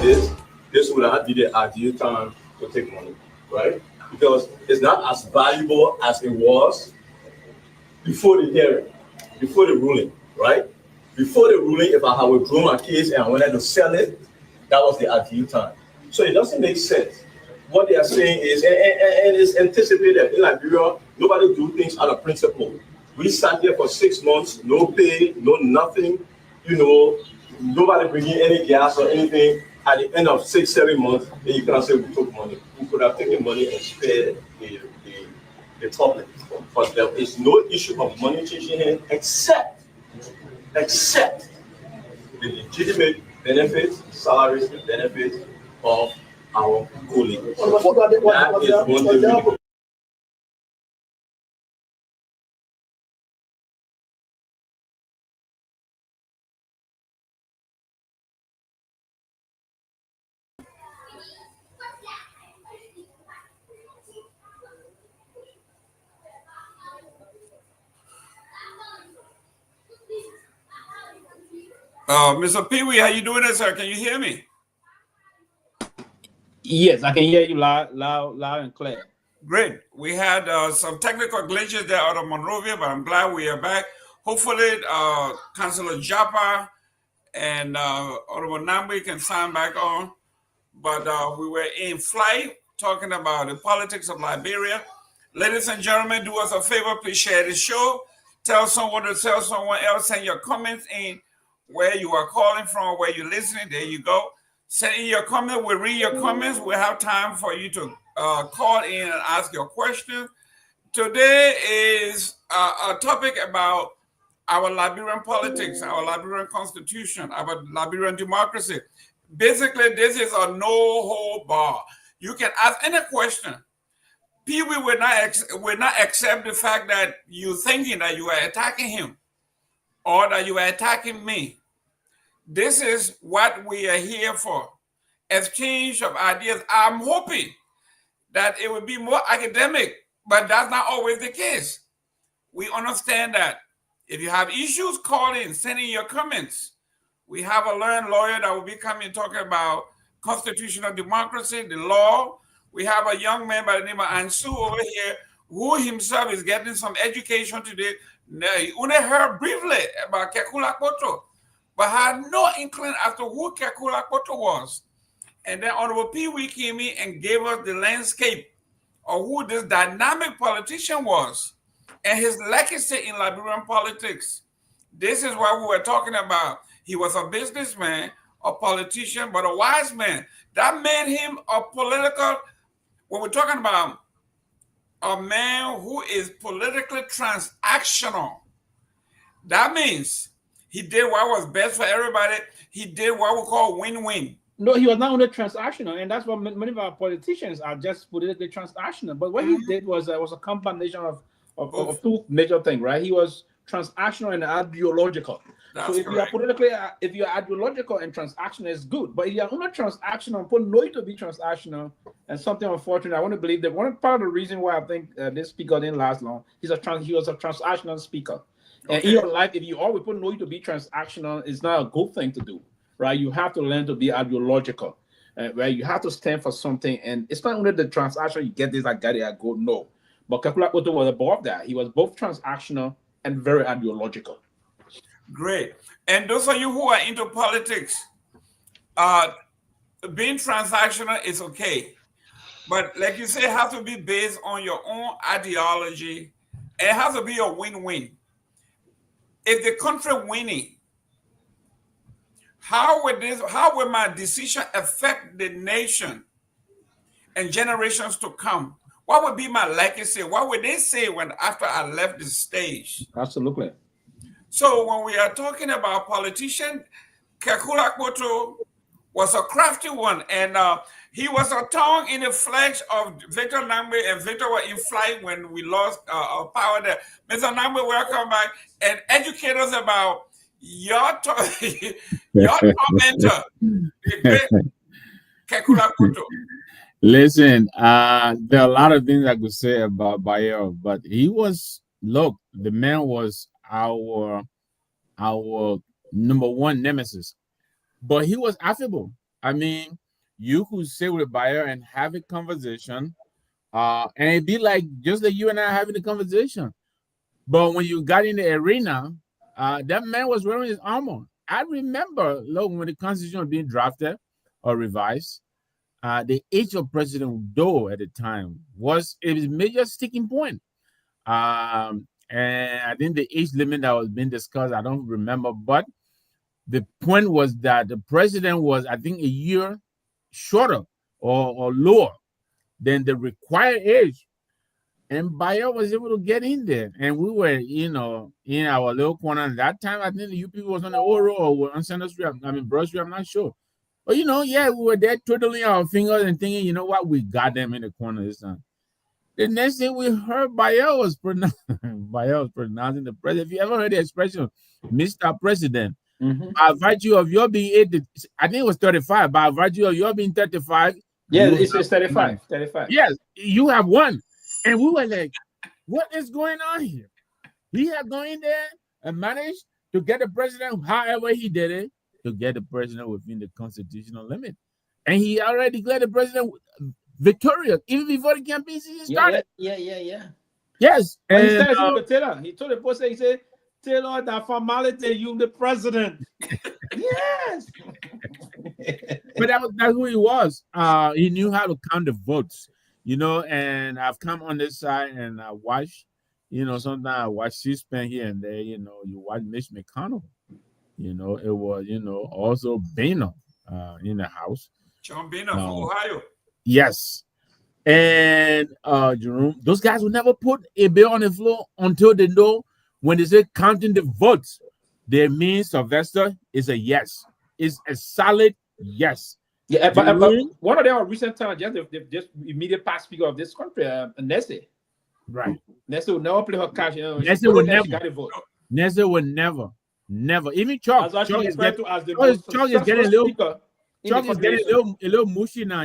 this would have been the ideal time to take money, right? Because it's not as valuable as it was before the hearing, before the ruling, right? Before the ruling, if I had withdrawn my case and I wanted to sell it, that was the ideal time. So it doesn't make sense. What they are saying is, and it's anticipated in Liberia, nobody do things out of principle. We sat there for 6 months, no pay, no nothing, nobody bringing any gas or anything. At the end of 6, 7 months, then you cannot say we took money. We could have taken money and spared the public. But there is no issue of money changing here except the legitimate benefits, salaries, and benefits of our colleagues. That is one thing. Mr. Pewee, how you doing there, sir? Can you hear me? Yes, I can hear you loud and clear. Great. We had some technical glitches there out of Monrovia, but I'm glad we are back. Hopefully, Councillor Japa and Honorable Nambi can sign back on. But we were in flight talking about the politics of Liberia. Ladies and gentlemen, do us a favor, please share the show. Tell someone to tell someone else. Send your comments in where you are calling from, where you're listening. There you go. Send in your comment. We'll read your comments. We'll have time for you to call in and ask your questions. Today is a topic about our Liberian politics, our Liberian constitution, our Liberian democracy. Basically, this is a no-hold bar. You can ask any question. Pewee will not accept the fact that you're thinking that you are attacking him or that you are attacking me. This is what we are here for. Exchange of ideas. I'm hoping that it will be more academic, but that's not always the case. We understand that. If you have issues, call in, send in your comments. We have a learned lawyer that will be coming talking about constitutional democracy, the law. We have a young man by the name of Ansu over here who himself is getting some education today. He only heard briefly about Kehleboe, but had no inkling as to who Kehleboe was. And then Honorable Pewee came in and gave us the landscape of who this dynamic politician was and his legacy in Liberian politics. This is what we were talking about. He was a businessman, a politician, but a wise man. That made him a political, when we're talking about a man who is politically transactional, that means he did what was best for everybody. He did what we call win-win. No, he was not only transactional, and that's what many of our politicians are, just politically transactional. But what he did was a combination of two major things, right? He was transactional and ideological. That's so if correct. if you're ideological and transactional, it's good. But if you're only transactional, people know you to be transactional, and something unfortunate, I want to believe that one part of the reason why I think this speaker didn't last long, he was a transactional speaker. And in your life, if you always people know you to be transactional, it's not a good thing to do. Right, you have to learn to be ideological, right? You have to stand for something, and it's not only the transaction. You get this, I got it, I go. No, but Kehleboe was above that. He was both transactional and very ideological. Great. And those of you who are into politics, being transactional is okay, but like you say, it has to be based on your own ideology. And it has to be a win-win. If the country winning, how will my decision affect the nation and generations to come? What would be my legacy? What would they say after I left the stage? Absolutely. So when we are talking about politicians, Kehleboe was a crafty one, and he was a tongue in the flesh of Victor Nambi, and Victor was in flight when we lost our power there. Mr. Nambi, welcome back, and educate us about your tormentor, the great Kehleboe. Listen, there are a lot of things I could say about Bayo, but the man was our number one nemesis. But he was affable. I mean, you could sit with Bayer and have a conversation, and it'd be like just like you and I having a conversation. But when you got in the arena, that man was wearing his armor. I remember, look, when the Constitution was being drafted or revised, the age of President Doe at the time was a major sticking point. And I think the age limit that was being discussed, I don't remember, but the point was that the president was, I think, a year shorter or lower than the required age. And Bayer was able to get in there. And we were, in our little corner. And that time, I think the UP was on the Oro or were on Center Street. I mean, Broad Street, I'm not sure. But, we were there twiddling our fingers and thinking, you know what, we got them in the corner this time. The next thing we heard, Bayer was pronouncing the president. If you ever heard the expression, Mr. President, by virtue of your being 80, I think it was 35, by virtue of your being 35. Yeah, it's 35. 35. Yes, you have won. And we were like, what is going on here? He had gone in there and managed to get the president, however he did it, to get the president within the constitutional limit. And he already declared the president victorious even before the campaign season started. Yeah. Yes. And And, he said to Taylor, he told the post, he said, Taylor, that formality, you the president. Yes. but that's who he was. He knew how to count the votes, and I've come on this side and I watch, sometimes I watch C-SPAN here and there, you watch Mitch McConnell. It was, also Boehner in the House. John Boehner from Ohio. Yes. And Jerome, those guys will never put a bill on the floor until they know when they say counting the votes, they mean Sylvester is a yes. It's a solid yes. Yeah, but one of their recent times, just immediate past speaker of this country, Nessie. Right. Nessie will never play her cash. Nessie would never. Nessie would never. Even Chuck. Chuck is getting a little mushy now,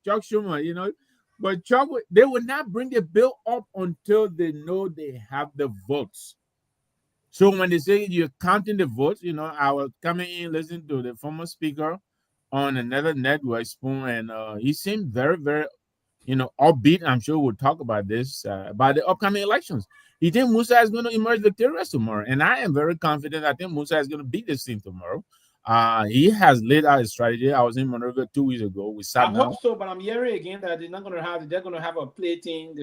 Chuck Schumer, But Chuck, they would not bring the bill up until they know they have the votes. So when they say you're counting the votes, I was coming in listening to the former speaker on another network, Spoon, and he seemed very, very, upbeat. I'm sure we'll talk about this, about the upcoming elections. He thinks Musa is going to emerge victorious tomorrow, and I am very confident. I think Musa is going to beat this team tomorrow. He has laid out his strategy. I was in Monrovia 2 weeks ago. We sat down. I hope so, but I'm hearing again that they're going to have a play team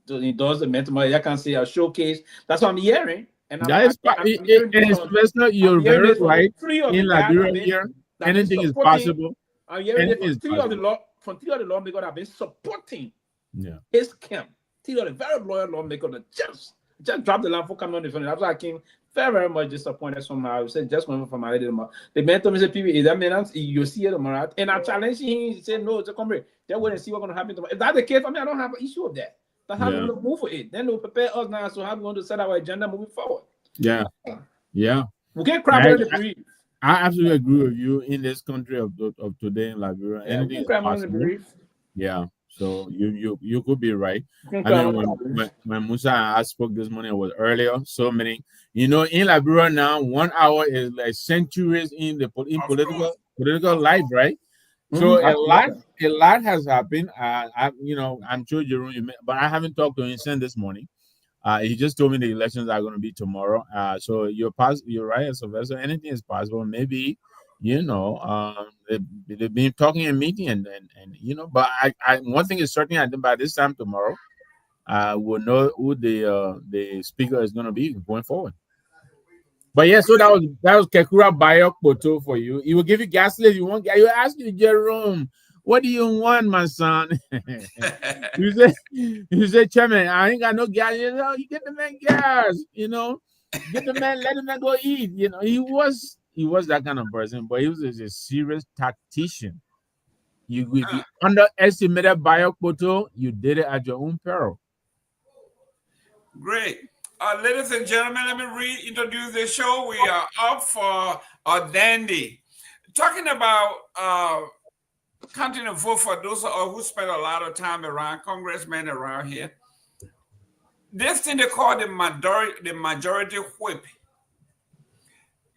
to endorse the mentor. I can say a showcase. That's what I'm hearing. And Sylvester, you're very right. In Liberia here, anything is possible. I'm hearing it from three of the lawmakers that have been supporting his camp. Three of the very loyal lawmakers that just dropped the line for coming on the phone. That's why I came very much disappointed somehow. I said just going for my tomorrow. The mentor Mr. Pewee, that means you see it tomorrow. And I'm challenging him. He said no, come here. They wait and see what's going to happen tomorrow. If that's the case, I don't have an issue with that. That's how we move for it. Then they'll prepare us now. So how we going to set our agenda moving forward? Yeah. We can't cry about the brief. I absolutely agree with you. In this country of today in Liberia, anything is possible. Yeah. So you could be right. I mean, when Musa and I spoke this morning, it was earlier. So many, in Liberia now, 1 hour is like centuries in political life, right? So a lot has happened. I'm sure Jerome, but I haven't talked to him since this morning. He just told me the elections are going to be tomorrow. So you're right, Sylvester. Anything is possible. Maybe, they've been talking and meeting and but I one thing is certain, I think by this time tomorrow, we'll know who the speaker is going to be going forward. But yeah, so that was Kekura Bayok Poto for you. He will give you gasoline. You want? You ask you, Jerome, what do you want, my son? you say, Chairman, I ain't got no gas. You get the man gas. Get the man, let him go eat. He was that kind of person, but he was a serious tactician. If you underestimated Bayok Poto, you did it at your own peril. Great. Ladies and gentlemen, let me reintroduce the show. We are up for a dandy. Talking about counting a vote for those who spend a lot of time around, congressmen around here. This thing they call the majority whip.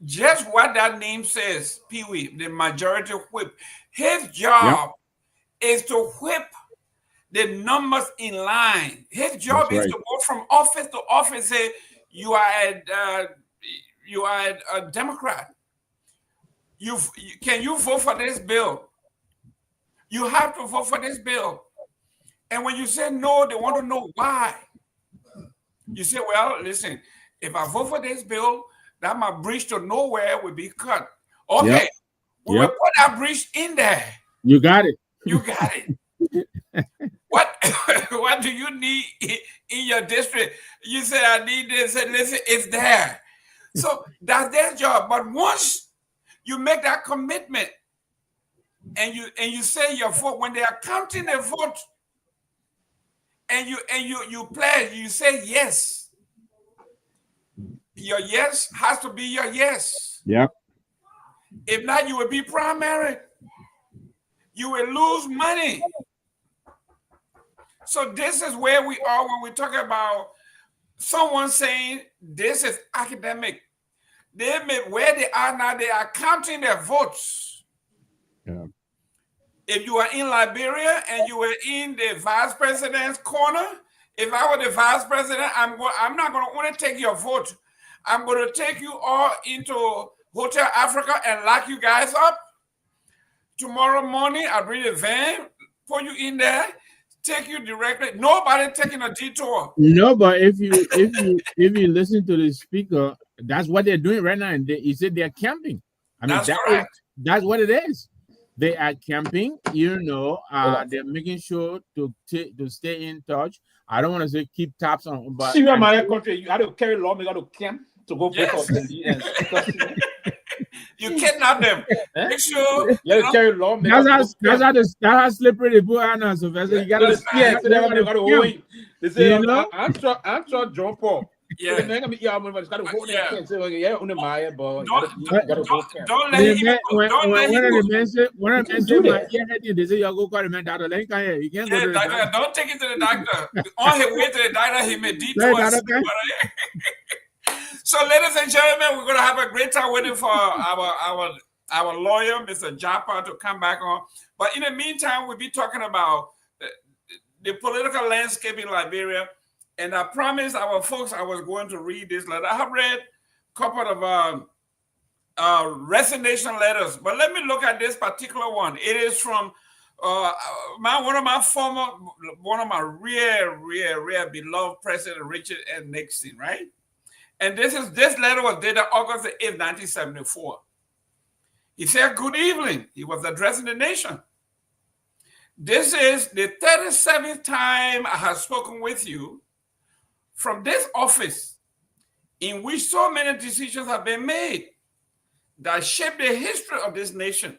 just what that name says, Pewee, the majority whip. His job is to whip the numbers in line. His job is to go from office to office. Say you are a Democrat. Can you vote for this bill? You have to vote for this bill. And when you say no, they want to know why. You say, well, listen, if I vote for this bill, that my bridge to nowhere will be cut. Okay, we will put that bridge in there. You got it. You got it. What do you need in your district? You say, I need this, and listen, it's there. So that's their job. But once you make that commitment and you say your vote, when they are counting the vote, and you pledge, you say yes. Your yes has to be your yes. Yep. If not, you will be primary. You will lose money. So this is where we are when we talk about someone saying this is academic. Where they are now, they are counting their votes. Yeah. If you are in Liberia and you were in the vice president's corner, if I were the vice president, I'm not going to only take your vote. I'm going to take you all into Hotel Africa and lock you guys up. Tomorrow morning, I'll bring a van, put you in there, take you directly. Nobody taking a detour. No, but if you listen to the speaker, that's what they're doing right now. And he said they're camping. I mean, that's what it is. They are camping. They're making sure to stay in touch. I don't want to say keep tabs on, but see, my country, you had to carry lawmaker to camp to go break up the You kidnap them. Make sure you have to carry lawmaker. That's how slippery the poor are, Sylvester. You gotta hold. They say, I'm sure John Paul. Yeah. Don't let him. Don't let him. When I mention my ear, they say you go call the man doctor. You can't go to the doctor. Don't take it to the doctor. On his way to the doctor, he may detour. So, ladies and gentlemen, we're going to have a great time waiting for our lawyer, Mr. Japa, to come back on. But in the meantime, we'll be talking about the political landscape in Liberia. And I promised our folks I was going to read this letter. I have read a couple of resignation letters, but let me look at this particular one. It is from one of my real beloved President Richard N. Nixon, right? And this letter was dated August the 8th, 1974. He said, good evening. He was addressing the nation. This is the 37th time I have spoken with you from this office in which so many decisions have been made that shape the history of this nation.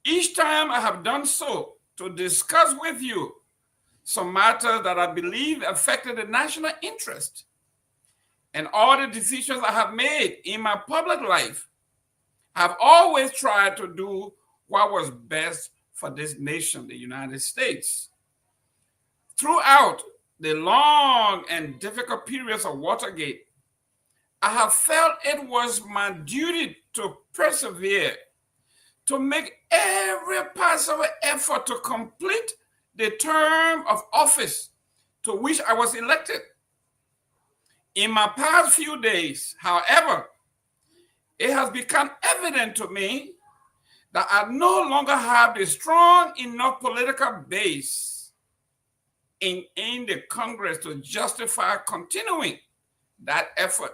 Each time I have done so to discuss with you some matters that I believe affected the national interest. And all the decisions I have made in my public life have always tried to do what was best for this nation, the United States. Throughout the long and difficult periods of Watergate, I have felt it was my duty to persevere, to make every possible effort to complete the term of office to which I was elected. In my past few days, however, it has become evident to me that I no longer have the strong enough political base in the Congress to justify continuing that effort.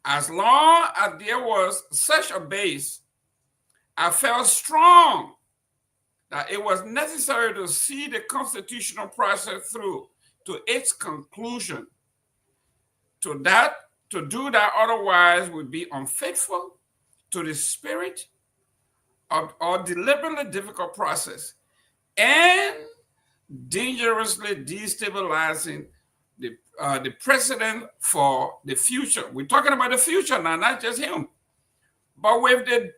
As long as there was such a base, I felt strong that it was necessary to see the constitutional process through to its conclusion. To do that otherwise would be unfaithful to the spirit of our deliberately difficult process and dangerously destabilizing the precedent for the future. We're talking about the future now, not just him. But with the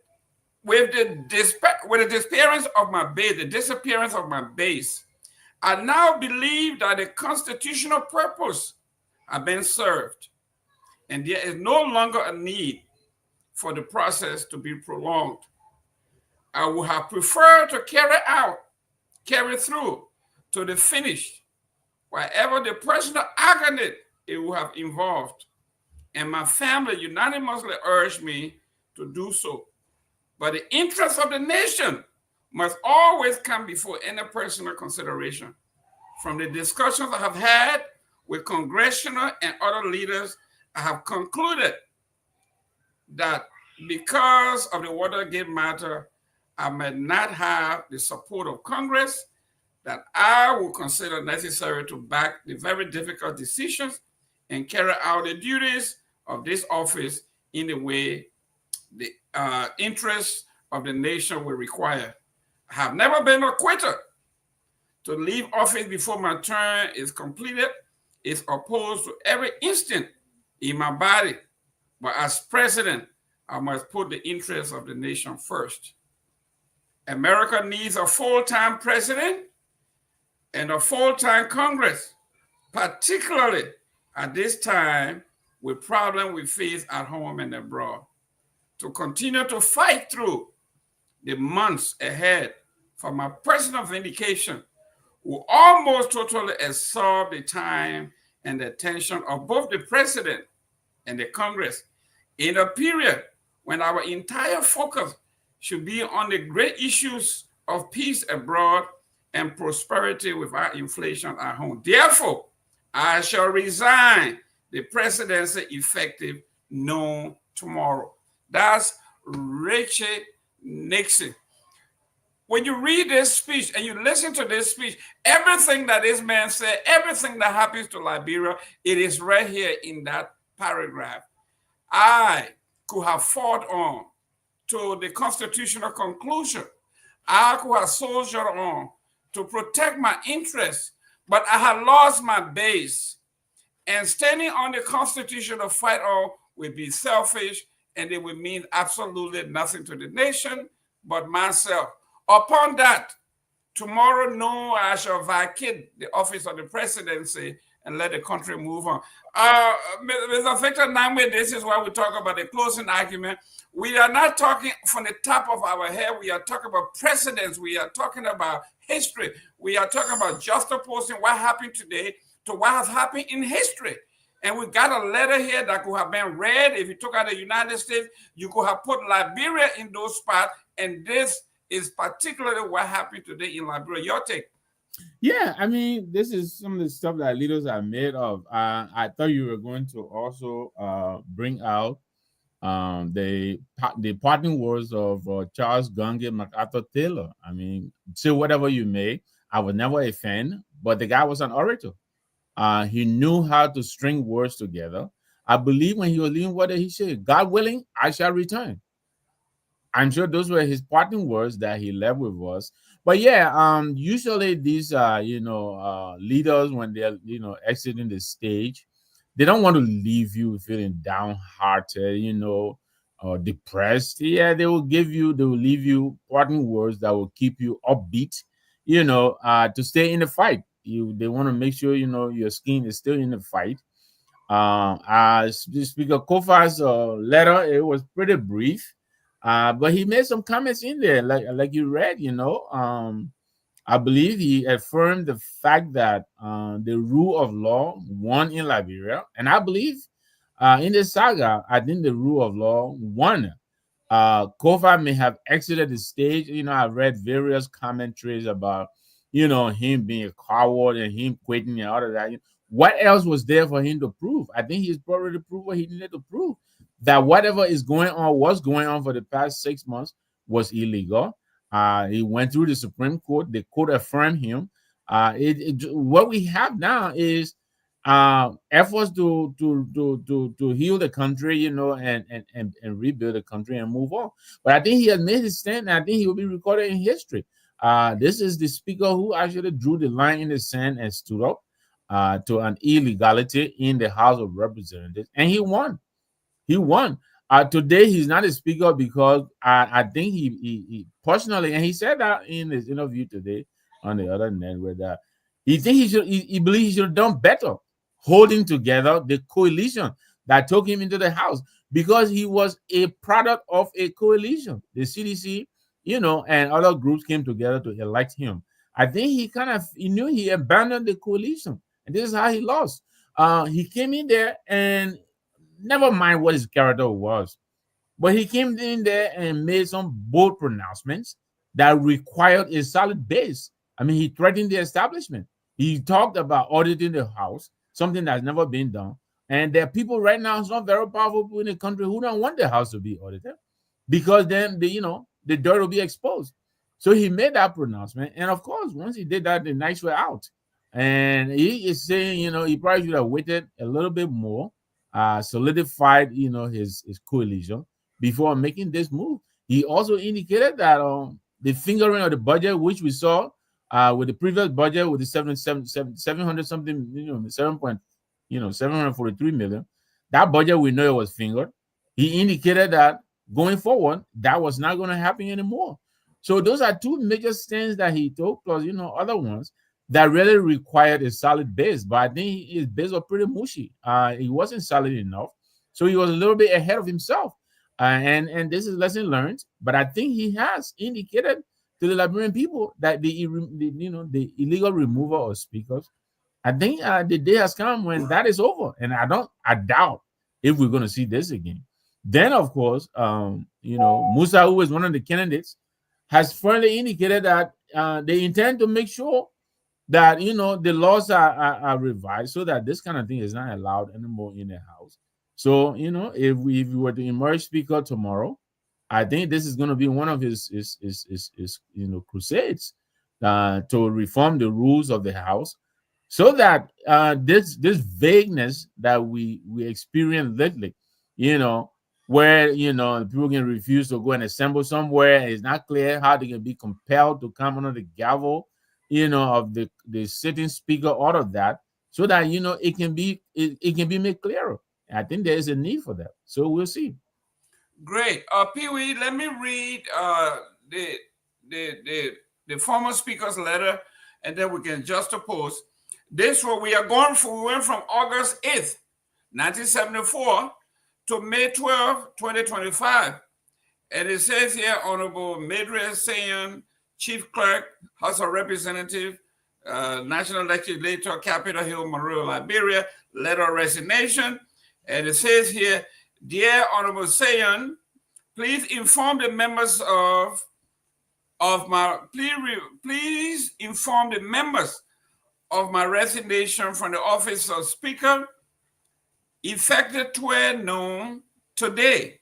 disappearance of my base, I now believe that the constitutional purpose has been served. and there is no longer a need for the process to be prolonged. I would have preferred to carry through to the finish, whatever the personal agony it would have involved, and my family unanimously urged me to do so. But the interests of the nation must always come before any personal consideration. From the discussions I have had with congressional and other leaders, I have concluded that because of the Watergate matter, I may not have the support of Congress, that I will consider necessary to back the very difficult decisions and carry out the duties of this office in the way the interests of the nation will require. I have never been a quitter. To leave office before my term is completed is opposed to every instinct in my body. But as president, I must put the interests of the nation first. America needs a full-time president and a full-time Congress, particularly at this time with problems we face at home and abroad, to continue to fight through the months ahead for my personal vindication will almost totally absorb the time and the attention of both the president and the Congress in a period when our entire focus should be on the great issues of peace abroad and prosperity without inflation at home. Therefore, I shall resign the presidency effective noon tomorrow. That's Richard Nixon. When you read this speech and you listen to this speech, everything that this man said, everything that happens to Liberia, it is right here in that paragraph. I could have fought on to the constitutional conclusion. I could have soldiered on to protect my interests, but I had lost my base. And standing on the constitutional fight on would be selfish, and it would mean absolutely nothing to the nation but myself. Upon that, tomorrow noon, I shall vacate the office of the presidency and let the country move on. Mr. Victor Namwe, this is why we talk about the closing argument. We are not talking from the top of our head. We are talking about precedents. We are talking about history. We are talking about juxtaposing what happened today to what has happened in history. And we got a letter here that could have been read. If you took out the United States, you could have put Liberia in those spots. And this is particularly what happened today in Liberia. Your take? Yeah, I mean, this is some of the stuff that leaders are made of. I thought you were going to also bring out the parting words of Charles Gunge MacArthur Taylor. I mean, say whatever you may, I would never offend, but the guy was an orator. He knew how to string words together. I believe when he was leaving, what did he say? God willing, I shall return. I'm sure those were his parting words that he left with us. But yeah, usually these leaders, when they're exiting the stage, they don't want to leave you feeling downhearted, or depressed. Yeah, they will leave you parting words that will keep you upbeat, to stay in the fight. They want to make sure your skin is still in the fight. As Speaker Kofa's letter, it was pretty brief. But he made some comments in there, like you read, I believe he affirmed the fact that the rule of law won in Liberia. And I believe in the saga, I think the rule of law won. Kofa may have exited the stage. I've read various commentaries about, him being a coward and him quitting and all of that. What else was there for him to prove? I think he's probably proved what he needed to prove. That whatever was going on for the past 6 months was illegal. He went through the Supreme Court. The court affirmed him. What we have now is efforts to heal the country, and rebuild the country and move on. But I think he has made his stand, and I think he will be recorded in history. This is the speaker who actually drew the line in the sand and stood up to an illegality in the House of Representatives, and he won. He won. Today, he's not a speaker because I think he personally, and he said that in his interview today on the other network, that he believes he should have done better holding together the coalition that took him into the House because he was a product of a coalition. The CDC, and other groups came together to elect him. I think he knew he abandoned the coalition, and this is how he lost. He came in there, and never mind what his character was, but he came in there and made some bold pronouncements that required a solid base. I mean, he threatened the establishment. He talked about auditing the House, something that's never been done. And there are people right now, some very powerful people in the country who don't want the House to be audited because then the dirt will be exposed. So he made that pronouncement. And of course, once he did that, the nights were out. And he is saying, he probably should have waited a little bit more, solidified, his coalition before making this move. He also indicated that the fingering of the budget, which we saw with the previous budget with the 700 something, 743 million, that budget we know it was fingered. He indicated that going forward, that was not going to happen anymore. So those are two major stands that he took, plus other ones that really required a solid base. But I think his base was pretty mushy. He wasn't solid enough, so he was a little bit ahead of himself. And this is lesson learned. But I think he has indicated to the Liberian people that the illegal removal of speakers, I think the day has come when that is over. And I doubt if we're going to see this again. Then, of course, Musa, who is one of the candidates, has firmly indicated that they intend to make sure that the laws are revised so that this kind of thing is not allowed anymore in the House. So if we were to emerge speaker tomorrow, I think this is going to be one of his crusades to reform the rules of the House, so that this vagueness that we experience lately, where people can refuse to go and assemble somewhere, it's not clear how they can be compelled to come under the gavel of the sitting speaker, all of that, so that it can be made clearer. I think there is a need for that, so we'll see. Great. Pewee, let me read the former speaker's letter, and then we can juxtapose. This what we are going for. We went from August 8th, 1974 to May 12, 2025. And it says here, Honorable Medre Sayan, Chief Clerk, House of Representative, National Legislature, Capitol Hill, Monrovia, Liberia, letter of resignation. And it says here, Dear Honorable Sayan, please inform the members please inform the members of my resignation from the office of Speaker, effective 12 noon today,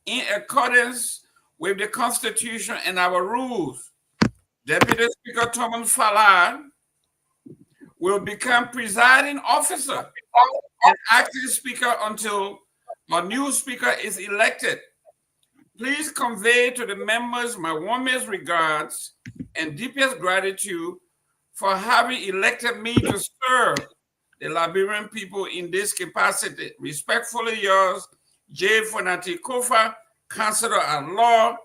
in accordance with the Constitution and our rules. Deputy Speaker Thomas Fallard will become presiding officer and acting Speaker until a new Speaker is elected. Please convey to the members my warmest regards and deepest gratitude for having elected me to serve the Liberian people in this capacity. Respectfully yours, J. Fonati Kofa, Councilor at Law,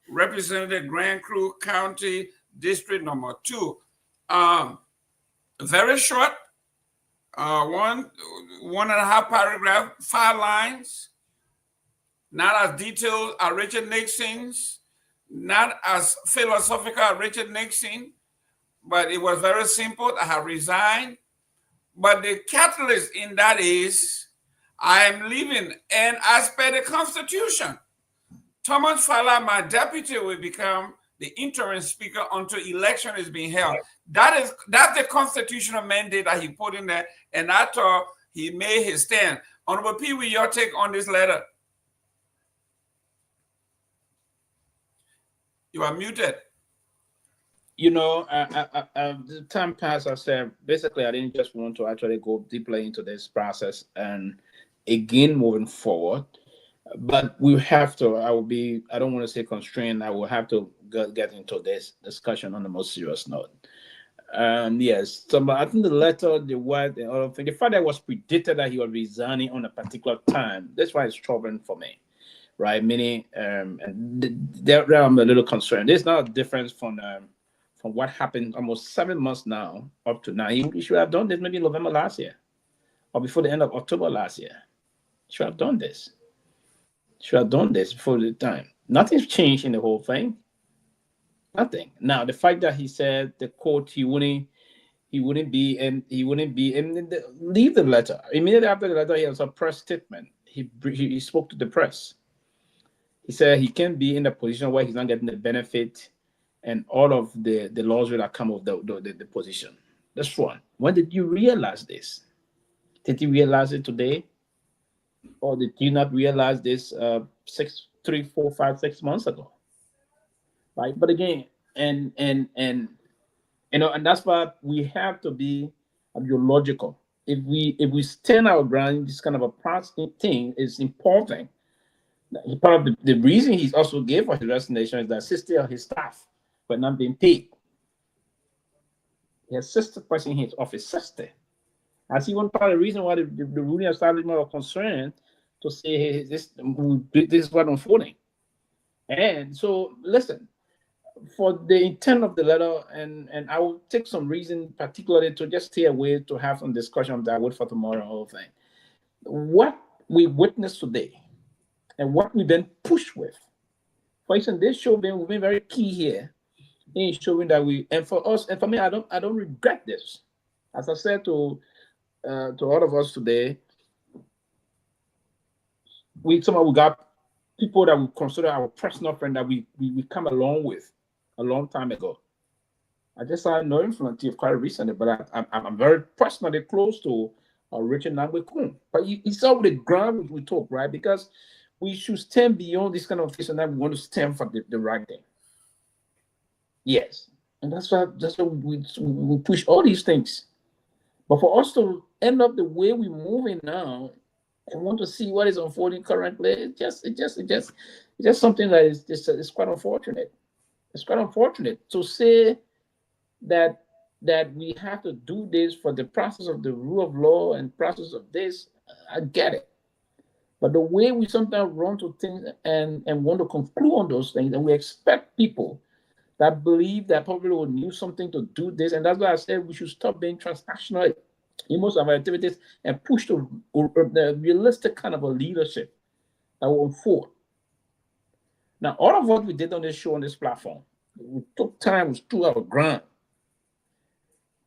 Representative Grand Crew County, District Number 2. Very short, one and a half paragraph, 5 lines, not as detailed as Richard Nixon's, not as philosophical as Richard Nixon, but it was very simple. I have resigned. But the catalyst in that is, I am leaving, and as per the Constitution, Thomas Fallard, my deputy, will become the interim speaker until election is being held. That's the constitutional mandate that he put in there, and I thought he made his stand. Honorable Pewee, your take on this letter? You are muted. The time passed. I said, basically, I didn't just want to actually go deeply into this process and again moving forward. But we have to, I don't want to say constrained, I will have to get into this discussion on the most serious note. Yes, so I think the letter, the word, the other thing, the fact that it was predicted that he was resigning on a particular time, that's why it's troubling for me, right? Meaning, there I'm a little concerned. There's not a difference from what happened almost 7 months now, up to now. He should have done this maybe in November last year, or before the end of October last year. Should have done this. Should have done this before the time. Nothing's changed in the whole thing. Nothing. Now the fact that he said the quote he wouldn't be and leave the letter. Immediately after the letter, he has a press statement. He spoke to the press. He said he can't be in a position where he's not getting the benefit and all of the laws that come of the position. That's one. When did you realize this? Did you realize it today? Or did you not realize this 3, 4, 5, 6 months ago? Right? But again, and that's why we have to be ideological. If we stand our ground, this kind of a practical thing is important. Part of the reason he also gave for his resignation is that 60 of his staff were not being paid. He has 60 person in his office, 60. I see one part of the reason why the ruling establishment are concerned to say, hey, this is what unfolding. And so, listen, for the intent of the letter, and I will take some reason, particularly to just stay away to have some discussion of that word for tomorrow, whole thing. What we witnessed today and what we've been pushed with. For instance, this show we've been very key here in showing that and for us, and for me, I don't regret this. As I said to all of us today, we got people that we consider our personal friend that we come along with a long time ago. I just started knowing from Latif quite recently, but I'm very personally close to Richard Nambwe. But you saw the ground we talk, right? Because we should stand beyond this kind of thing, and that we want to stand for the right thing. Yes, and that's why we push all these things. But for us to end up the way we're moving now and want to see what is unfolding currently, it's just something that is just it's quite unfortunate. It's quite unfortunate to say that we have to do this for the process of the rule of law and process of this. I get it. But the way we sometimes run to things and want to conclude on those things, and we expect people that believe that probably will knew something to do this, and that's why I said we should stop being transactional in most of our activities and push the realistic kind of a leadership that will unfold. Now, all of what we did on this show, on this platform, we took time, we stood our ground.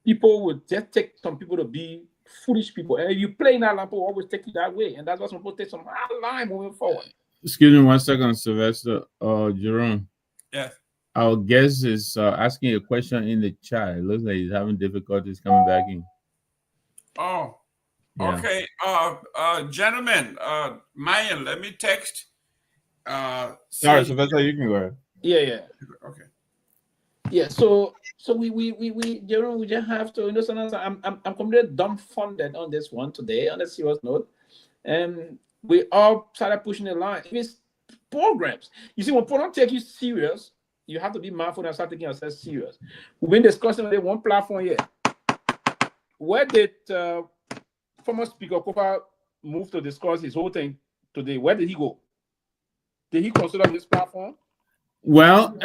People would just take some people to be foolish people. And if you play in that line, people always take it that way. And that's why some people take some hard line moving forward. Excuse me 1 second, Sylvester. Jerome. Yeah. Our guest is asking a question in the chat. It looks like he's having difficulties coming back in. Oh, yeah. Okay. Gentlemen, Myean, let me text. Sorry, Sylvester, you can go ahead. Yeah. Okay. Yeah, so we Jerome, we just have to, I'm completely dumbfounded on this one today, on a serious note. And we all started pushing the line. It's programs. You see, when people don't take you serious, you have to be mindful and start taking yourself serious. We've been discussing on one platform here. Where did former Speaker Kofa move to discuss his whole thing today? Where did he go? Did he consider this platform? Well,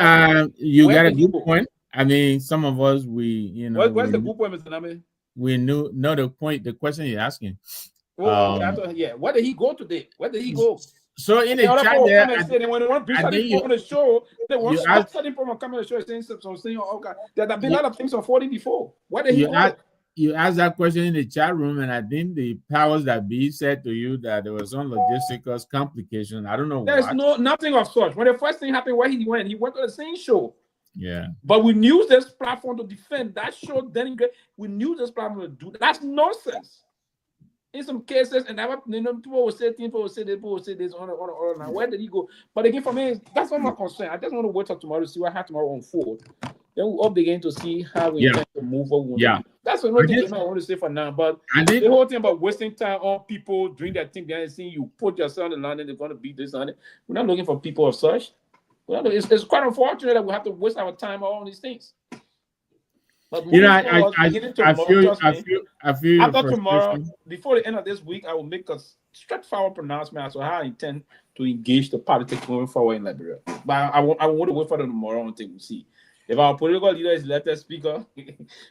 you got a good point. I mean, some of us, where's the good point, Mr. Name? We know the point, the question you're asking. Yeah. Where did he go today? Where did he go? So in the chat there, when they want to on the show, they want to certain people come on the show saying something. Okay, there have been a lot of things unfolding before. Where did he go? You asked that question in the chat room, and I think the powers that be said to you that there was some logistical complication. I don't know. There's nothing of such. When the first thing happened, where he went to the same show. Yeah. But we use this platform to defend that show. Then we use this platform to do that. That's nonsense. In some cases, and people will say things, people will say this, on. Now, where did he go? But again, for me, that's not my concern. I just want to wait till tomorrow to see what happens tomorrow unfold. Then we'll all begin to see how we can move forward. Yeah. That's another thing I want to say for now. But the whole thing about wasting time on people doing that thing, they're saying you put yourself on the line and they're going to beat this on it. We're not looking for people of such. It's quite unfortunate that we have to waste our time on all these things. But I feel after tomorrow, before the end of this week, I will make a straightforward pronouncement as to how I intend to engage the politics moving forward in Liberia. But I want to wait for them tomorrow until we see. If our political leader is elected speaker,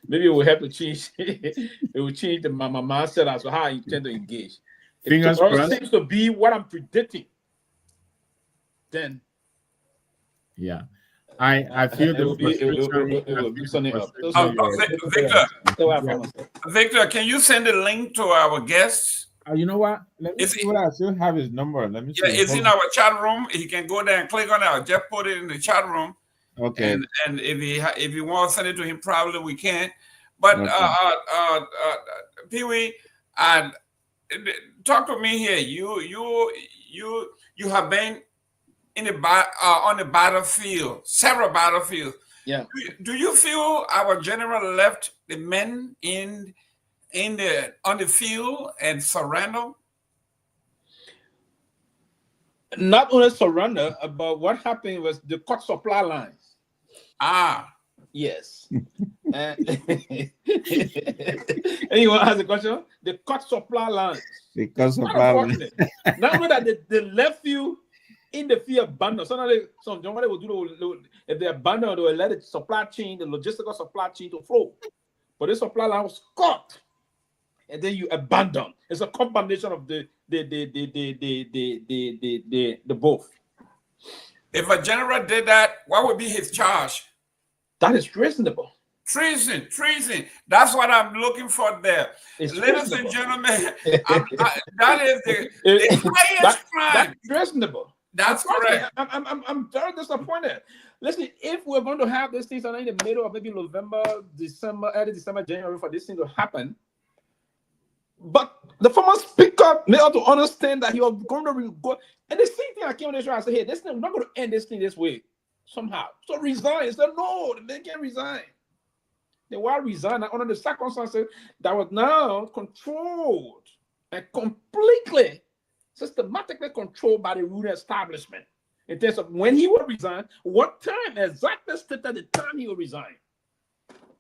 maybe it will help to change. It will change my mindset as to how I intend to engage. Fingers crossed. Seems to be what I'm predicting. Then, yeah, I feel the frustration. Victor, can you send a link to our guests? You know what? Let me see what I still have his number. Let me see. Yeah, it's in our chat room. He can go there and click on it. I'll just put it in the chat room. Okay. And if you want to send it to him, probably we can. But Pewee, talk to me here. You have been in the on the battlefield, several battlefields. Yeah. Do you feel our general left the men on the field and surrender? Not only surrender, but what happened was the cut supply lines. Yes. Anyone has a question? The cut supply lines. The cut supply lines. Not only that the left field in the field abandoned. Somebody will do if they abandon, they will let the supply chain, the logistical supply chain to flow. But this supply line was cut, and then you abandon. It's a combination of the both. If a general did that, what would be his charge? That is treasonable. Treason. That's what I'm looking for there. Ladies and gentlemen, that is the highest crime. That's treasonable. That's correct. I'm very disappointed. Listen, if we're going to have this thing in the middle of maybe November, December, early December, January for this thing to happen, but the former speaker needed to understand that he was going to go. And the same thing I came on the show, I said, hey, this thing, we're not going to end this thing this way somehow. So resign. He said, no, they can't resign. They were resigned under the circumstances that was now controlled and completely, systematically controlled by the ruling establishment in terms of when he would resign, what time, exactly stated the time he would resign.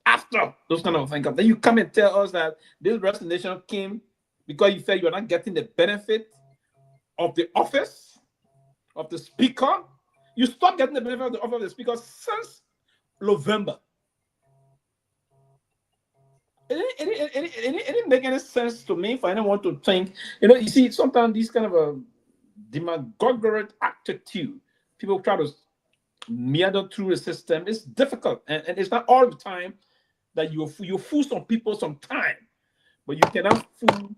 After those kind of things, then you come and tell us that this resignation came because you felt you're not getting the benefit of the office of the speaker. You stop getting the benefit of the office of the speaker since November. It didn't make any sense to me for anyone to think, you see, sometimes these kind of a demagogic attitude, people try to meander through the system. It's difficult, and it's not all the time that you fool some people sometime, but you cannot fool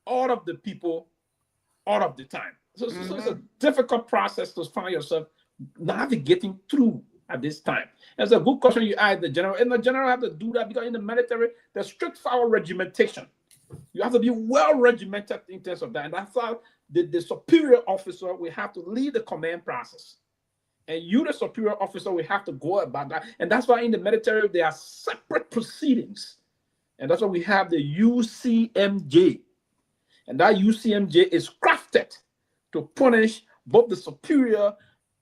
all of the people all of the time. So it's a difficult process to find yourself navigating through at this time. That's a good question you asked the general. And the general have to do that because in the military, there's strict fire regimentation. You have to be well regimented in terms of that. And that's how the superior officer will have to lead the command process. And you, the superior officer, will have to go about that. And that's why in the military, there are separate proceedings. And that's why we have the UCMJ. And that UCMJ is crafted to punish both the superior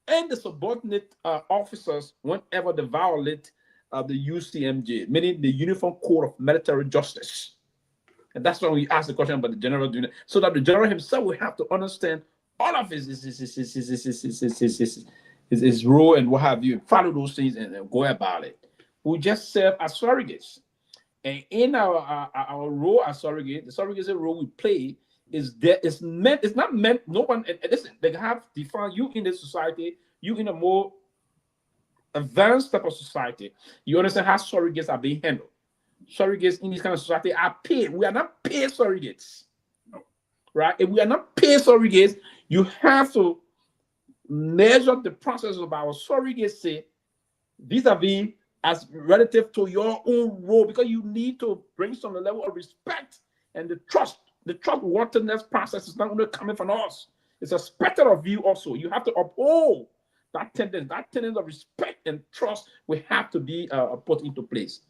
and the subordinate officers whenever they violate the UCMJ, meaning the Uniform Code of Military Justice. And that's why we ask the question about the general doing it, so that the general himself will have to understand all of his role and what have you, follow those things and go about it. We just serve as surrogates. And in our role as surrogate, the surrogacy role we play it's not meant, no one, and listen, they have defined you in this society, you in a more advanced type of society, you understand how surrogates are being handled. Surrogates in this kind of society are paid. We are not paid surrogates. Right? If we are not paid surrogates, you have to measure the process of our surrogacy vis-a-vis as relative to your own role, because you need to bring some level of respect and the trust. The trustworthiness process is not only coming from us, it's expected of you also. You have to uphold that tendency of respect and trust will have to be put into place.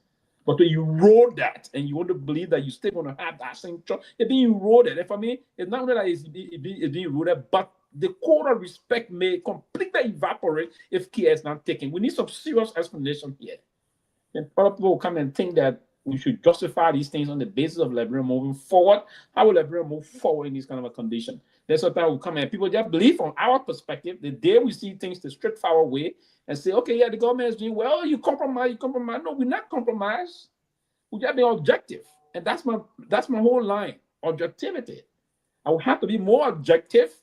But when you roll that and you want to believe that you're still going to have that same trust, it's being eroded. And for me, it's not only that it's being eroded, but the code of respect may completely evaporate if care is not taken. We need some serious explanation here. And other people will come and think that we should justify these things on the basis of Liberia moving forward. How will Liberia move forward in this kind of a condition? That's what that will come and people just believe from our perspective, the day we see things the straightforward way and say, okay, yeah, the government is doing well, you compromise. No, we're not compromised. We just be objective. And that's my whole line. objectivity. I will have to be more objective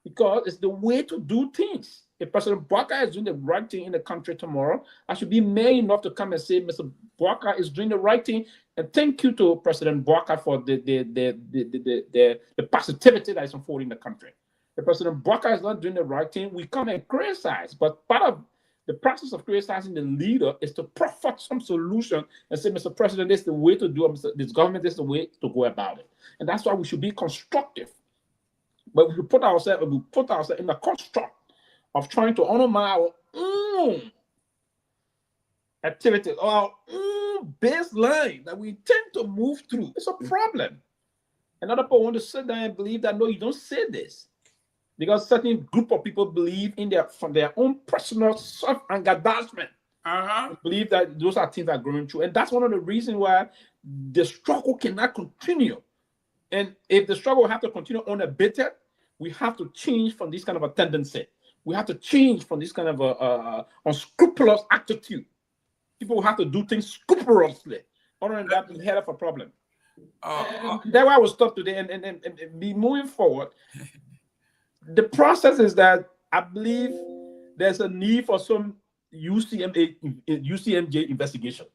because it's the way to do things. If President Bouakai is doing the right thing in the country tomorrow, I should be man enough to come and say, Mr. Bouakai is doing the right thing. And thank you to President Bouakai for the positivity that is unfolding in the country. If President Bouakai is not doing the right thing, we come and criticize. But part of the process of criticizing the leader is to proffer some solution and say, Mr. President, this is the way to do it. This government, this is the way to go about it. And that's why we should be constructive. But we put ourselves in the construct of trying to honor our own activity, our own baseline that we tend to move through. It's a problem. Another people want to sit there and believe that, no, you don't say this. Because certain group of people believe in from their own personal self-aggrandizement. Believe that those are things that are growing true. And that's one of the reasons why the struggle cannot continue. And if the struggle will have to continue unabated, we have to change from this kind of a tendency. We have to change from this kind of a unscrupulous attitude. People will have to do things scrupulously. Other than that, we have a problem. That's why I will stop today and be moving forward. The process is that I believe there's a need for some UCMJ investigation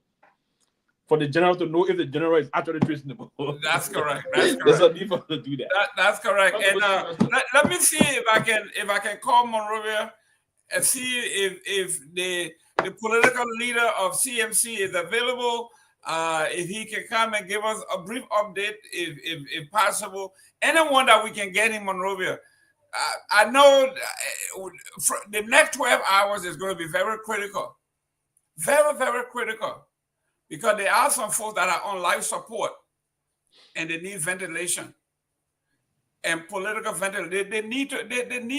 for the general to know if the general is actually treasonable. That's correct. That's correct. There's a need for to do that. That's correct. And let me see if I can call Monrovia and see if the political leader of CMC is available. If he can come and give us a brief update, if possible. Anyone that we can get in Monrovia. I know the next 12 hours is going to be very critical. Very, very critical. Because there are some folks that are on life support and they need ventilation and political ventilation. They need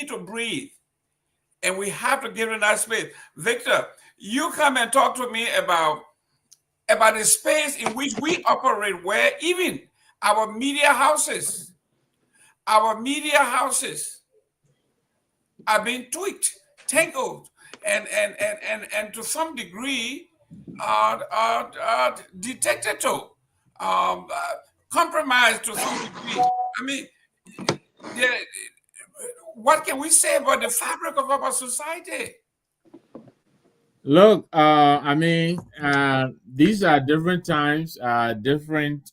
to breathe. And we have to give them that space. Victor, you come and talk to me about the space in which we operate, where even our media houses are being tweaked, tangled, and to some degree detected to, compromised to some degree. I mean, what can we say about the fabric of our society? Look, I mean, these are different times, different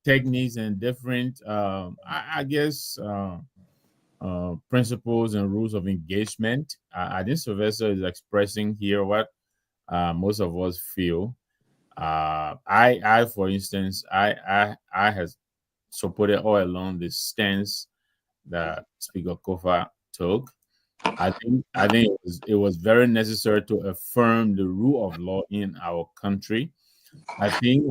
techniques, and different, I guess, principles and rules of engagement. I think Sylvester is expressing here what most of us feel. I, for instance, I has supported all along the stance that Speaker Kofa took. I think it was very necessary to affirm the rule of law in our country. I think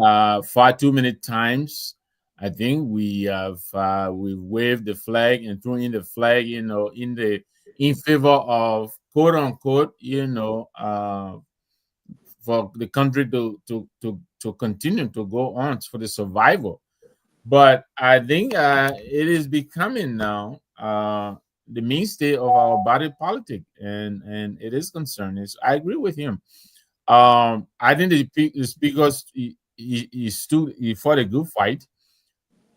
far too many times, I think we waved the flag and thrown in the flag, in favor of quote unquote, for the country to continue to go on for the survival. But I think it is becoming now the mainstay of our body politic, and it is concerning. So I agree with him. I think it's because he fought a good fight.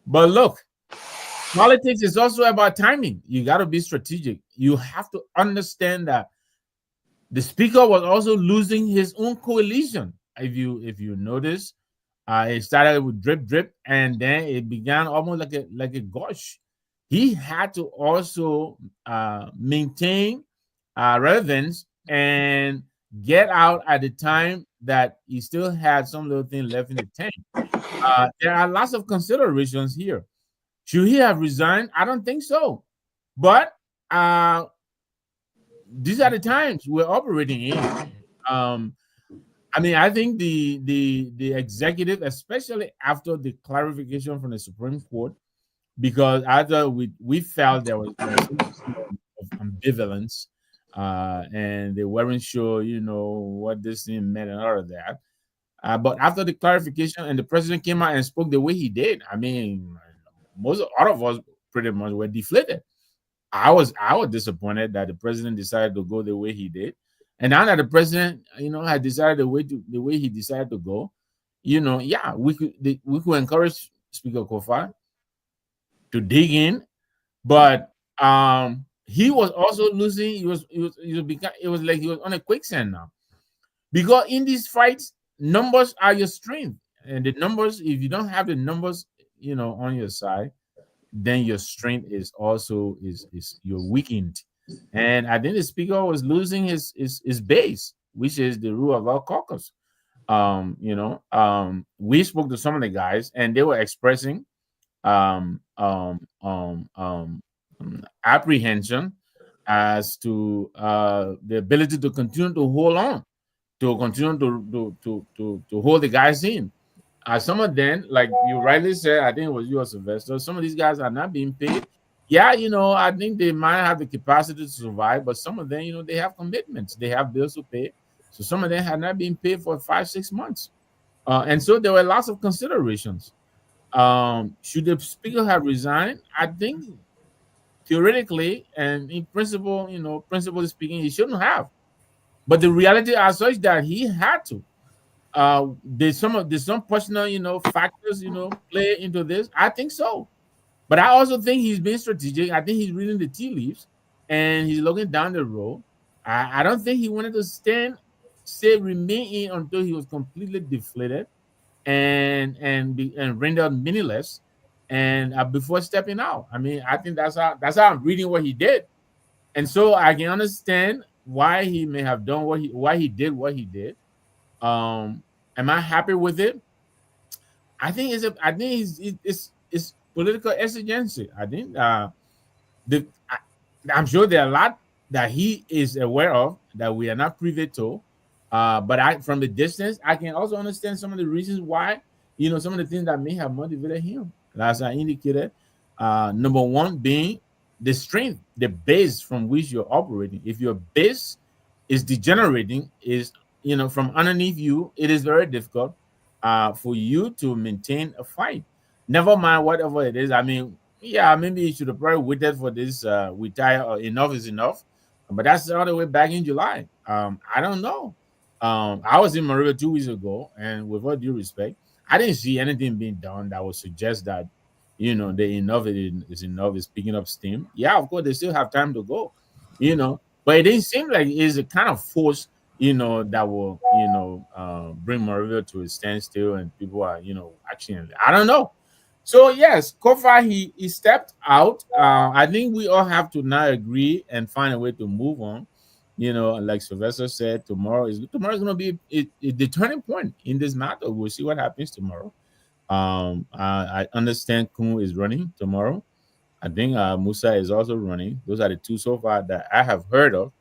But look, politics is also about timing. You got to be strategic. You have to understand that the speaker was also losing his own coalition. If you notice, it started with drip, and then it began almost like a gush. He had to also maintain relevance and get out at the time that he still had some little thing left in the tank. There are lots of considerations here. Should he have resigned? I don't think so. But these are the times we're operating in. I mean, I think the executive, especially after the clarification from the Supreme Court, because either we felt there was of ambivalence, and they weren't sure, what this thing meant and all of that. But after the clarification and the president came out and spoke the way he did, I mean, all of us pretty much were deflated. I was disappointed that the president decided to go the way he did, and now that the president, had decided the way he decided to go, we could encourage Speaker Kofa to dig in, but he was also losing. It was like he was on a quicksand now, because in these fights, numbers are your strength, and the numbers. If you don't have the numbers, on your side, then your strength is also is you're weakened. And I think the speaker was losing his base, which is the rule of our caucus. We spoke to some of the guys, and they were expressing um, um, um, um, apprehension as to the ability to continue to hold on, to continue to hold the guys in. Some of them, like you rightly said, I think it was you or Sylvester, some of these guys are not being paid. Yeah, I think they might have the capacity to survive, but some of them, they have commitments, they have bills to pay. So some of them have not been paid for 5-6 months. And so there were lots of considerations. Should the speaker have resigned? I think theoretically and in principle, principally speaking, he shouldn't have. But the reality are such that he had to. There's some personal, factors, play into this. I think so. But I also think he's being strategic. I think he's reading the tea leaves and he's looking down the road. I don't think he wanted to remain in until he was completely deflated and rendered meaningless, and before stepping out. I mean, I think that's how I'm reading what he did, and so I can understand why he may have done why he did what he did. Am I happy with it? I think it's political exigency. I think I'm sure there are a lot that he is aware of that we are not privy to. But from the distance, I can also understand some of the reasons why, some of the things that may have motivated him. As I indicated, number one being the strength, the base from which you're operating. If your base is degenerating, from underneath you, it is very difficult for you to maintain a fight. Never mind whatever it is. I mean, yeah, maybe you should have probably waited for this retire or enough is enough. But that's all the way back in July. I don't know. I was in Monrovia 2 weeks ago, and with all due respect, I didn't see anything being done that would suggest that, the enough is enough is picking up steam. Yeah, of course, they still have time to go, but it didn't seem like it's a kind of force, that will, bring Monrovia to a standstill and people are, actually, I don't know. So yes, Kofa, he stepped out. I think we all have to now agree and find a way to move on. Like Sylvester said, tomorrow's going to be the turning point in this matter. We'll see what happens tomorrow. I understand Kun is running tomorrow. I think Musa is also running. Those are the two so far that I have heard of.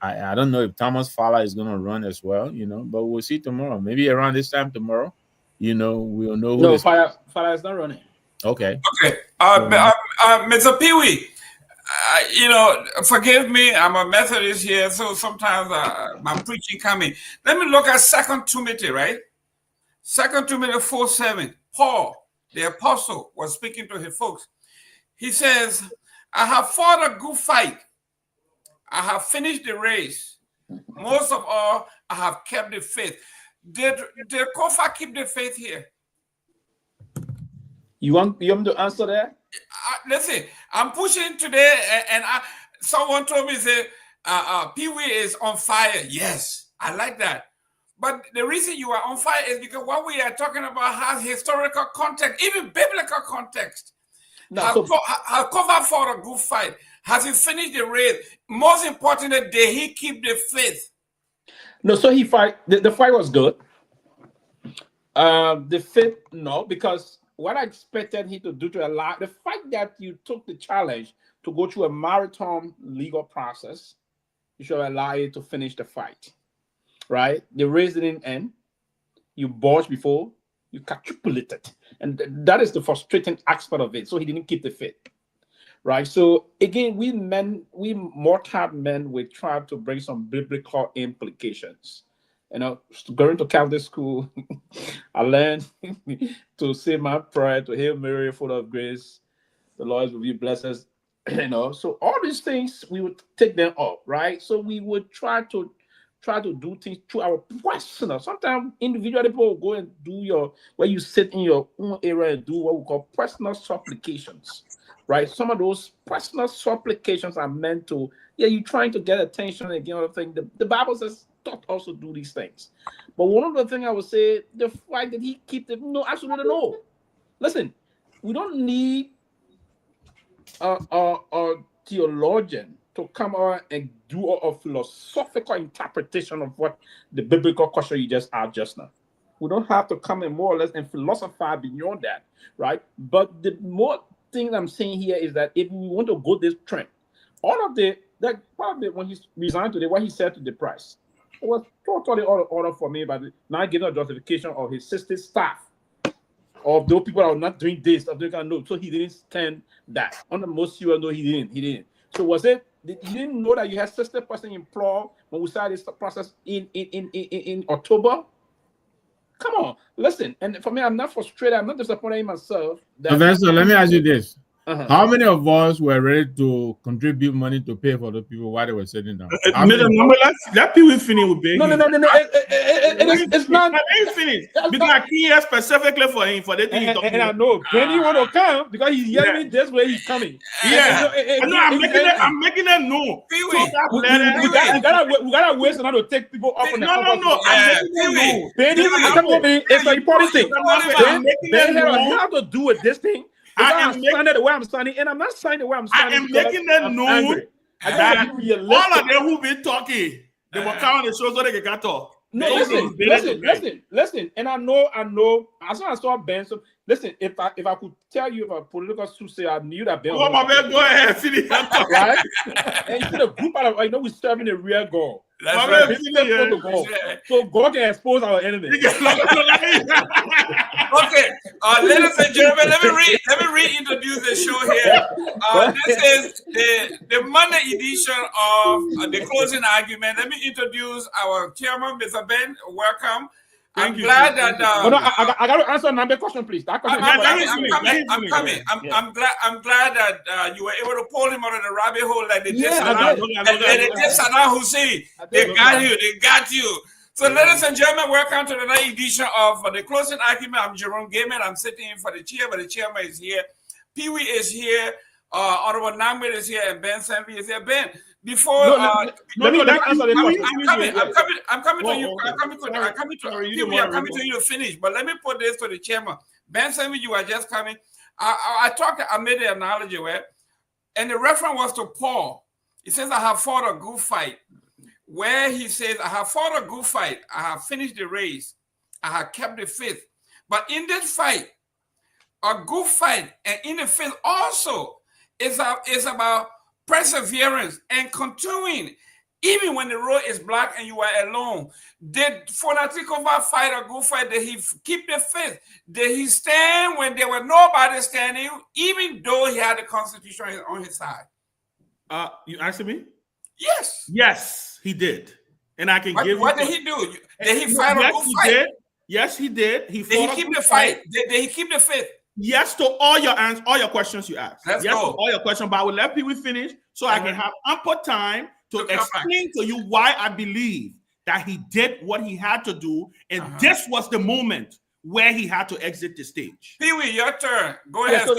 I don't know if Thomas Fowler is going to run as well, but we'll see tomorrow. Maybe around this time tomorrow, we'll know who. No, Fowler is not running. Okay. Mr. Pewee, forgive me, I'm a Methodist here, so sometimes my preaching coming. Let me look at 2 Timothy, right? 2 Timothy 4:7. Paul, the apostle, was speaking to his folks. He says, I have fought a good fight. I have finished the race. Most of all, I have kept the faith. Did Kofa keep the faith here? You want to answer that? Listen, I'm pushing today, and someone told me, say, Pewee is on fire. Yes, I like that. But the reason you are on fire is because what we are talking about has historical context, even biblical context. Has Kofa fought a good fight? Has he finished the race? Most importantly, did he keep the faith? No, so he fight. The fight was good. The faith, no, because what I expected him to do to allow the fact that you took the challenge to go through a marathon legal process, you should allow you to finish the fight, right? The race didn't end. You botched before, you capitulated, and that is the frustrating aspect of it. So he didn't keep the faith, right? So again, we mortal men, we try to bring some biblical implications. Going to Catholic school, I learned to say my prayer to Hail Mary, full of grace, the Lord will be blessed us. So all these things we would take them up, right? So we would try to do things through our personal. Sometimes individual people will go and do where you sit in your own area and do what we call personal supplications, right? Some of those personal supplications are meant to, you're trying to get attention and other thing. The Bible says, don't also do these things. But one of the things I would say, the fact that he keep it, no, absolutely no. Listen, we don't need a theologian to come out and do a philosophical interpretation of what the biblical question you just asked just now. We don't have to come in more or less and philosophize beyond that, right? But the more thing I'm saying here is that if we want to go this trend, all of when he resigned today, what he said to the press, it was totally out of order for me, but not giving a justification of his sister's staff, of those people that are not doing this, of doing no. So he didn't stand that. On the most serious note, he didn't. So was it? You didn't know that you had sister person employed when we started this process in October? Come on, listen. And for me, I'm not frustrated. I'm not disappointed in myself. Professor, let me ask you this. How many of us were ready to contribute money to pay for the people while they were sitting down? That Pewee finish with Big. No. It's not. It's finished because I came here specifically for him for the thing. And I know Benny want to come because he's yelling me this way. He's coming. Yeah, I'm making it known. We gotta wait so not to take people up on the. No. Benny, it's an important thing. Benny have to do with this thing. I'm standing the way I'm standing, and I'm not standing the way I'm standing. I am making them know that all of them who been talking, they were coming the show so they can talk. No, listen. And I know. As soon as I saw Ben, so listen. If I could tell you if a political soothsayer, I knew that Ben. Go ahead, finish. Right? And you see the group out of, we're serving the real God. That's right. So God can expose our enemies. Okay, ladies and gentlemen, let me reintroduce the show here. This is the Monday edition of the closing argument. Let me introduce our chairman, Mr. Ben. Welcome. I'm glad that. I got to answer another question, please. I'm coming. I'm glad that you were able to pull him out of the rabbit hole like they did Saddam Hussein. They got you. So, ladies and gentlemen, welcome to another edition of the closing argument. I'm Jerome Gaiman. I'm sitting in for the chair, but the chairman is here. Pewee is here. Honorable Nyenwolo is here, and Ben Sanvee is here. Ben, before let me answer the question. I'm coming to you. I'm coming to you to finish. But let me put this to the chairman. Ben Sanvee, you are just coming. I made the analogy where, and the reference was to Paul. He says, I have fought a good fight. Where he says, I have fought a good fight. I have finished the race. I have kept the faith. But in this fight, a good fight, and in the faith also, is about perseverance and continuing, even when the road is black and you are alone. Did Fonatikova fight a good fight? Did he keep the faith? Did he stand when there was nobody standing, even though he had the Constitution on his side? You asking me? Yes. Yes, he did. And I can give you. What did he do? Did he fight a good fight? Yes, he did. Did he keep the fight? Did he keep the faith? Yes to all your questions you asked. Let's yes go. To all your questions, but I will let people finish so I can have ample time to explain to you why I believe that he did what he had to do, and this was the moment where he had to exit the stage. Pewee, your turn. Go ahead. So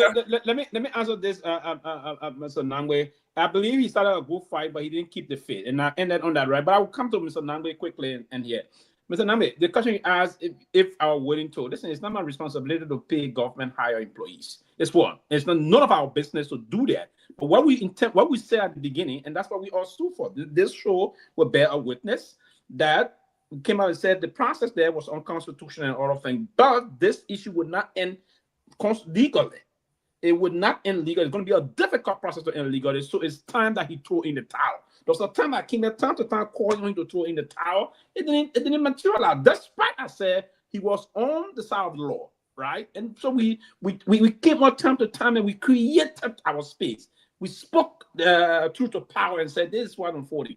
let me answer this, Mr. Nyenwolo. I believe he started a good fight, but he didn't keep the faith, and I ended on that, right? But I will come to Mr. Nyenwolo quickly and here. Mr. Nyenwolo, the question you asked, if I were willing to, listen, it's not my responsibility to pay government hire employees. It's one. It's none of our business to do that. But what we said at the beginning, and that's what we all stood for. This show will bear a witness that came out and said the process there was unconstitutional and all of things. But this issue would not end legally. It would not end legally. It's going to be a difficult process to end legally. So it's time that he threw in the towel. There was a time that came, time to time calling him to throw in the towel. It didn't materialize. Despite I said he was on the side of the law, right? And so we came on time to time and we created our space. We spoke truth to power and said this is 140.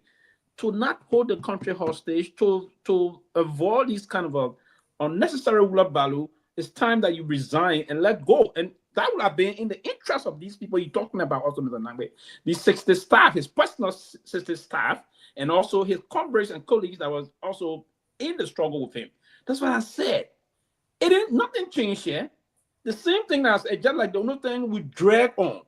To not hold the country hostage, to avoid these kind of unnecessary rule of value, it's time that you resign and let go. And that would have been in the interest of these people you're talking about, also, Mr. Nyenwolo. These 60 staff, his personal 60 staff, and also his comrades and colleagues that was also in the struggle with him. That's what I said. Nothing changed here. The same thing that's just like the only thing we drag on.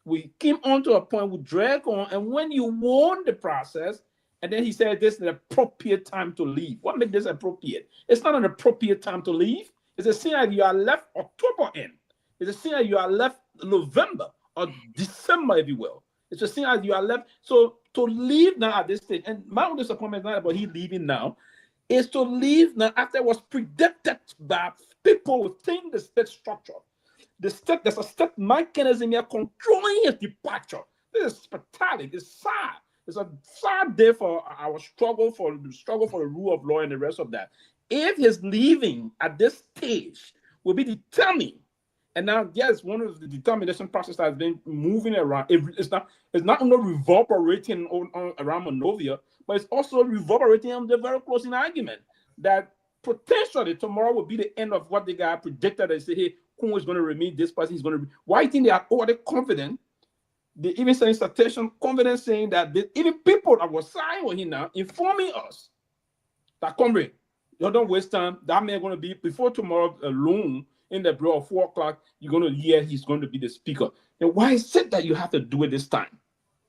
We came on to a point, we drag on, and when you won the process, and then he said this is an appropriate time to leave. What makes this appropriate? It's not an appropriate time to leave. It's a sign that you are left October in. It's a sign that you are left November or December, if you will. It's a sign that you are left. So to leave now at this stage, and my own disappointment is not about he leaving now, is to leave now after it was predicted by people within the state structure. The state, there's a state mechanism here controlling his departure. This is pathetic. It's sad. It's a sad day for our struggle for the rule of law and the rest of that. If his leaving at this stage will be determined, and now yes, one of the determination process has been moving around. It's not only reverberating around Monrovia, but it's also reverberating on the very closing argument that potentially tomorrow will be the end of what the guy predicted. They say, hey, Kun is going to remain, this person is going to. Why do you think they are already confident? They even saying citation confidence, saying that even people that were signing with him now informing us that, comrade, you don't waste time. That man going to be before tomorrow alone in the bureau at 4 o'clock. You're going to hear he's going to be the speaker. And why is it that you have to do it this time?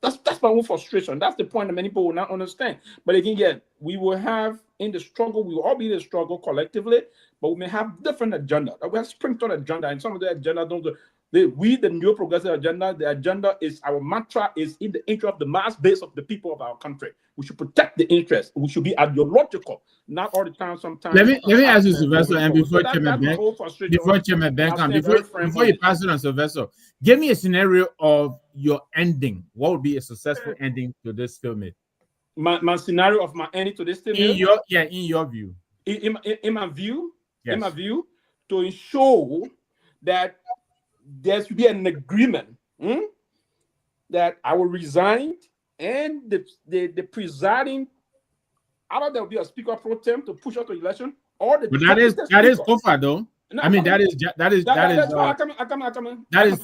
That's my own frustration. That's the point that many people will not understand. But again, yeah, we will have in the struggle. We will all be in the struggle collectively, but we may have different agenda. We have sprinkled agenda, and some of the agenda don't go. We, the New Progressive Agenda, the agenda is our mantra is in the interest of the mass base of the people of our country. We should protect the interest. We should be ideological, not all the time. Sometimes. Let me ask you, Sylvester, and before Chairman Ben comes, before you pass it on, Sylvester, give me a scenario of your ending. What would be a successful ending to this stalemate? My scenario of my ending to this stalemate. In your view. In my view, yes. In my view, to ensure that there should be an agreement that I will resign, and the presiding, either there will be a speaker pro tem to push out the election, or the. But that is Kofa though. No, I mean that is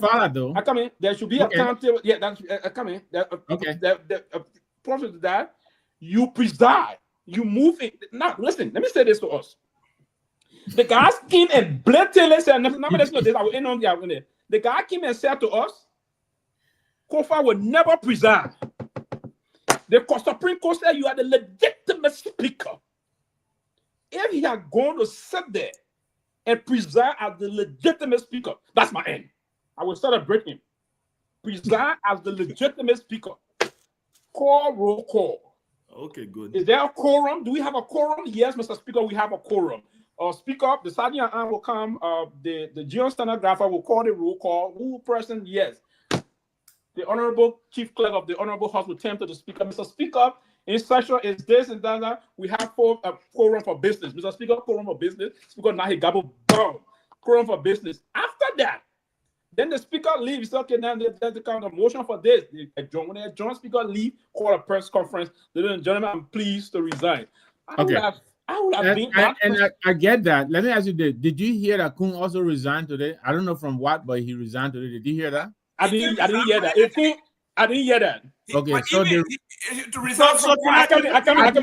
Fala though. I come in. There should be a timetable. Yeah, that's come in. Okay. The process is that you preside, you move it. Now listen, let me say this to us. The guys came and blatantly said, the guy came and said to us, Kofa will never preside. The Supreme Court said you are the legitimate speaker. If he had gone to sit there and preside as the legitimate speaker, that's my end. I will celebrate him. Preside as the legitimate speaker. Call, roll call. Okay, good. Is there a quorum? Do we have a quorum? Yes, Mr. Speaker, we have a quorum. Speaker, the sergeant will come. The geostenographer will call the roll call. Who present? Yes. The Honorable Chief Clerk of the Honorable House will turn to the Speaker. Mr. Speaker, in session is this and that. We have quorum for business. Mr. Speaker, quorum for business. Speaker, now he gobble, boom. Quorum for business. After that, then the Speaker leaves. Okay, now there's the kind of motion for this. When the John Speaker leave, call a press conference. Ladies and gentlemen, I'm pleased to resign. I would have been I get that. Let me ask you this. Did you hear that Kun also resigned today? I don't know from what, but he resigned today. Did you hear that? I didn't hear that. I didn't hear that. Okay, so to resign from I come on.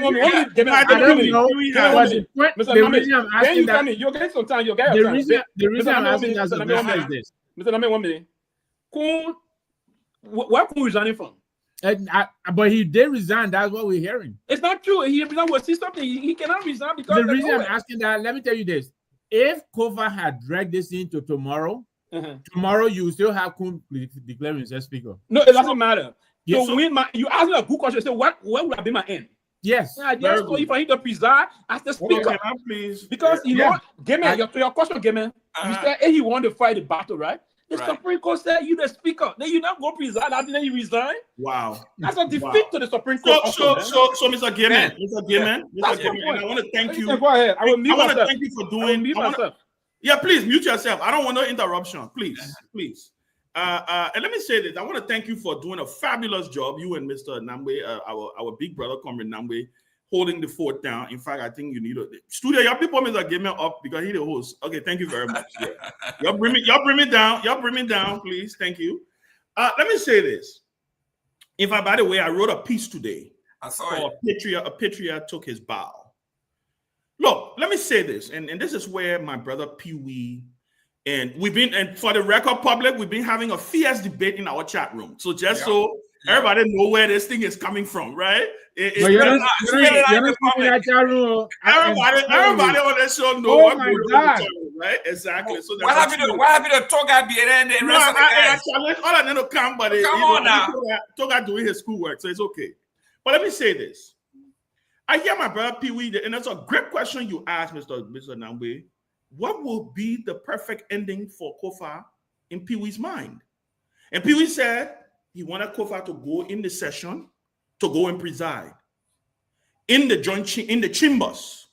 You'll get some time. The reason I'm asking that is this. Mr. Name, 1 minute. Where Kun resigning from? But he did resign. That's what we're hearing. It's not true. He resigned. We'll see something. He cannot resign because the reason I'm asking that. Let me tell you this: if Kofa had dragged this into tomorrow, tomorrow you still have Kun declaring himself speaker. No, it doesn't matter. Yes, so when you ask me a good question, say what would have been my end? Yes. Yes. So if I need to preside as the speaker, please, because you know, your question, Gamer, you said he wanted to fight the battle, right? The Supreme Court said you the speaker. Then you not go preside after then you resign. Wow, that's a defeat to the Supreme Court. So, Mr. Gaiman, I want to thank you. Go ahead. I want to thank you for doing. Yeah, please mute yourself. I don't want no interruption. Please. And let me say this. I want to thank you for doing a fabulous job. You and Mr. Namwe, our big brother, Comrade Namwe, holding the fort down. In fact, I think you need a studio. Y'all people Mr. Gaiman up because he's the host. Okay, thank you very much. Yeah. Y'all bring me down. Y'all bring me down, please. Thank you. Let me say this. By the way, I wrote a piece today. I saw it. A patriot took his bow. Look, let me say this, and this is where my brother Pewee And for the record public, we've been having a fierce debate in our chat room. So just so everybody know where this thing is coming from, right? Everybody on the show know what going on, right? Exactly. So what happened to Torgbean and rest of the guys? All of them to come, but come on now. Torgbean doing his schoolwork, so it's okay. But let me say this. I hear my brother Pewee, and that's a great question you asked, Mr. Nambe. What will be the perfect ending for Kofa in Pewee's mind? And Pewee said he wanted Kofa to go in the session, to go and preside in the chambers.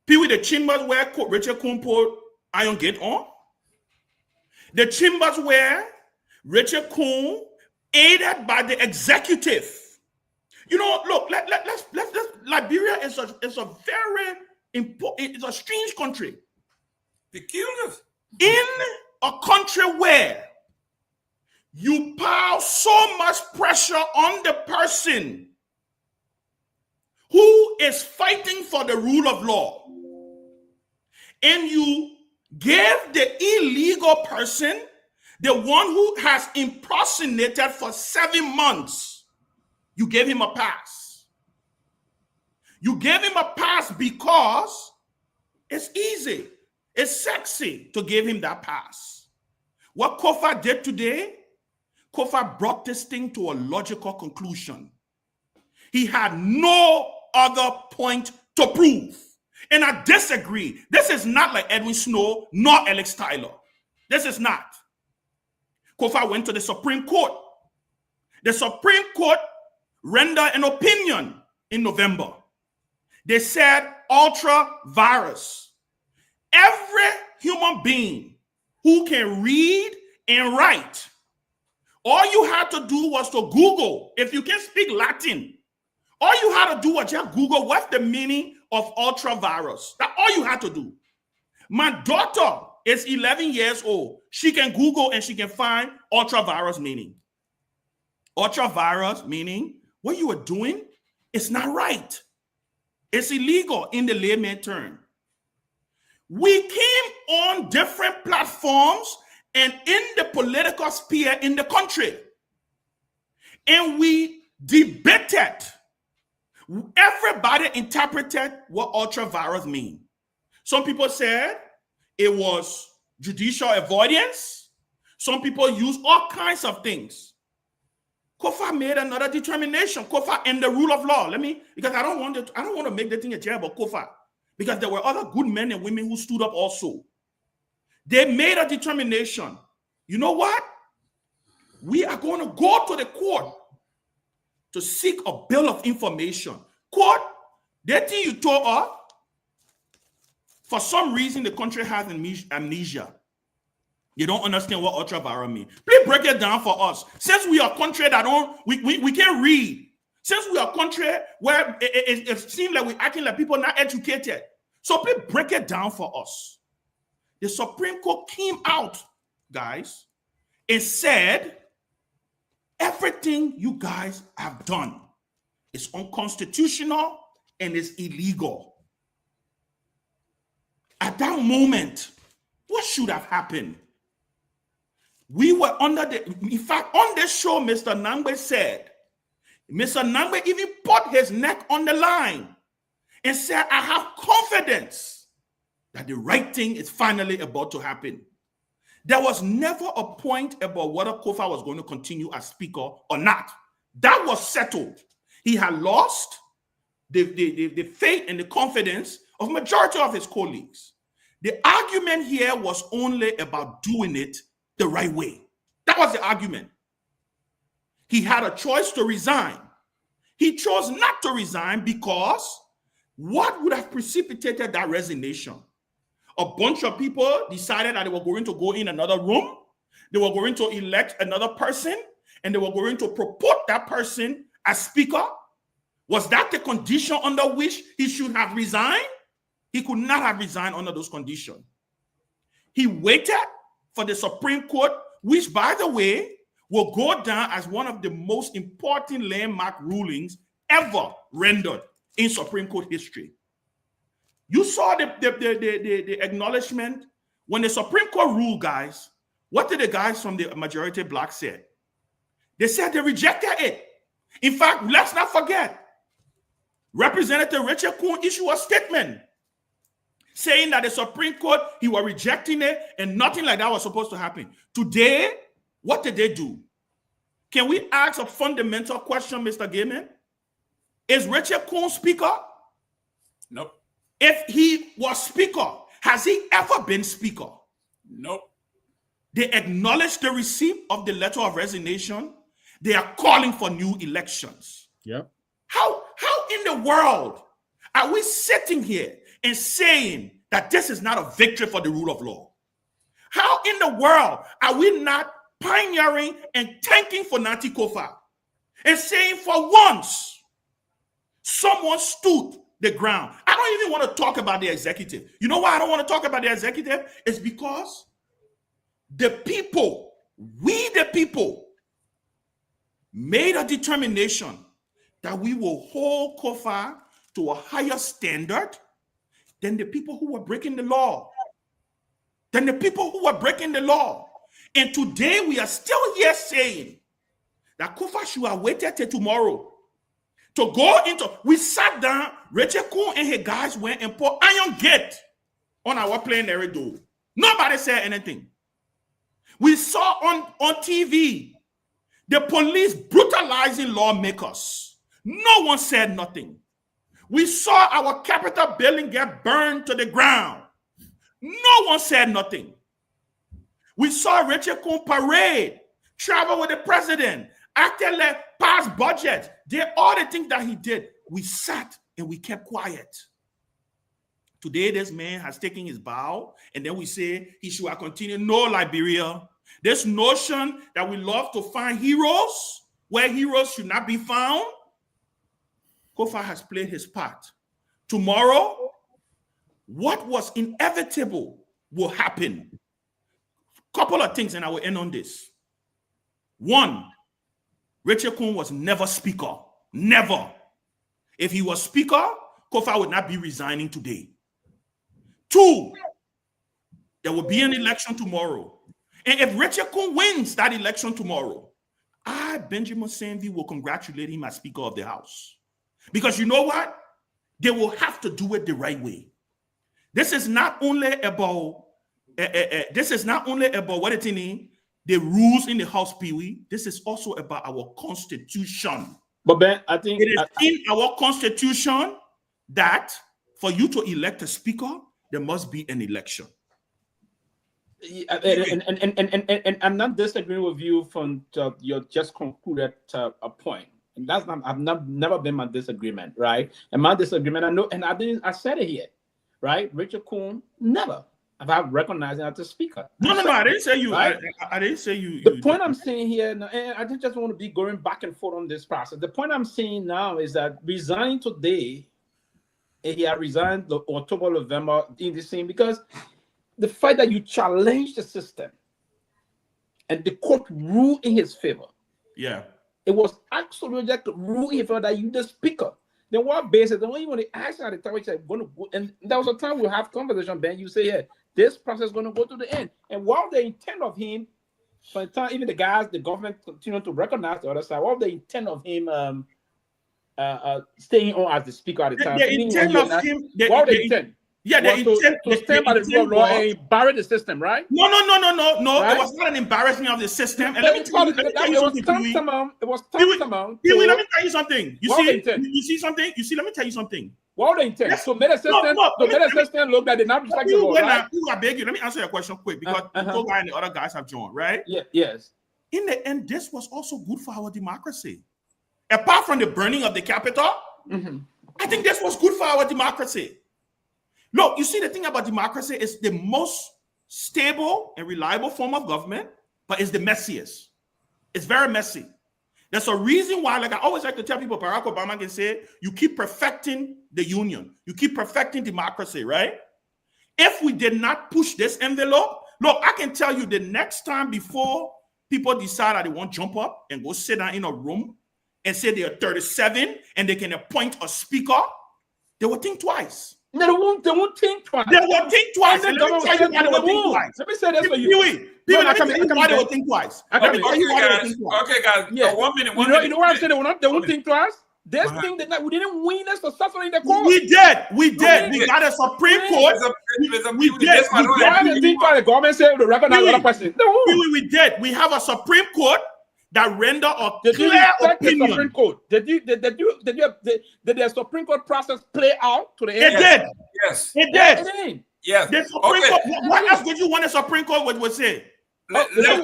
Pewee, the chambers where Richard Coon put Iron Gate on, the chambers where Richard Coon, aided by the executive. You know, look, let's Liberia is a very important, it's a strange country. Peculiar. In a country where you pile so much pressure on the person who is fighting for the rule of law, and you give the illegal person, the one who has impersonated for 7 months, you gave him a pass. You gave him a pass because it's easy. It's sexy to give him that pass. What Kofa did today, Kofa brought this thing to a logical conclusion. He had no other point to prove. And I disagree. This is not like Edwin Snow, nor Alex Tyler. This is not. Kofa went to the Supreme Court. The Supreme Court rendered an opinion in November. They said ultra-virus. Every human being who can read and write, all you had to do was to Google. If you can speak Latin, all you had to do was just Google what's the meaning of ultra-virus. That's all you had to do. My daughter is 11 years old. She can Google and she can find ultra-virus meaning. Ultra-virus meaning what you are doing is not right. It's illegal in the layman term. We came on different platforms and in the political sphere in the country, and we debated. Everybody interpreted what ultra-virus mean. Some people said it was judicial avoidance. Some people used all kinds of things. Kofa made another determination. Kofa and the rule of law. Because I don't want to make the thing a jail about Kofa. Because there were other good men and women who stood up also. They made a determination. You know what? We are going to go to the court to seek a bill of information. Court, that thing you told us, for some reason the country has amnesia. You don't understand what ultra-virus means. Please break it down for us. Since we are a country that we can't read. Since we are a country where it seems like we're acting like people not educated. So please break it down for us. The Supreme Court came out, guys, and said, everything you guys have done is unconstitutional and is illegal. At that moment, what should have happened? We were in fact, on this show, Mr. Nambe said, Mr. Nambe even put his neck on the line and said, I have confidence that the right thing is finally about to happen. There was never a point about whether Kofa was going to continue as speaker or not. That was settled. He had lost the faith and the confidence of majority of his colleagues. The argument here was only about doing it the right way. That was the argument. He had a choice to resign. He chose not to resign because what would have precipitated that resignation? A bunch of people decided that they were going to go in another room, they were going to elect another person, and they were going to propose that person as speaker. Was that the condition under which he should have resigned? He could not have resigned under those conditions. He waited for the Supreme Court, which, by the way, will go down as one of the most important landmark rulings ever rendered in Supreme Court history. You saw the acknowledgement When the Supreme Court ruled, guys, what did the guys from the majority black say? They said they rejected it. In fact, let's not forget, Representative Richard Kuhn issued a statement saying that the Supreme Court, he was rejecting it and nothing like that was supposed to happen. Today, what did they do? Can we ask a fundamental question, Mr. Gaiman? Is Richard Kuhn speaker? Nope. If he was speaker, has he ever been speaker? Nope. They acknowledge the receipt of the letter of resignation. They are calling for new elections. Yep. How in the world are we sitting here and saying that this is not a victory for the rule of law? How in the world are we not pioneering and thanking for Nanti Kofa and saying for once someone stood the ground? I don't even want to talk about the executive. You know why I don't want to talk about the executive? It's because the people, we the people, made a determination that we will hold Kofa to a higher standard than the people who were breaking the law. And today we are still here saying that Kofa should have waited till tomorrow to go into. We sat down, Richard Kuhn and his guys went and put iron gate on our plenary door. Nobody said anything. We saw on TV the police brutalizing lawmakers. No one said nothing. We saw our Capitol building get burned to the ground. No one said nothing. We saw Richard Kuhn parade, travel with the president, acted like pass budget, did all the things that he did. We sat and we kept quiet. Today, this man has taken his bow, and then we say he should have continued. No, Liberia. This notion that we love to find heroes where heroes should not be found, Kofa has played his part. Tomorrow, what was inevitable will happen. Couple of things, and I will end on this. One, Richard Kuhn was never speaker. Never. If he was speaker, Kofa would not be resigning today. Two, there will be an election tomorrow. And if Richard Kuhn wins that election tomorrow, I, Benjamin Sanvee, will congratulate him as Speaker of the House. Because you know what? They will have to do it the right way. This is not only about what it is, the rules in the House, Pewee. This is also about our Constitution. But Ben, I think it is in our Constitution that for you to elect a Speaker, there must be an election. And I'm not disagreeing with you from your just concluded a point. And that's not, never been my disagreement, right? And my disagreement, I know, and I said it here, right? Richard Kuhn never have I recognized him as a speaker. No, I didn't say you. Right? I didn't say you. The point I'm saying here, and I just want to be going back and forth on this process. The point I'm saying now is that resigning today, he had resigned the October, November in the same, because the fact that you challenge the system and the court ruled in his favor. Yeah. It was absolutely like a rule in his favor that you the speaker. Then what basis? Then when you want to ask at the time, we said, going to go, and there was a time we'll have conversation, Ben. You say, yeah, this process is going to go to the end. And while the intent of him, for the time, even the guys, the government continue to recognize the other side, what the intent of him staying on as the speaker at the time? The intent of him, what the intent? Yeah, the intent to stand by the rule of law and embarrass the system, right? No. Right? It was not an embarrassment of the system. And It was tantamount. Pewee, let me tell you something. You see something? Let me tell you something. What the intent? So made a system look that did not respect the law, right? I beg you, let me answer your question quick because the guy and the other guys have joined, right? Yeah, yes. In the end, this was also good for our democracy. Apart from the burning of the Capitol, I think this was good for our democracy. Look, you see, the thing about democracy is the most stable and reliable form of government, but it's the messiest. It's very messy. There's a reason why, like I always like to tell people, Barack Obama can say, you keep perfecting the union. You keep perfecting democracy, right? If we did not push this envelope, look, I can tell you the next time before people decide that they won't jump up and go sit down in a room and say they are 37 and they can appoint a speaker, they will think twice. No, they won't think twice. They will think twice. Let me tell you why they will think twice. Let me say this for you. Pewee, let me tell you why they will think twice. Okay, guys. Yeah. 1 minute. You know what I'm saying? They won't think twice. This thing that we didn't win this successfully in the court. We did. We got a Supreme Court. We did. Why do you think the government said to recognize another person? We did. We have a Supreme Court that render a clear opinion. Supreme Court? Did the Supreme Court process play out to the end? It did. Yes. It did. Yes. The Supreme Court. What else did you want the Supreme Court would say? When the Supreme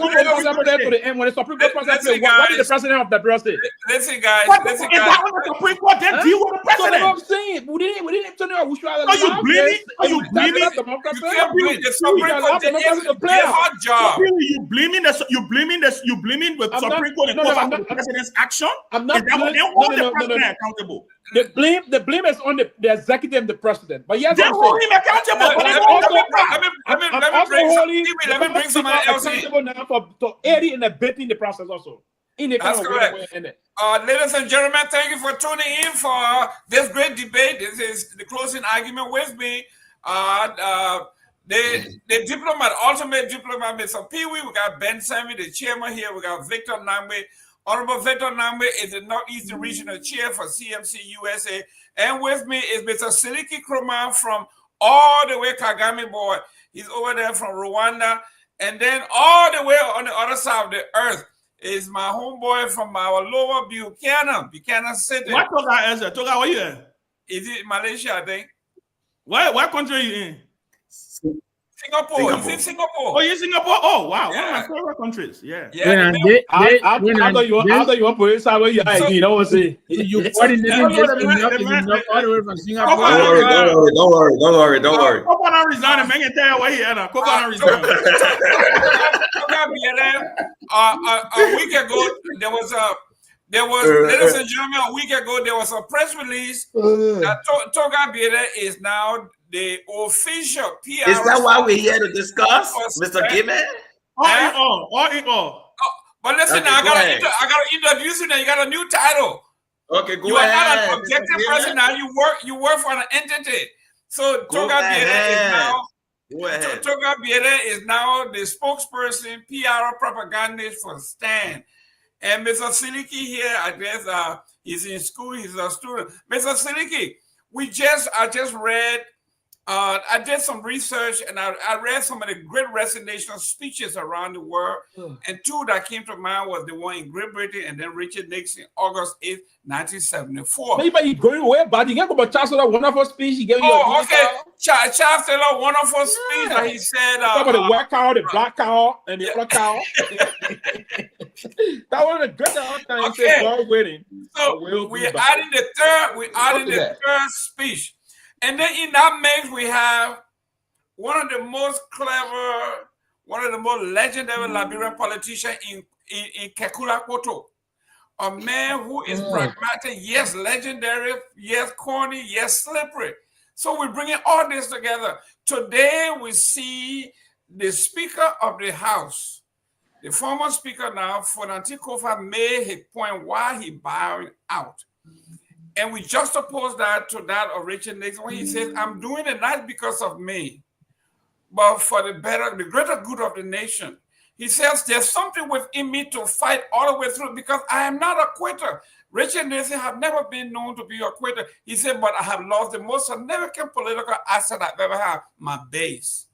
Court process play, what did the president of the bureau say? Listen, guys. Is that what the Supreme Court did deal with the president? That's what I'm saying. We didn't tell you we should have. Are you blaming? The Supreme Court did their hard job. You blaming the Supreme Court and the president's action? I'm not. They hold the president accountable. The blame is on the executive and the president. But yes, they hold him accountable. Let me bring somebody else in. Now for aiding and abetting the process also. That's correct. Ladies and gentlemen, thank you for tuning in for this great debate. This is the closing argument with me. The diplomat, ultimate diplomat, Mr. Pewee. We got Ben Sanvee, the chairman here. We got Victor Nambe. Honorable Victor Nambe is the Northeastern Regional Chair for CMC USA. And with me is Mr. Siliki Kroman from all the way Kagame boy. He's over there from Rwanda. And then all the way on the other side of the earth is my homeboy from our lower Buchanan City. What Toga is it? Toga, where you in? Is it Malaysia, I think? What country are you in? Singapore. He's in Singapore. Oh, you're in Singapore? Oh, wow. Yeah. One of my favorite countries. Yeah. After you want to put it somewhere, you know what I'm saying? You coordinating enough all the way from Singapore. Don't worry. Kopa resign and make tell you where he is. Kopa resign. A week ago, ladies and gentlemen, a week ago, there was a press release that Torgbean is now the official PR. Is that why we're here to discuss, Mr. Gimme? All. But listen, okay, I gotta introduce you now. You got a new title. Okay, go ahead. You are not an objective person now. You work for an entity. So Torgbean is now the spokesperson, PR propagandist for STAN. And Mr. Siliki here, I guess he's in school, he's a student. Mr. Siliki, I just read, I did some research and I read some of the great resignation speeches around the world. And two that came to mind was the one in Great Britain and then Richard Nixon, August 8th, 1974. Maybe you're going away, but you can't go about Chancellor, wonderful speech he gave you. Oh, okay. Chancellor, wonderful speech that he said. About the white cow, the black cow, and the other cow. That was a good time. Okay. Waiting. So we're adding the third speech. And then in that mix, we have one of the most clever, one of the most legendary Liberian politicians in Kehleboe Gongloe. A man who is pragmatic, yes, legendary, yes, corny, yes, slippery. So we're bringing all this together. Today, we see the Speaker of the House, the former Speaker now, Fonanti Kofa, made his point why he bowed out. And we juxtapose that to that of Richard Nixon when he says, I'm doing it not because of me, but for the greater good of the nation. He says, there's something within me to fight all the way through because I am not a quitter. Richard Nixon have never been known to be a quitter. He said, but I have lost the most significant political asset I've ever had, my base.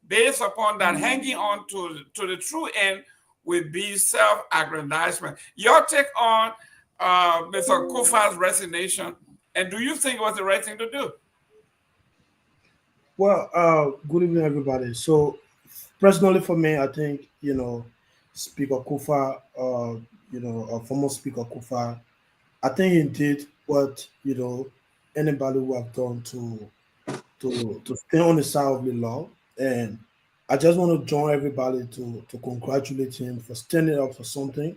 Based upon that, hanging on to the true end will be self-aggrandizement. Your take on Mr. Kofa's resignation, and do you think it was the right thing to do? Well, good evening, everybody. So, personally, for me, I think Speaker Kofa, former Speaker Kofa, I think he did what anybody would have done to stay on the side of the law, and I just want to join everybody to congratulate him for standing up for something,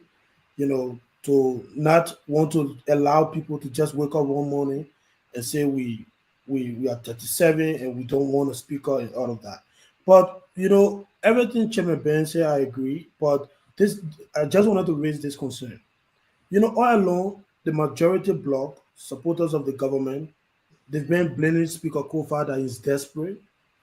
to not want to allow people to just wake up one morning and say we are 37 and we don't want a speaker and all of that. But everything Chairman Ben said, I agree. But I just wanted to raise this concern. All along, the majority bloc, supporters of the government, they've been blaming Speaker Kofa that he's desperate.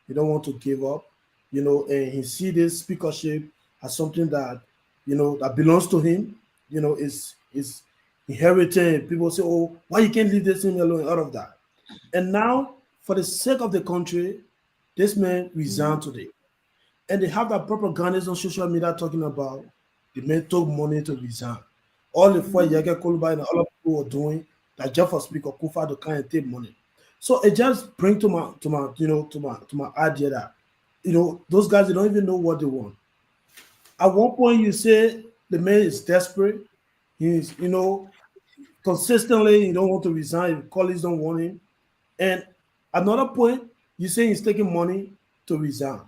He don't want to give up, and he see this speakership as something that, that belongs to him, is inherited. People say, oh, why you can't leave this thing alone, out of that. And now, for the sake of the country, this man resigned today. And they have that propagandists on social media talking about the man took money to resign. All the four Yage Koluba and all of people were doing that just for Speaker Kofa to kind of take money. So it just brings to my idea that those guys, they don't even know what they want. At one point you say the man is desperate, he's consistently he don't want to resign, his colleagues don't want him. And another point, you say he's taking money to resign.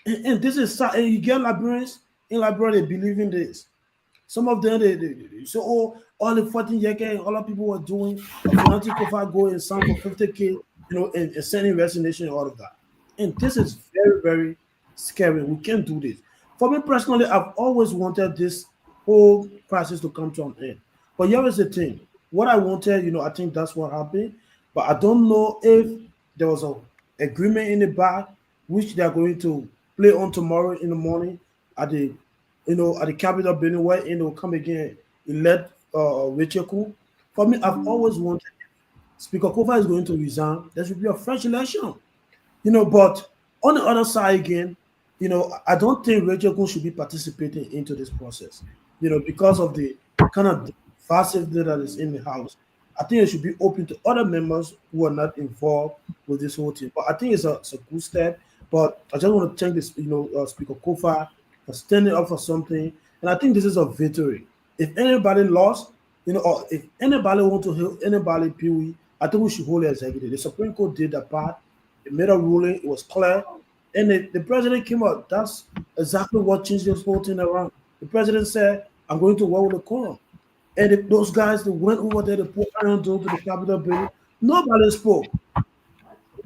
And this is sad. And you get Liberians in Liberia, they believe in this. Some of them, they say, oh, all the 14 years, all the people were doing, Kofa go and sign for 50K, and sending resignation and all of that. And this is very, very scary. We can't do this. For me personally, I've always wanted this whole crisis to come to an end. But here is the thing. What I wanted, I think that's what happened. But I don't know if there was an agreement in the back, which they are going to play on tomorrow in the morning at the Capitol building, where they'll come again, elect Rachel. For me, I've always wanted Speaker Kofa is going to resign. There should be a fresh election. But on the other side again, I don't think Rachel should be participating into this process. Because of the kind of divisiveness that is in the house. I think it should be open to other members who are not involved with this whole thing. But I think it's a good step. But I just want to thank this, Speaker Kofa for standing up for something. And I think this is a victory. If anybody lost, or if anybody want to help anybody, Pewee, I think we should hold the executive. The Supreme Court did that part. It made a ruling. It was clear. And the president came out. That's exactly what changed this whole thing around. The president said, I'm going to work with the quorum. And those guys that went over there to put iron dome to the Capitol building, nobody spoke.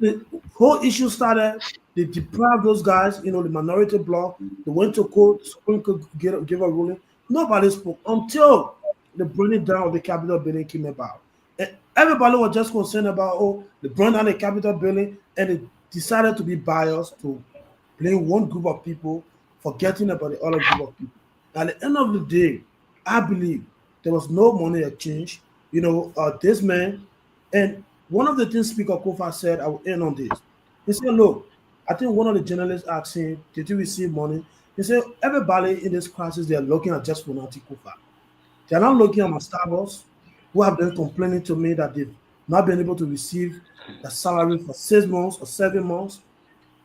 The whole issue started. They deprived those guys, the minority bloc. They went to court. The Supreme Court give a ruling. Nobody spoke until the burning down of the Capitol building came about. And everybody was just concerned about, the burn down the Capitol building, and they decided to be biased to blame one group of people, forgetting about the other group of people. At the end of the day, I believe there was no money exchange. This man, and one of the things Speaker Kofa said, I will end on this. He said, look, I think one of the journalists asked him, did you receive money? He said, everybody in this crisis, they are looking at just Fonati Kofa. They are not looking at my Starbucks, who have been complaining to me that they've not been able to receive the salary for 6 months or 7 months.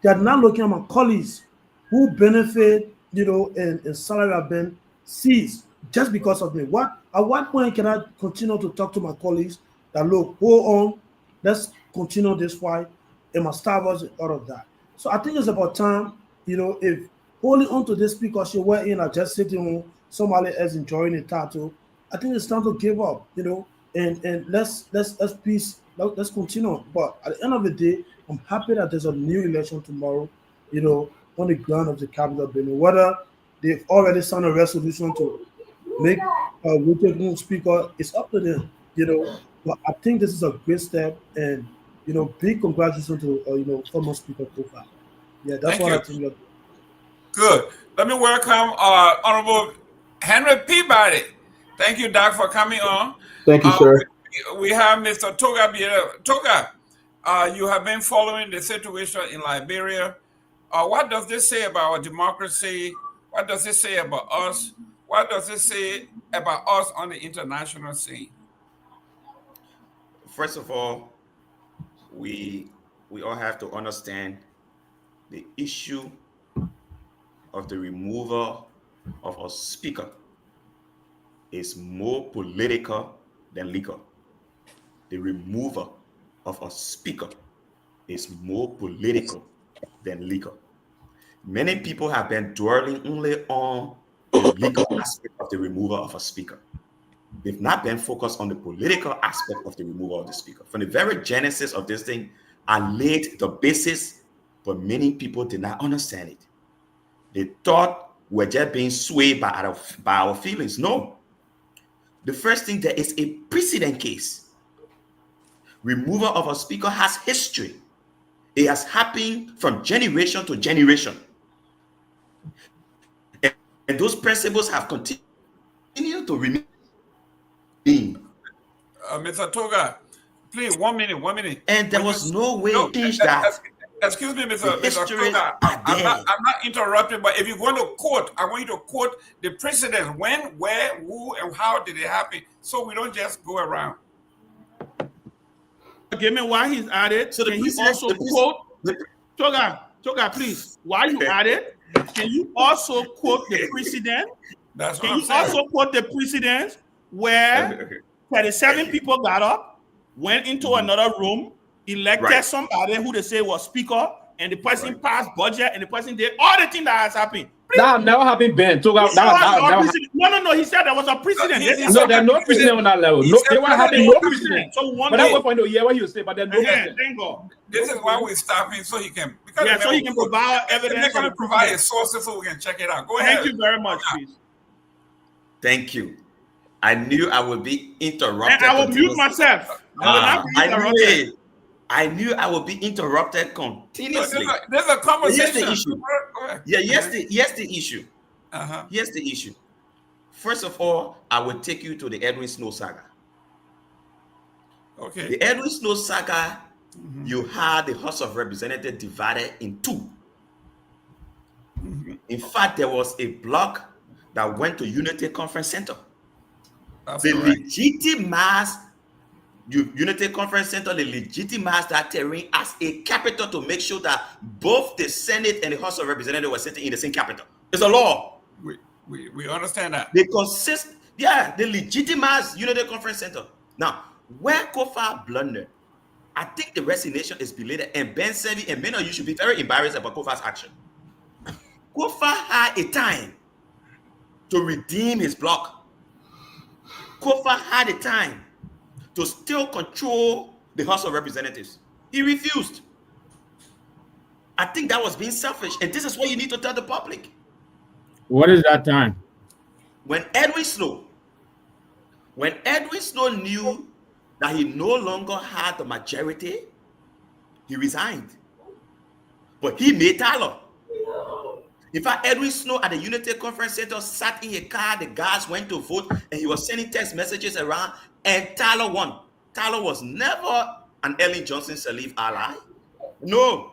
They are not looking at my colleagues who benefit, and salary have been seized just because of me. At what point can I continue to talk to my colleagues that, look, hold on, let's continue this fight, and my Starbucks and all of that. So I think it's about time, if holding on to this speakership wherein I just sitting home, somebody else enjoying the title, I think it's time to give up, and let's let's continue. But at the end of the day, I'm happy that there's a new election tomorrow, on the ground of the Capitol building. Whether they've already signed a resolution to make Rachel speaker, it's up to them, But I think this is a great step, and big congratulations to former Speaker Kofa. Yeah, that's Thank what you. I think. Good. Let me welcome Honorable Henry Peabody. Thank you, Doc, for coming on. Thank you, sir. We have Mr. Torgbean. Toga, you have been following the situation in Liberia. What does this say about our democracy? What does it say about us? What does it say about us on the international scene? First of all, we all have to understand the issue of the removal of a speaker is more political than legal. The removal of a speaker is more political than legal. Many people have been dwelling only on the legal aspect of the removal of a speaker. They've not been focused on the political aspect of the removal of the speaker. From the very genesis of this thing, I laid the basis, but many people did not understand it. They thought we're just being swayed by our feelings. No. The first thing, there is a precedent case Removal of a speaker has history. It has happened from generation to generation. And those principles have continued to remain. Mr. Toga, please, 1 minute. And there was no way to change that. Excuse me, Mr. Toga. I'm not interrupting, but if you're going to quote, I want you to quote the precedents. When, where, who, and how did it happen? So we don't just go around. Give me why he's at it. So can you also quote Toga, please? While you at it, can you also quote the precedent? Can you also quote the precedents where 37 people got up, went into another room, elected somebody who they say was speaker, and the person passed budget, and the person did all the things that has happened. That never happened, Ben. No. He said there was a precedent. No, there's no precedent on that level. No, there was having no precedent. So but that's what point to hear what you say, but there's no precedent. This is why we're stopping, so he can so he can provide evidence. They're going to provide sources so we can check it out. Go ahead. Thank you very much, please. Thank you. I knew I would be interrupted. And I will mute myself. I knew I would be interrupted continuously. There's a conversation. Here's the issue. Here's the issue. Here's the issue. First of all, I will take you to the Edwin Snow saga. Okay. The Edwin Snow saga, you had the House of Representatives divided in two. In fact, there was a block that went to Unity Conference Center. The legitimized Unity Conference Center, they legitimized that terrain as a capital to make sure that both the Senate and the House of Representatives were sitting in the same capital. It's a law. We understand that. They legitimized Unity Conference Center. Now, where Kofa blundered, I think the resignation is belated, and Ben Sanvee and many of you should be very embarrassed about Kofa's action. Kofa had a time to redeem his block. Kofa had a time to still control the House of Representatives. He refused. I think that was being selfish, and this is what you need to tell the public. What is that time? When Edwin Snow knew that he no longer had the majority, he resigned. But he made Tyler. In fact, Edwin Snow at the Unity Conference Center sat in a car, the guys went to vote, and he was sending text messages around, and Tyler won. Tyler was never an Ellen Johnson Sirleaf ally. No.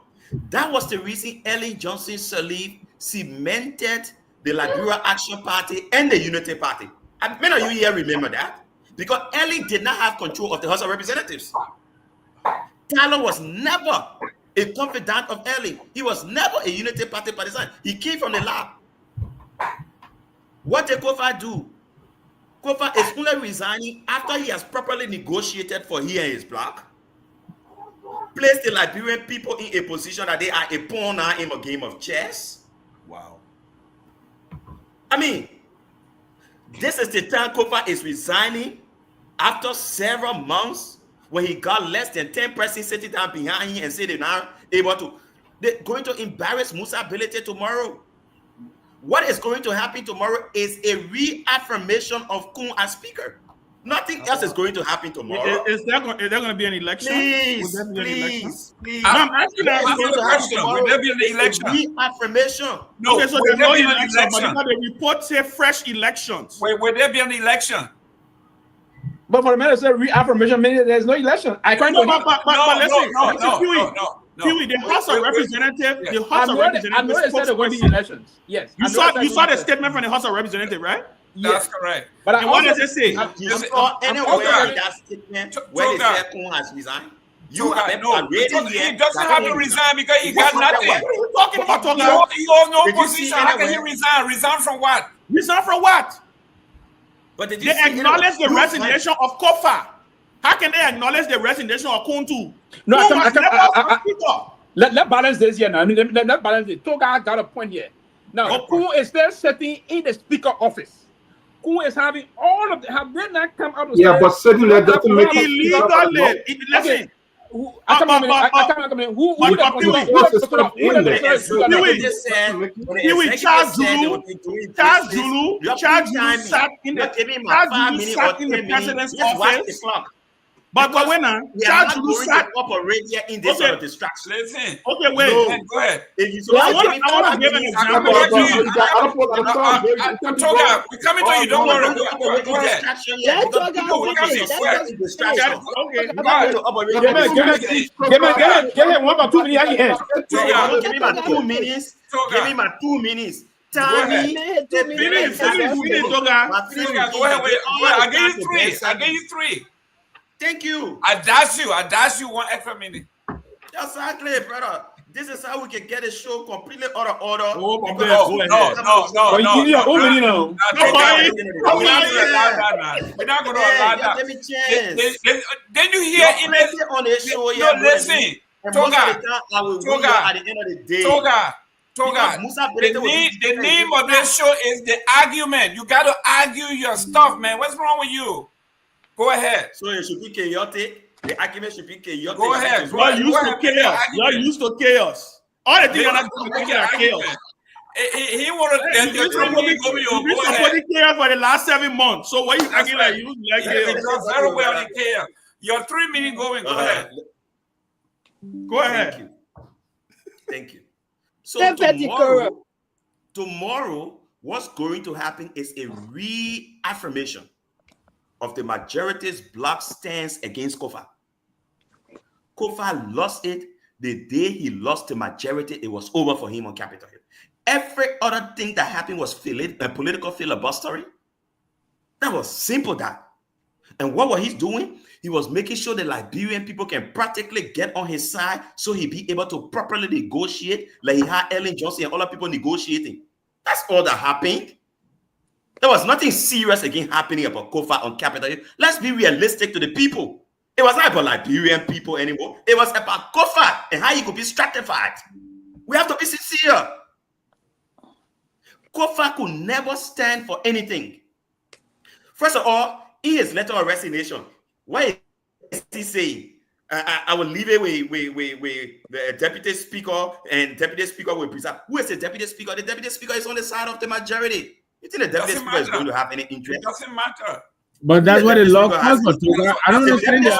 That was the reason Ellen Johnson Sirleaf cemented the Liberia Action Party and the Unity Party. And many of you here remember that. Because Ellen did not have control of the House of Representatives. Tyler was never a confidant of Ellen. He was never a Unity Party partisan. He came from the lab. What did Kofa do? Kofa is only resigning after he has properly negotiated for he and his bloc, placed the Liberian people in a position that they are a pawn now in a game of chess. Wow. I mean, this is the time Kofa is resigning after several months when he got less than 10 persons sitting down behind him and say they're now able to. They're going to embarrass Musa Ability tomorrow. What is going to happen tomorrow is a reaffirmation of Kun as speaker. Nothing else is going to happen tomorrow. Is there going to be an election? Please. I'm asking that question. Will there be an election? Reaffirmation. No, okay, so there's no election, but the report say fresh elections. Will there be an election? But for the matter of reaffirmation, meaning there's no election. I can't. Listen, Pewee, the House of Representatives, the House of Representatives. I know they said there will be elections. Yes, you saw the statement from the House of Representatives, right? That's correct. But what does it say? You saw anywhere that statement where they said Kun has resigned. You have he doesn't have to resign because he got nothing. What are you talking about? He owns no position. How can he resign? Resign from what? Resign from what? But they acknowledge the resignation of Kofa. How can they acknowledge the resignation of Kuntu? No, let balance this here now. I mean, let balance it. Toga got a point here. Now, Kun is there sitting in the speaker office. Kun is having all of the. Have they not come out? Yeah, but certainly that doesn't make it illegally. Listen. Charles Zulu sat in the president's office But when I we are not going to operate here in this sort of distraction. Listen. Okay, wait. No. Go ahead. I want to give an example. Toga, we coming to you. Don't worry. Go ahead. Give me 1 or 2 minutes. Give me my 2 minutes. Give me my 2 minutes. Tani, finish, Toga. Go ahead. I gave you 3. Thank you. I dash you 1 extra minute. Exactly, brother. This is how we can get a show completely out of order. No. We're not going to allow that. Give me chance. Then you hear on the show. No, listen. Toga. At the end of the day. Toga. The name of this show is The Argument. You got to argue your stuff, man. What's wrong with you? Go ahead. So it should be chaotic. The argument should be chaotic. Go ahead. You're used to chaos. All the things are not going to make it a chaos. He wanted to You've been supporting chaos for the last 7 months. So why are you acting like you like chaos? Very well in chaos. Your 3 minutes going. Go ahead. Go ahead. Thank you. So tomorrow, what's going to happen is a reaffirmation of the majority's bloc stance against Kofa. Kofa lost it the day he lost the majority. It was over for him on Capitol Hill. Every other thing that happened was a political filibustery. That was simple, that. And what was he doing? He was making sure the Liberian people can practically get on his side so he'd be able to properly negotiate like he had Ellen Johnson and other people negotiating. That's all that happened. There was nothing serious again happening about Kofa on Capitol Hill. Let's be realistic to the people. It was not about Liberian people anymore. It was about Kofa and how he could be stratified. We have to be sincere. Kofa could never stand for anything. First of all, in his letter of resignation, what is he saying? I will leave it with the deputy speaker, and deputy speaker will preside. Who is the deputy speaker? The deputy speaker is on the side of the majority. You think the deputy speaker is going to have any interest? It doesn't matter. But that's what the law calls for. I don't understand the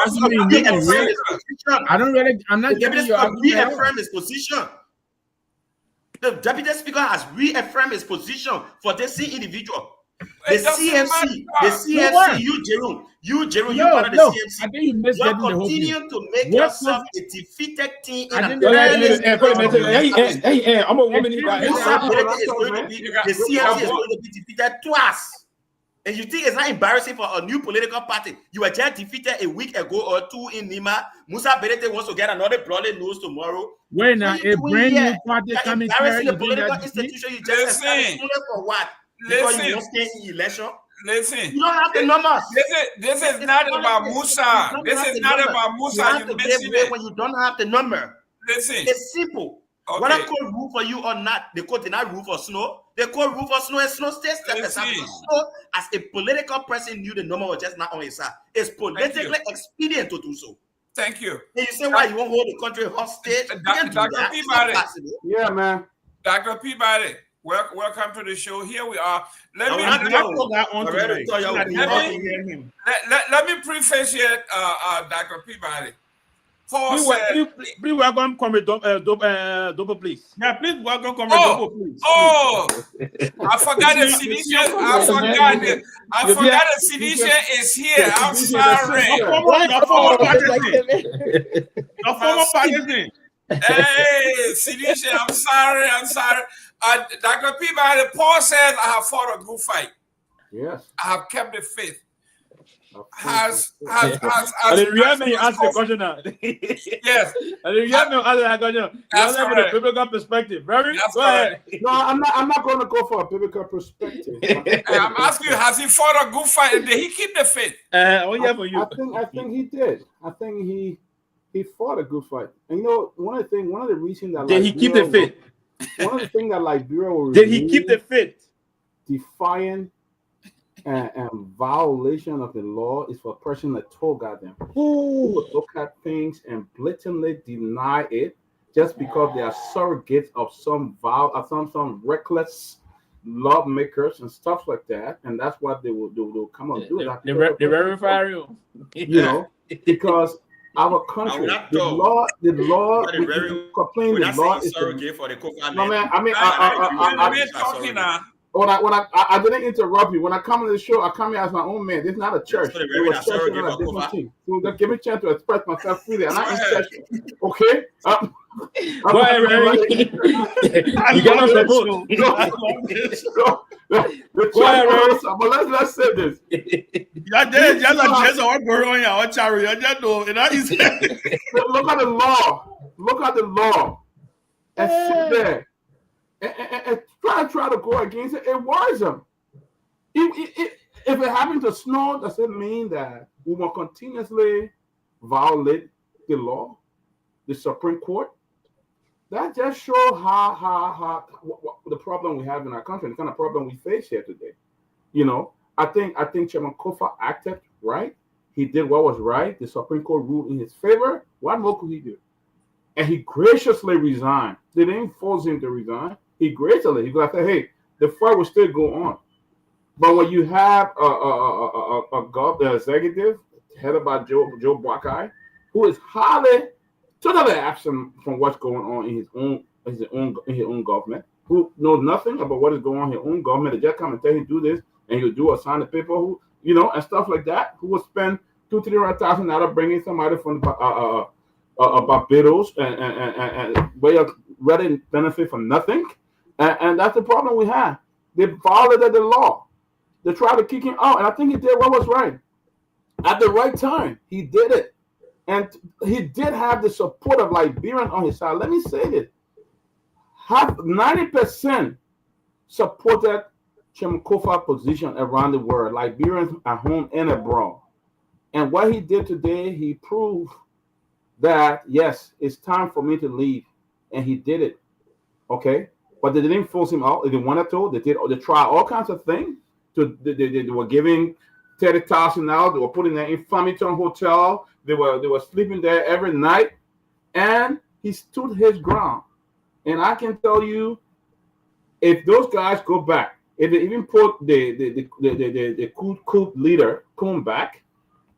argument. I'm not giving you reaffirm his position. The deputy speaker has reaffirmed his position for this individual. The CMC, you part of the CMC. I think you missed you continue to make yourself a defeated team. The CMC is going to be defeated twice. And you think it's not embarrassing for a new political party? You were just defeated a week ago or 2 in Nima. Musa Berete wants to get another bloody news tomorrow. Wait now, a brand new party coming here. The political institution you just established for what? Because you don't stay in election. Listen. You don't have the numbers. This is not about Musa. This is not about Musa. You have to give way when you don't have the number. Listen. It's simple. Okay. Whether court rule for you or not, the court did not rule for Snow. The court rule for Snow and Snow stays there. Snow, as a political person, knew the number was just not on his side. It's politically expedient to do so. Thank you. And you say why you won't hold the country hostage? Dr. Peabody. Yeah, man. Dr. Peabody. Welcome to the show. Here we are. Let me preface here, Dr. Peabody. Please welcome Comrade Dopo, please. Yeah, please welcome Comrade Dopo, please. Oh, I forgot the Seditious. I forgot the Seditious is here. I'm sorry. Your former partisan. Hey, Seditious, I'm sorry. Dr. Peabody, Paul says I have fought a good fight. Yes. I have kept the faith. Ask the question now. Yes. That's from a biblical perspective. Very good. No, I'm not going to go for a biblical perspective. I'm asking you, has he fought a good fight? Did he keep the faith? I think he did. I think he fought a good fight. And you know, one of the reasons that did he keep the faith? One of the things that Liberia will did he keep the faith? Defiant and violation of the law is for a person that told them who would look at things and blatantly deny it just because they are surrogates of some reckless lawmakers and stuff like that, and that's what they will come and do. They verify you. You know, because our country, the law complain the law is for the no man. I mean, I didn't interrupt you. When I come to the show, I come here as my own man. This is not a church. It was church on a different team. So give me a chance to express myself freely. I'm not in session. Okay? Go ahead, Ray. You got us support. But let's say this. Look at the law. Look at the law. And sit there. And try to go against it. It worries them. If it happens to snow, does it mean that we will continuously violate the law, the Supreme Court? That just shows what the problem we have in our country, the kind of problem we face here today. You know, I think Chairman Kofa acted right. He did what was right. The Supreme Court ruled in his favor. What more could he do? And he graciously resigned. They didn't force him to resign. He graciously, he got to say, hey, the fight will still go on. But when you have the executive headed by Joe Buckeye, who is totally absent from what's going on in his own government, who knows nothing about what is going on in his own government, they just come and tell him do this, and he'll do assign the people who, you know, and stuff like that, who will spend $200,000-300,000 bringing somebody from Barbados and way of rather benefit from nothing. And that's the problem we have. They violated the law. They tried to kick him out. And I think he did what was right. At the right time, he did it. And he did have the support of Liberians on his side. Let me say this. 90% supported Chairman Kofa's position around the world, Liberians at home and abroad. And what he did today, he proved that, yes, it's time for me to leave. And he did it. Okay? But they didn't force him out. They didn't want to. They tried all kinds of things. They were giving $30,000 out. They were putting them in Farmington Hotel. They were sleeping there every night. And he stood his ground. And I can tell you, if those guys go back, if they even put the coup leader Coon back,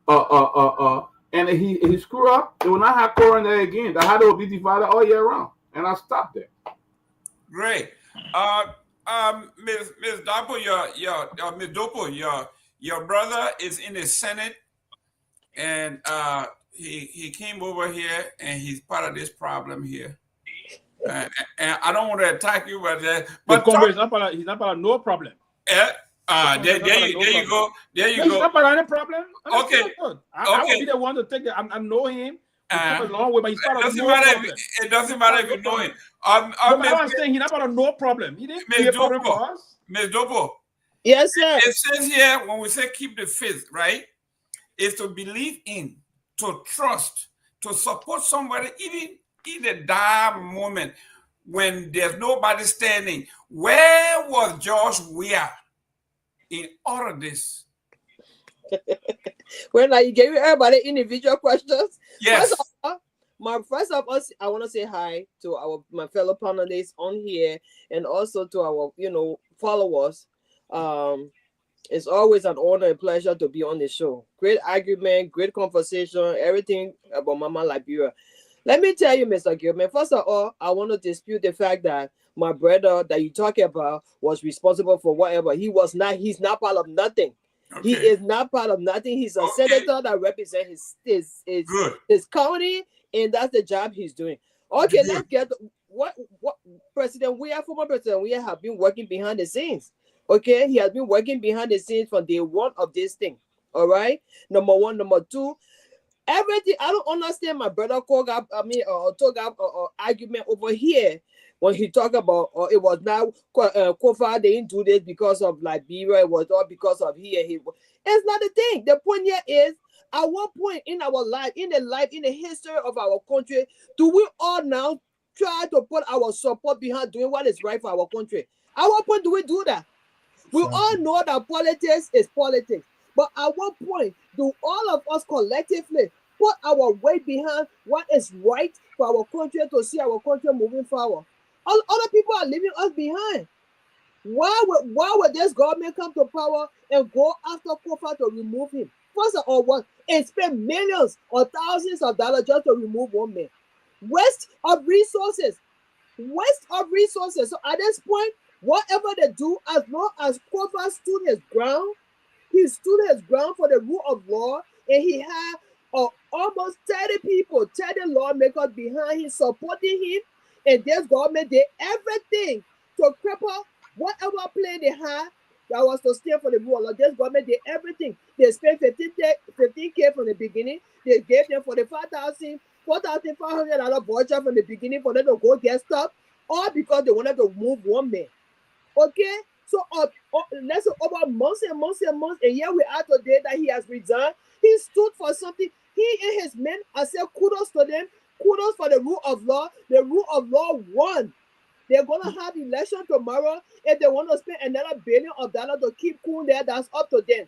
and he screw up, they will not have Cora there again. The Hado will be divided all year round. And I'll stop there. Great. Ms. Dopo, Ms. Dopo, your brother is in the Senate, and he came over here, and he's part of this problem here. And I don't want to attack you, but Congress he's not part of no problem. There you go. He's not part of any problem. Okay. I would be the one to take it. I know him. A long way, but he's part of no problem. It doesn't matter if you know him. I'm saying he's not part of no problem. He didn't be a problem for us. Ms. Dopo. Yes, sir. It says here, when we say keep the faith, right, is to believe in, to trust, to support somebody, even in the dire moment when there's nobody standing. Where was George Weah in all of this? Well, now you gave everybody individual questions. Yes. First of all, I want to say hi to my fellow panelists on here, and also to our followers. It's always an honor and pleasure to be on the show. Great argument, great conversation, everything about Mama Liberia. Let me tell you, Mr. Gilman, first of all, I want to dispute the fact that my brother that you talking about was responsible for whatever. He's not part of nothing. Okay. He is not part of nothing. He's a senator that represents his county, and that's the job he's doing. Okay, let's get what former President Weah have been working behind the scenes. Okay, he has been working behind the scenes from day one of this thing. All right, number one. Number two, everything. I don't understand my brother Toga argument over here when he talk about it was not Kofa, they didn't do this because of Liberia, it was all because of he. It's not the thing. The point here is, at what point in our life, in the history of our country, do we all now try to put our support behind doing what is right for our country? At what point do we do that? We all know that politics is politics, but at what point do all of us collectively put our weight behind what is right for our country to see our country moving forward? Other people are leaving us behind. Why would this government come to power and go after Kofa to remove him? First of all, what, and spend millions or thousands of dollars just to remove one man? Waste of resources. Waste of resources. So at this point, whatever they do, as long as Kofa stood his ground, he stood his ground for the rule of law, and he had almost 30 people, 30 lawmakers behind him, supporting him, and this government did everything to cripple whatever plan they had that was to stand for the rule of law. This government did everything. They spent 15K from the beginning. They gave them $4,500 voucher from the beginning for them to go get stuff, all because they wanted to move one man. Okay? So let's say over months and months and months, and here we are today that he has resigned. He stood for something. He and his men, I said kudos to them. Kudos for the rule of law. The rule of law won. They're going to have election tomorrow. If they want to spend another $1 billion to keep cool there, that's up to them.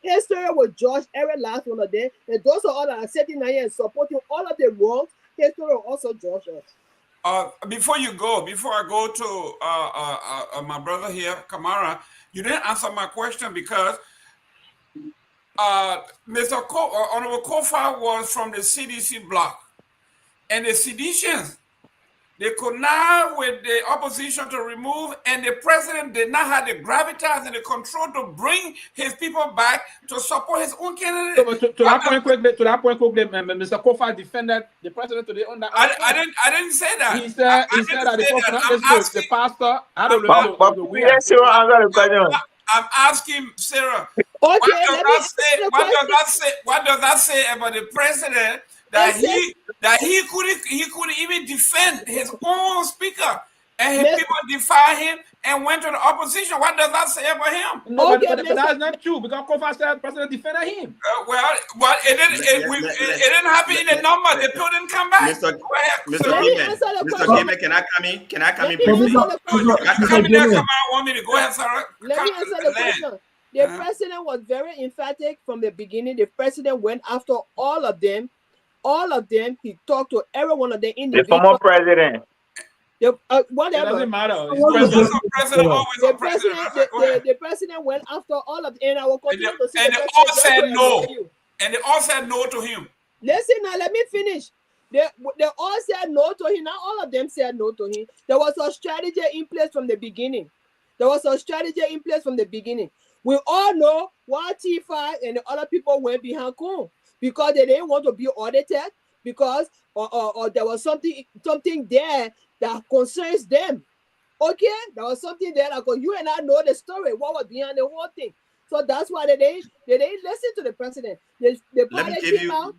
History will judge every last one of them. And those are all that are sitting here and supporting all of the wrongs. History will also judge us. Before I go to my brother here, Kamara, you didn't answer my question because Honorable Kofa was from the CDC bloc, and the seditionists, they could not, with the opposition to remove, and the president did not have the gravitas and the control to bring his people back to support his own candidate. To that point quickly, Mr. Kofa defended the president today on that. I didn't say that. He said that the pastor. I don't know. I'm asking Sarah. Okay, what does that say about the president that he couldn't even defend his own speaker, and his people defied him and went to the opposition? What does that say about him? No, but that's not true, because Kofa said the president defended him. It didn't happen in the number. The people didn't come back. Mr. Game, can I come in? Please? Want me to go ahead, Sarah? Let me answer the question. The president was very emphatic from the beginning. The president went after all of them. All of them, he talked to every one of them individually. The former president. Whatever. It doesn't matter. The president went after all of them, and I will continue to say. And they all said no. And they all said no to him. Listen now, let me finish. They all said no to him. Not all of them said no to him. There was a strategy in place from the beginning. We all know why T5 and the other people went behind Kun, because they didn't want to be audited, because or there was something there that concerns them. Okay, there was something there that you and I know the story, what was behind the whole thing. So that's why they didn't listen to the president. The party came out,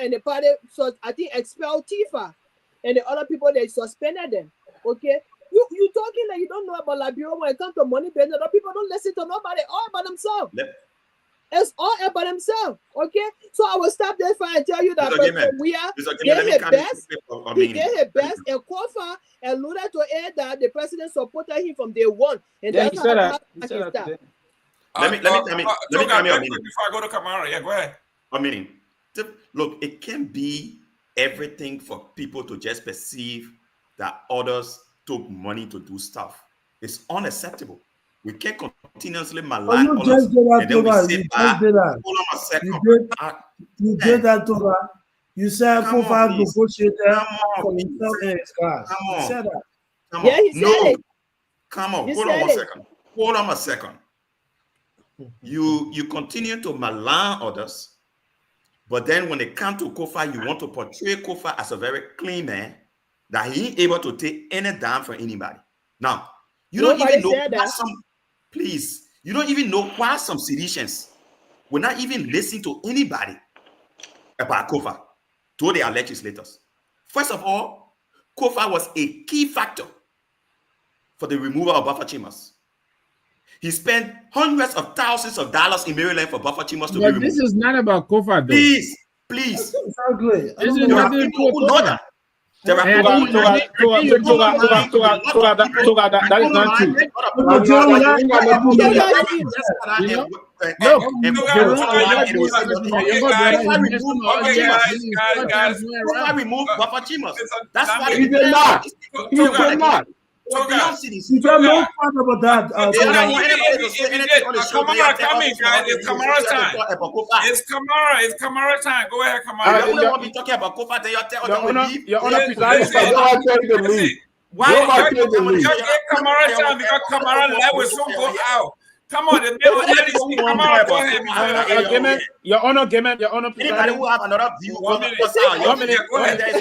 and the party, so I think, expelled Tifa and the other people, they suspended them. Okay, you talking like you don't know about Liberia when it comes to money business. The people don't listen to nobody, all by themselves. It's all about themselves. Okay, so I will stop there and tell you that we are did his best. He did his best, and Kofa alluded to it that the president supported him from day one, and that's how Let me come in. Before I go to Kamara, yeah, go ahead. I mean, look, it can be everything for people to just perceive that others took money to do stuff. It's unacceptable. We can't continuously malign all of us, and then we sit back. Hold on a second. You did that, Toba. You said Kofa negotiated for himself and his class. You said that. Yeah, he said it. Come on. Hold on 1 second. Hold on a second. You continue to malign others, but then when it comes to Kofa, you want to portray Kofa as a very clean man, that he ain't able to take any dime from anybody. Now, you don't even know why you don't even know why some seditionists will not even listen to anybody about Kofa, to their legislators. First of all, Kofa was a key factor for the removal of buffer chambers. He spent hundreds of thousands of dollars in Maryland for buffer chambers to be removed. This is not about Kofa, though. Please. Exactly. This is not about Kofa. That is not true. Remove buffer chambers. That's why he did not. beyond CDC. You got no part about that. Kamara coming, guys. It's Kamara time. It's Kamara time. Go ahead, Kamara. You don't want me talking about Kofa, then you tell them to leave. Your Honor, precisely. Why Kamara time? Because Kamara let will soon go out. Come on, the middle LDC. Kamara, go ahead. Your Honor, Anybody who have another view, 1 minute. Go ahead. Let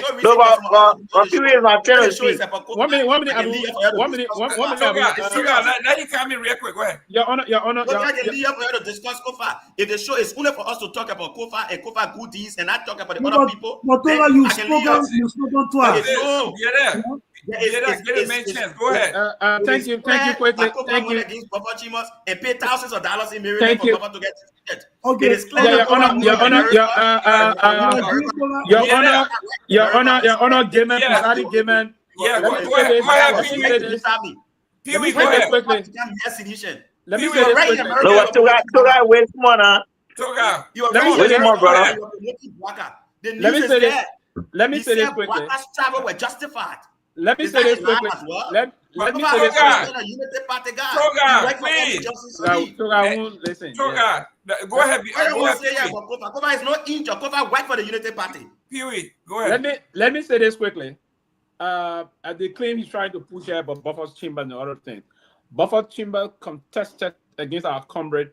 him come in real quick. Go ahead. Your Honor. To discuss Kofa. If the show is only for us to talk about Kofa and Kofa goodies and not talk about the other people, But you spoke on twice. Get a main chance. Go ahead. Thank you quickly. Thank you. And pay thousands of dollars in Maryland for Kofa to get tickets. Okay. It is clear. Your Honor, Gayman. Yeah, go ahead. Pewee, go ahead. Let me say this quickly. Toga, wait more now. Toga, wait more, brother. Let me say this quickly. Waka's travel were justified. Let me say this quickly. Let me say this quickly. Toga, please. Toga won't listen. Toga, go ahead. Kofa is not injured. Kofa worked for the Unity Party. Pewee, go ahead. Let me say this quickly. They claim he's trying to push here about Buffer's Chamber and the other thing. Buffer Chamber contested against our comrade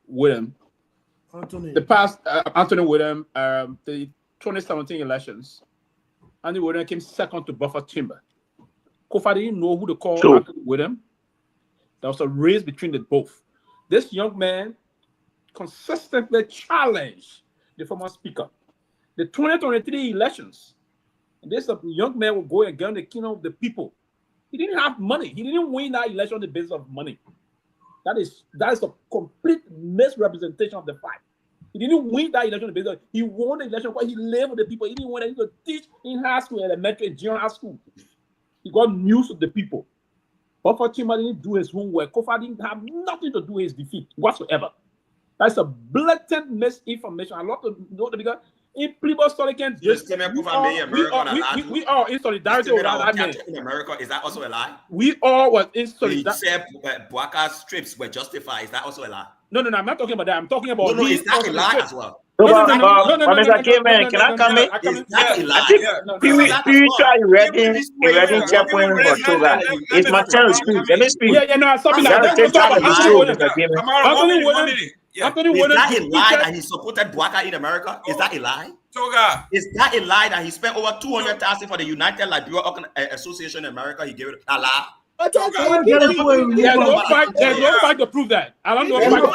William. Anthony. The past Anthony William, the 2017 elections. Anthony William came second to Buffer Chamber. Kofa didn't know who to call Anthony William. There was a race between the both. This young man consistently challenged the former speaker. The 2023 elections, and this young man will go against the kingdom of the people. He didn't have money. He didn't win that election on the basis of money. That is a complete misrepresentation of the fact. He didn't win that election on the basis of, he won the election because he lived with the people. He didn't want anything to teach in high school, elementary, and junior high school. He got news of the people. Buffer Chima didn't do his homework. Kofa didn't have nothing to do with his defeat whatsoever. That's a blatant misinformation. I love to know that because in Peabody study camp, we are in solidarity with that man. In America, is that also a lie? We all were in solidarity. You said Bwaka's strips were justified. Is that also a lie? No, I'm not talking about that. I'm talking about is that a lie as well? Mr. K-Man, can I come in? Is that a lie? Pewee try reading checkpoint for Toga. It's my turn to speak. Let me speak. Something like that. Take time to show, Mr. K-Man. Anthony Is William, that a lie that he supported Bwaka in America? Is that a lie? Toga. Is that a lie that he spent over $200,000 for the United Liberia Association in America? He gave it a lie. There's no fight to prove that. I don't know. There's no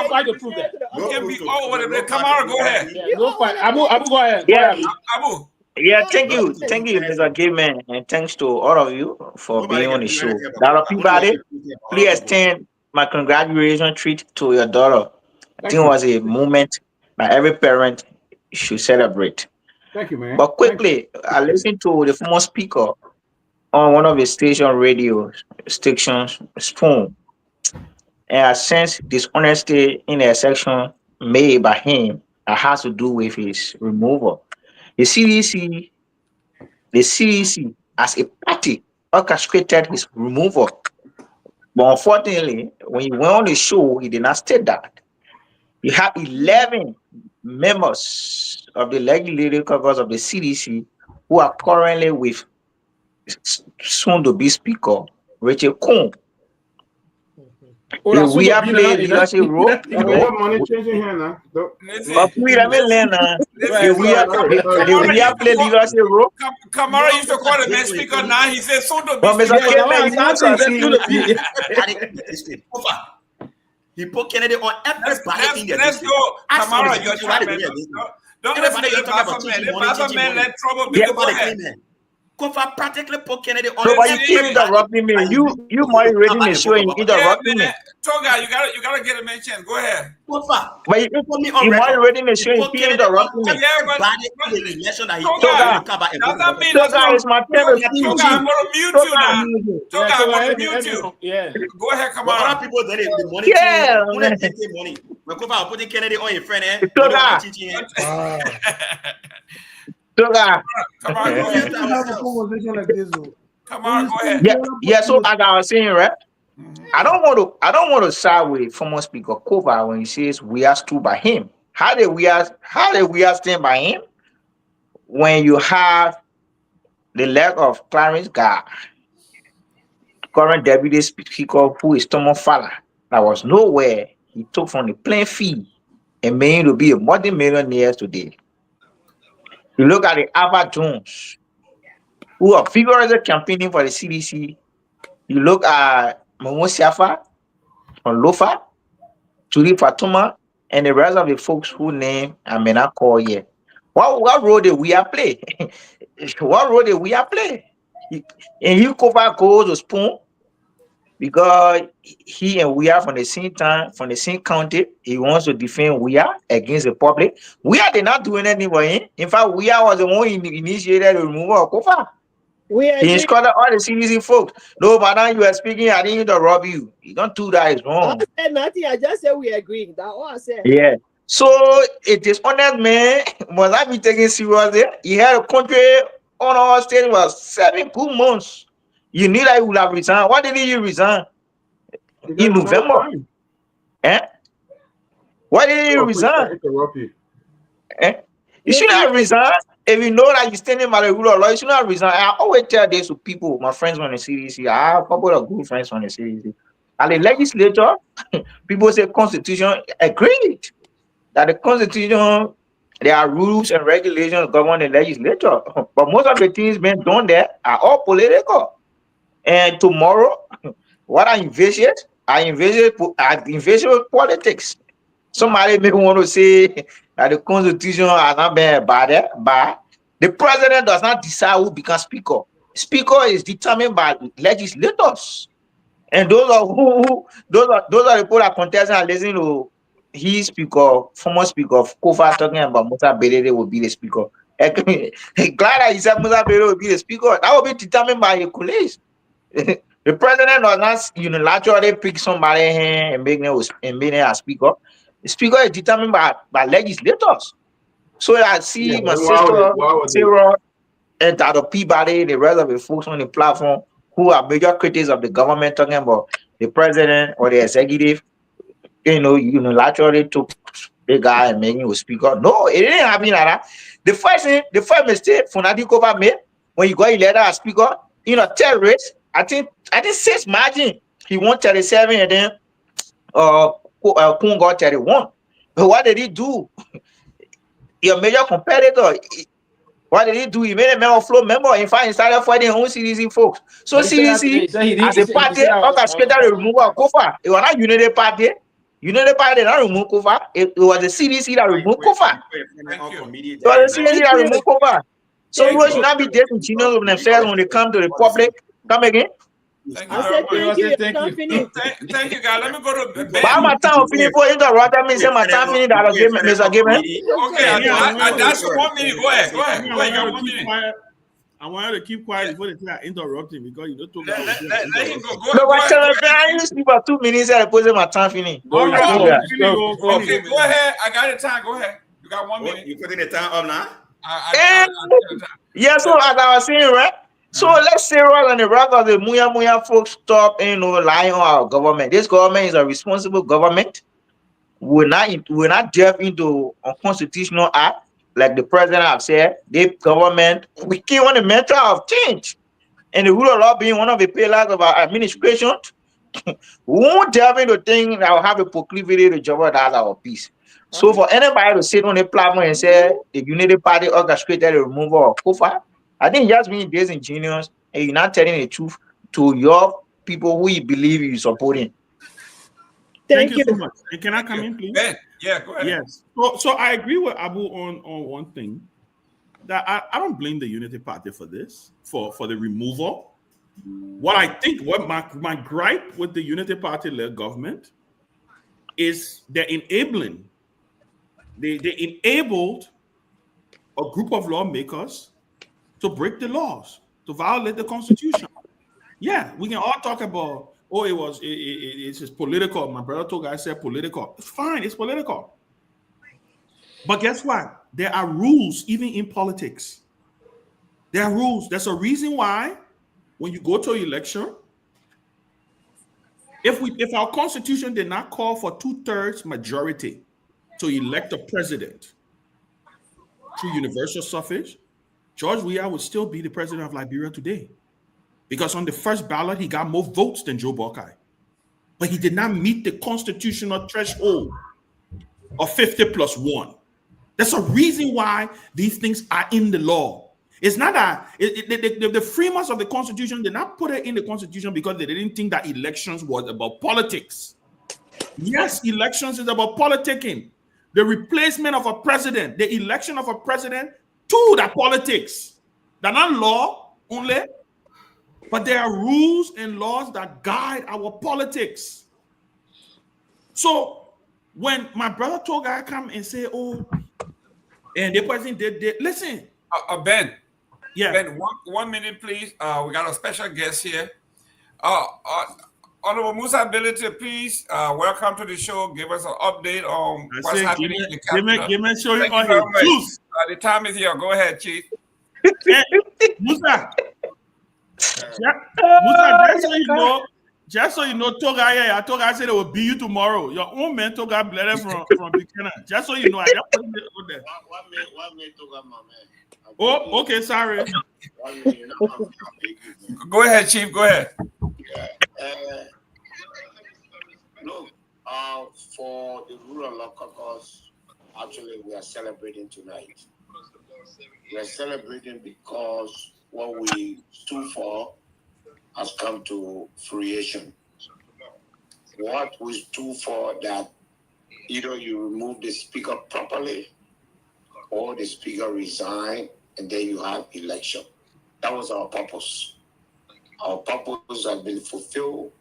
fight to prove that. You can be all over the Kamara, go ahead. No fight. Abu, go ahead. Yeah. Abu. Yeah, thank you, Mr. Gayman, and thanks to all of you for being on the show. Daughter Peabody, please extend my congratulations treat to your daughter. I think it was a moment that every parent should celebrate. Thank you, man. But quickly, I listened to the former speaker on one of the station radio stations, Spoon, and I sensed dishonesty in a section made by him that has to do with his removal. The CDC as a party orchestrated his removal. But unfortunately, when he went on the show, he did not state that. You have 11 members of the legislative caucus of the CDC who are currently with soon-to-be Speaker Rachel Kuhn. We are playing leadership role. Money changing here now. But we are playing leadership role. Kamara used to call the next speaker now. He says soon-to-be Speaker. He put Kennedy on everybody in the Let's go. Kamara, you're trying. Don't listen to the pastor man. Let trouble be the Kofa practically put Kennedy on. No, but you keep interrupting me. You might reading the show and interrupting me. Toga, you gotta get a mention. Go ahead. Kofa, but you might reading the show and keep interrupting me. Toga, Toga is my favorite. Toga, I'm gonna mute you now. Toga, I'm gonna mute you. Yeah. Go ahead, come on. on. Other people did it. The money. Yeah. Money. When Kofa putting Kennedy on your friend, Come on, go We ahead. can't have a conversation like this, though. Come on, go ahead. Yeah. So as I was saying, right? I don't want to side with former Speaker Kova when he says we are stood by him. How did we are stand by him when you have the leg of Clarence Guar, current deputy speaker, who is Thomas Fowler, that was nowhere. He took from the plain fee and made him to be a multi-millionaire today. You look at the Albert Jones, who are vigorously campaigning for the CDC. You look at Momo Siafa from Lofa, Julie Fatuma, and the rest of the folks who name I may not call yet. What role did we play? What role did we play? And he cover goes to spoon because he and we are from the same time, from the same county. He wants to defend we are against the public. We are not doing anything for him. In fact, we are was the one who initiated the removal of Kofa. He instructed all the CDC folks. No, but now you are speaking, I didn't rob you. You don't do that, it's wrong. I said nothing, I just said we agree. That's all I said. Yeah. So it is honest man, must I be taken seriously? He had a country on our stage was 7 good months. You knew that he would have resigned. Why didn't you resign? In November. Eh? Why didn't you resign? Eh? You should have resigned. If you know that you're standing by the rule of law, you should not resign. I always tell this to people, my friends on the CDC. I have a couple of good friends on the CDC. At the legislature, people say constitution agreed that the constitution, there are rules and regulations govern the legislature. But most of the things being done there are all political. And tomorrow, what I envision politics. Somebody may want to say that the constitution has not been bad, but the president does not decide who becomes speaker. Speaker is determined by legislators, and those are the people that contest and listen to his speaker, former speaker of Kofa talking about Musa Berere will be the speaker. Glad that he said Musa Berere will be the speaker. That will be determined by your colleagues. The president does not unilaterally pick somebody and make them a speaker. The speaker is determined by legislators. So I see my sister Sarah and Dr. Peabody, the rest of the folks on the platform who are major critics of the government talking about the president or the executive, unilaterally took the guy and making him a speaker. No, it didn't happen like that. The first mistake Funadi Kofa made when he got elected as speaker, terrorists, I think 6 margin. He won 37 and then Kun got 31. But what did he do? Your major competitor, what did he do? He made a member flow member. In fact, he started fighting own CDC folks. So CDC, as a party, orchestrated the removal of Kofa. It was not Unity Party. Unity Party did not remove Kofa. It was the CDC that removed Kofa. It was the CDC that removed Kofa. So we should not be disingenuous with themselves when they come to the public. Come again. Thank you. Thank you, guys. Let me go to Ben. My time finish for interrupt me. Say my time finish. That will give me, Mr. Given. Okay, that's 1 minute. Go ahead. You got 1 minute. I want you to keep quiet before they start interrupting because you don't talk about let him go. No, but I used to for 2 minutes and I put my time finish. Okay, go ahead. I got the time. Go ahead. You got 1 minute. You putting the time up now? Yeah, so as I was saying, right? So let's say rather than the rest of the Myean folks stop lying on our government. This government is a responsible government. We're not delve into a constitutional act like the president have said. The government, we keep on the mental of change. And the rule of law being one of the pillars of our administration. We won't delve into things that will have a proclivity to jeopardize our peace. So for anybody to sit on the platform and say the Unity Party orchestrated the removal of Kofa, I think just being disingenuous and you're not telling the truth to your people who you believe you're supporting. Thank you so much. And can I come in, please? Yeah, go ahead. Yes. So I agree with Abu on one thing. That I don't blame the Unity Party for this, for the removal. What my gripe with the Unity Party-led government is they're enabling. They enabled a group of lawmakers to break the laws, to violate the Constitution. Yeah, we can all talk about, it's political. My brother told guys said political. It's fine, it's political. But guess what? There are rules even in politics. There are rules. There's a reason why when you go to an election, if our constitution did not call for 2/3 majority to elect a president through universal suffrage, George Weah would still be the president of Liberia today. Because on the first ballot, he got more votes than Joe Buckeye. But he did not meet the constitutional threshold of 50+1. There's a reason why these things are in the law. It's not that the framers of the Constitution did not put it in the Constitution because they didn't think that elections was about politics. Yes, elections is about politicking. The replacement of a president, the election of a president to the politics. They're not law only, but there are rules and laws that guide our politics. So when my brother Toga come and say, "Oh," and the person did listen, Ben. Yeah. Ben, 1 minute, please. We got a special guest here. Honorable Musa Ability, please welcome to the show. Give us an update on what's happening in the capital. Give me show you Thank on his juice. The time is here. Go ahead, Chief. Hey, Musa. Musa, just so you know, Toga said it will be you tomorrow. Your own man Toga bled from Buchanan. Just so you know, I just put it there. One minute, Toga, my man. Oh, okay, sorry. Go ahead, Chief. Go ahead. Yeah. Look, for the rural law caucus, actually, we are celebrating tonight. We are celebrating because what we stood for has come to fruition. What we stood for, that either you remove the speaker properly or the speaker resign and then you have election. That was our purpose. Our purpose has been fulfilled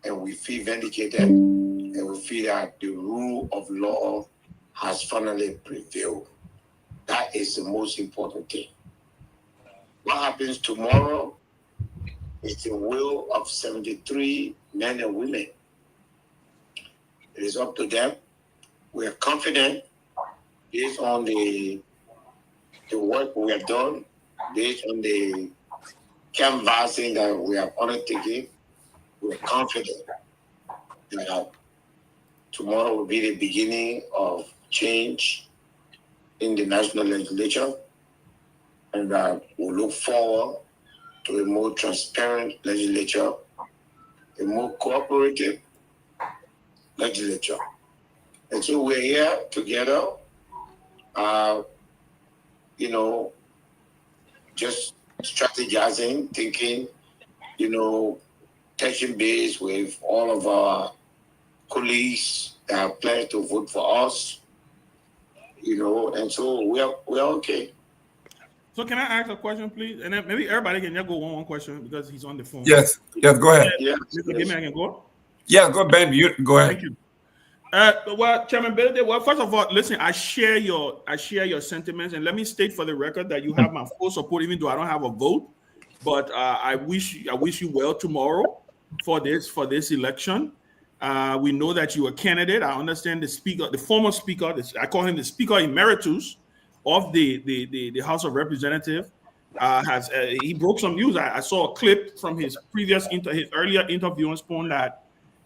and we feel vindicated and we feel that the rule of law has finally prevailed. That is the most important thing. What happens tomorrow is the will of 73 men and women. It is up to them. We are confident based on the work we have done, based on the canvassing that we have undertaken. We are confident that tomorrow will be the beginning of change in the national legislature, and that we'll look forward to a more transparent legislature, a more cooperative legislature. And so we're here together, just strategizing, thinking, touching base with all of our colleagues that have pledged to vote for us, and so we're okay. So can I ask a question, please? And then maybe everybody can just go one question because he's on the phone. Yes, go ahead. Yeah. Mr. Gimme, I can go? Yeah, go, Ben. You go ahead. Thank you. Well, Chairman Billy, first of all, listen, I share your sentiments, and let me state for the record that you have my full support, even though I don't have a vote. But I wish you well tomorrow for this election. We know that you're a candidate. I understand the former speaker, I call him the Speaker Emeritus of the House of Representatives, he broke some news. I saw a clip from his his earlier interview on Spoon that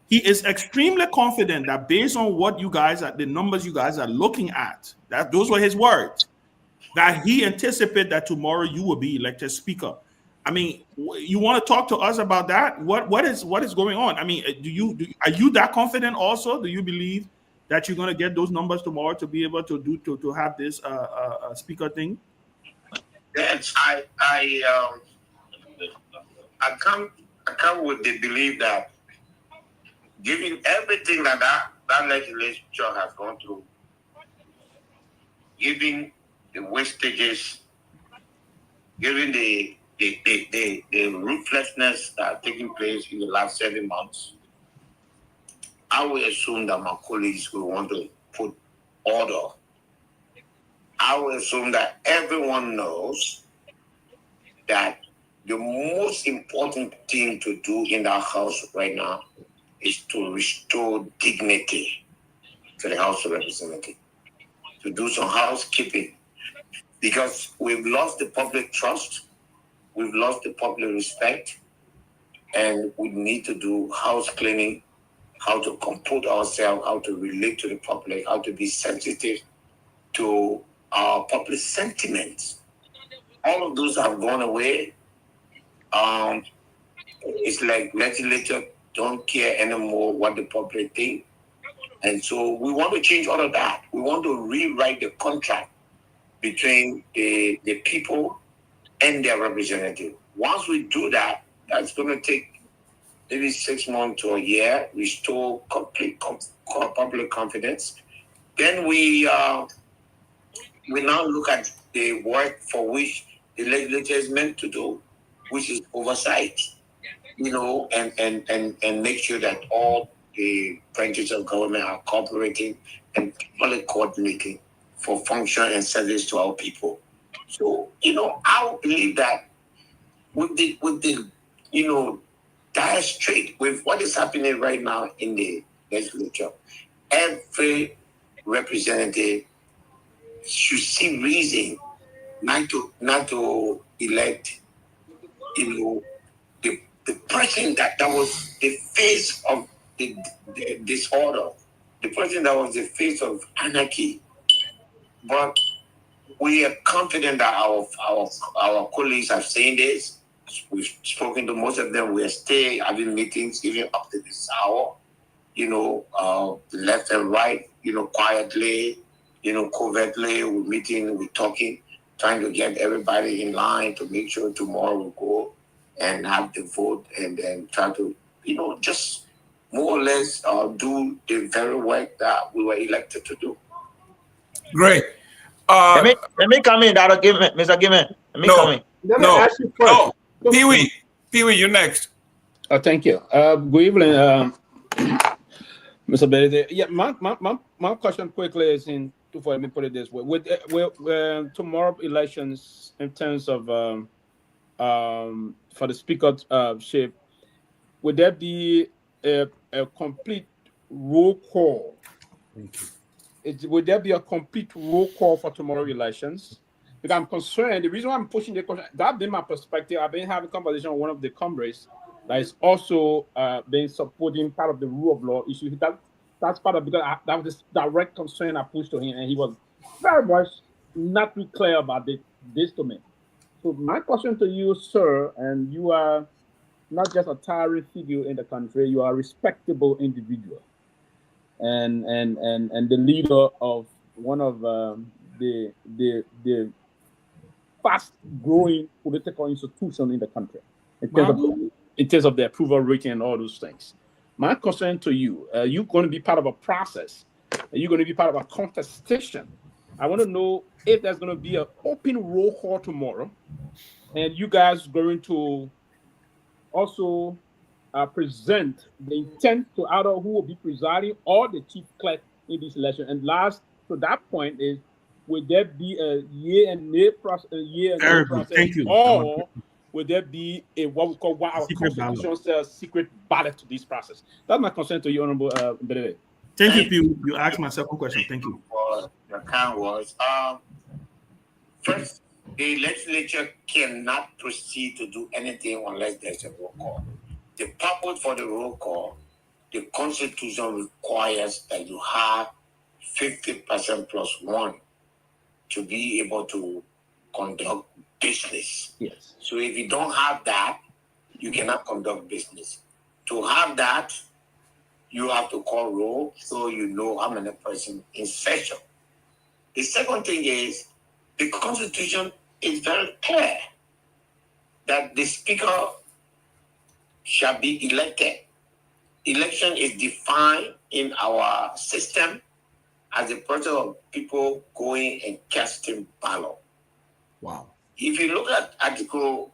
he is extremely confident that based on the numbers you guys are looking at, that those were his words, that he anticipates that tomorrow you will be elected speaker. I mean, you want to talk to us about that? What is going on? I mean, are you that confident also? Do you believe that you're going to get those numbers tomorrow to be able to have this speaker thing? Yes, I come with the belief that given everything that legislature has gone through, given the wastages, given the ruthlessness that are taking place in the last 7 months, I will assume that my colleagues will want to put order. I will assume that everyone knows that the most important thing to do in our house right now is to restore dignity to the House of Representatives, to do some housekeeping, because we've lost the public trust. we've lost the public respect, and we need to do house cleaning, how to comport ourselves, how to relate to the public, how to be sensitive to our public sentiments. All of those have gone away. It's like legislature don't care anymore what the public think. And so we want to change all of that. We want to rewrite the contract between the people and their representative. Once we do that, that's going to take maybe 6 months to a year, restore complete public confidence. Then we now look at the work for which the legislature is meant to do, which is oversight, and make sure that all the branches of government are cooperating and properly coordinating for function and service to our people. So, I believe that with the dire straight with what is happening right now in the legislature, every representative should see reason not to elect, the person that was the face of the disorder, the person that was the face of anarchy. But we are confident that our colleagues have seen this. We've spoken to most of them. We are still having meetings even up to this hour, left and right, quietly, covertly. We're meeting, we're talking, trying to get everybody in line to make sure tomorrow we'll go and have the vote and then try to, just more or less do the very work that we were elected to do. Great. Let me come in, Mr. Gimen. Let me come in. Let me ask you first. Pewee, you're next. Thank you. Good evening, Mr. Benedict. Yeah, my question quickly is let me put it this way: with tomorrow elections, in terms of for the speakership, would there be a complete roll call? Would there be a complete roll call for tomorrow elections? Because I'm concerned. The reason why I'm pushing the question, that's been my perspective. I've been having a conversation with one of the comrades that is also been supporting part of the rule of law issue. That's part of, because that was this direct concern I pushed to him, and he was very much not too clear about this to me. So my question to you, sir, and you are not just a towering figure in the country, you are a respectable individual, and the leader of one of the fast-growing political institution in the country in terms of the approval rating and all those things. My concern to you, you're going to be part of a process. You're going to be part of a contestation. I want to know if there's going to be an open roll call tomorrow, and you guys going to also present the intent to either who will be presiding or the chief clerk in this election. And last to that point is, would there be a year and nay process, Thank you. Or would there be what we call our secret constitution says secret ballot to this process? That's my concern to you, Honorable Benedict. Thank you, Pew. You asked my second question. Thank you. For your kind words. First, the legislature cannot proceed to do anything unless there's a roll call. The purpose for the roll call, the Constitution requires that you have 50% plus one to be able to conduct business. Yes. So if you don't have that, you cannot conduct business. To have that, you have to call roll so you know how many persons in session. The second thing is, the Constitution is very clear that the speaker shall be elected. Election is defined in our system as the process of people going and casting ballot. Wow. If you look at Article,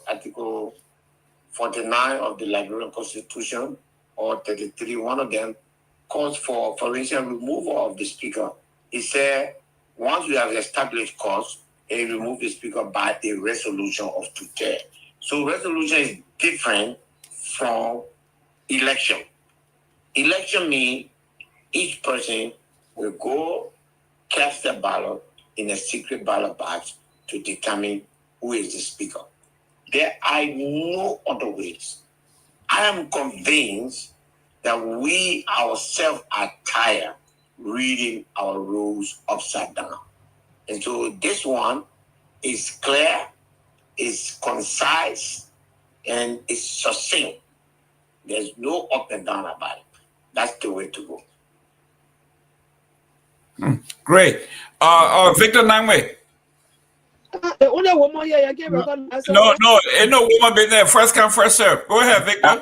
Article 49 of the Liberian Constitution, or 33, one of them calls for instance, removal of the speaker. It said, once you have established cause, they remove the speaker by a resolution of 2/3. So resolution is different from election. Election means each person will go cast a ballot in a secret ballot box to determine who is the speaker. There are no other ways. I am convinced that we ourselves are tired reading our rules upside down. And so this one is clear, is concise, and is succinct. There's no up and down about it. That's the way to go. Great. Victor Nangwe. No, ain't no woman been there. First come, first serve. Go ahead, Victor.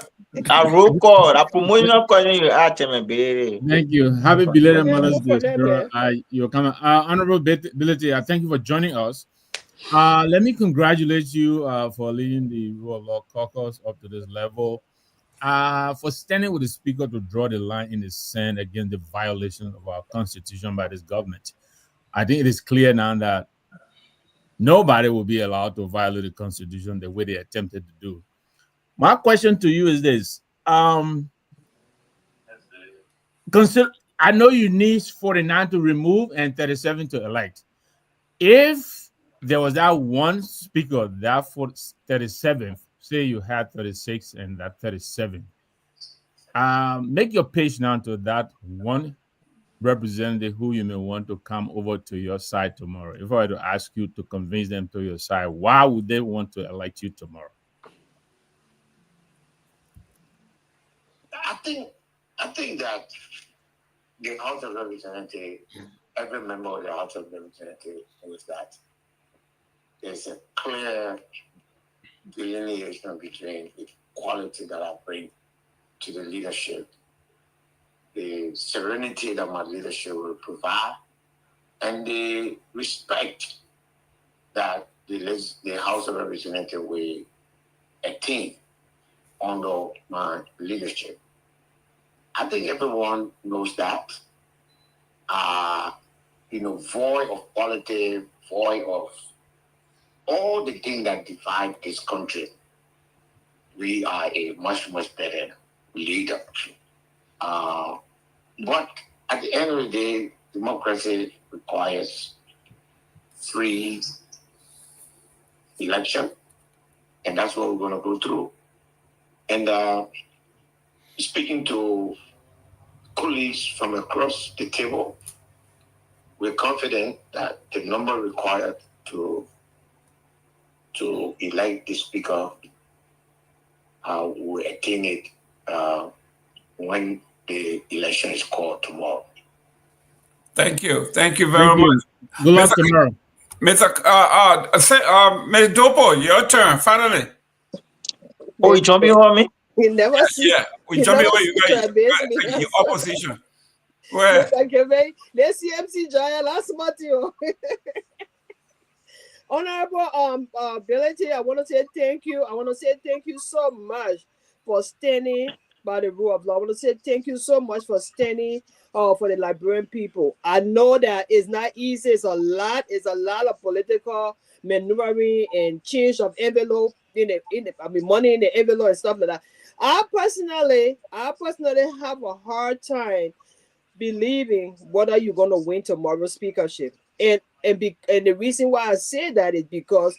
A roll call, a promotional question you asked me, baby. Thank you. Happy belated Mother's Day, sir. You're coming. Honorable Ability, I thank you for joining us. Let me congratulate you for leading the Rule of Law Caucus up to this level. For standing with the Speaker to draw the line in the sand against the violation of our Constitution by this government. I think it is clear now that nobody will be allowed to violate the Constitution the way they attempted to do. My question to you is this. I know you need 49 to remove and 37 to elect. If there was that one speaker, that 37th, say you had 36 and that 37, make your pitch now to that one representative who you may want to come over to your side tomorrow. If I were to ask you to convince them to your side, why would they want to elect you tomorrow? I think that the House of Representatives, every member of the House of Representatives knows that there's a clear delineation between the quality that I bring to the leadership, the serenity that my leadership will provide, and the respect that the House of Representatives will attain under my leadership. I think everyone knows that. Void of politics, void of all the things that divide this country. We are a much, much better leader. But at the end of the day, democracy requires free election, and that's what we're going to go through. And speaking to colleagues from across the table, we're confident that the number required to elect the speaker will attain it when the election is called tomorrow. Thank you. Thank you very much. Good luck tomorrow. Ms. Dopo, your turn, finally. Oh, you jumping on me? He never Yeah, we jumping on you guys. Your opposition. Well, let's see MC Jaya last month. Honorable Ability, I want to say thank you. I want to say thank you so much for standing by the rule of law. I want to say thank you so much for standing for the Liberian people. I know that it's not easy. It's a lot of political maneuvering and change of envelope money in the envelope and stuff like that. I personally have a hard time believing whether you're going to win tomorrow's speakership. And the reason why I say that is because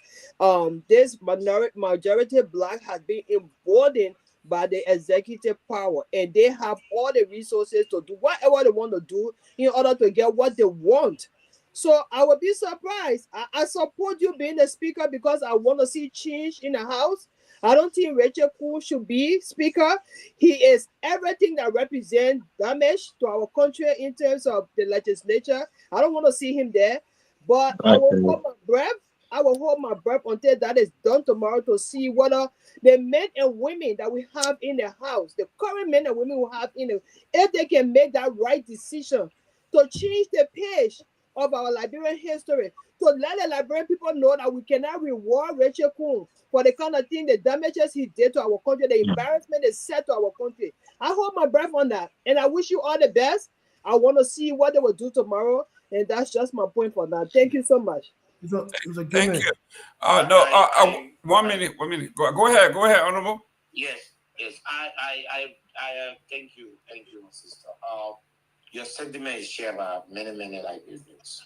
this majority black has been emboldened by the executive power, and they have all the resources to do whatever they want to do in order to get what they want. So I would be surprised. I support you being the speaker because I want to see change in the House. I don't think Rachel Kuhn should be speaker. He is everything that represents damage to our country in terms of the legislature. I don't want to see him there, but I will hold my breath. I will hold my breath until that is done tomorrow to see whether the men and women that we have in the House, the current men and women we have in it, if they can make that right decision to change the page of our Liberian history, to let the Liberian people know that we cannot reward Rachel Kuhn for the kind of thing, the damages he did to our country, the embarrassment he set to our country. I hold my breath on that, and I wish you all the best. I want to see what they will do tomorrow, and that's just my point for that. Thank you so much. Thank you. 1 minute. Go ahead, Honorable. Yes. I thank you, my sister. Your sentiment is shared by many Liberians.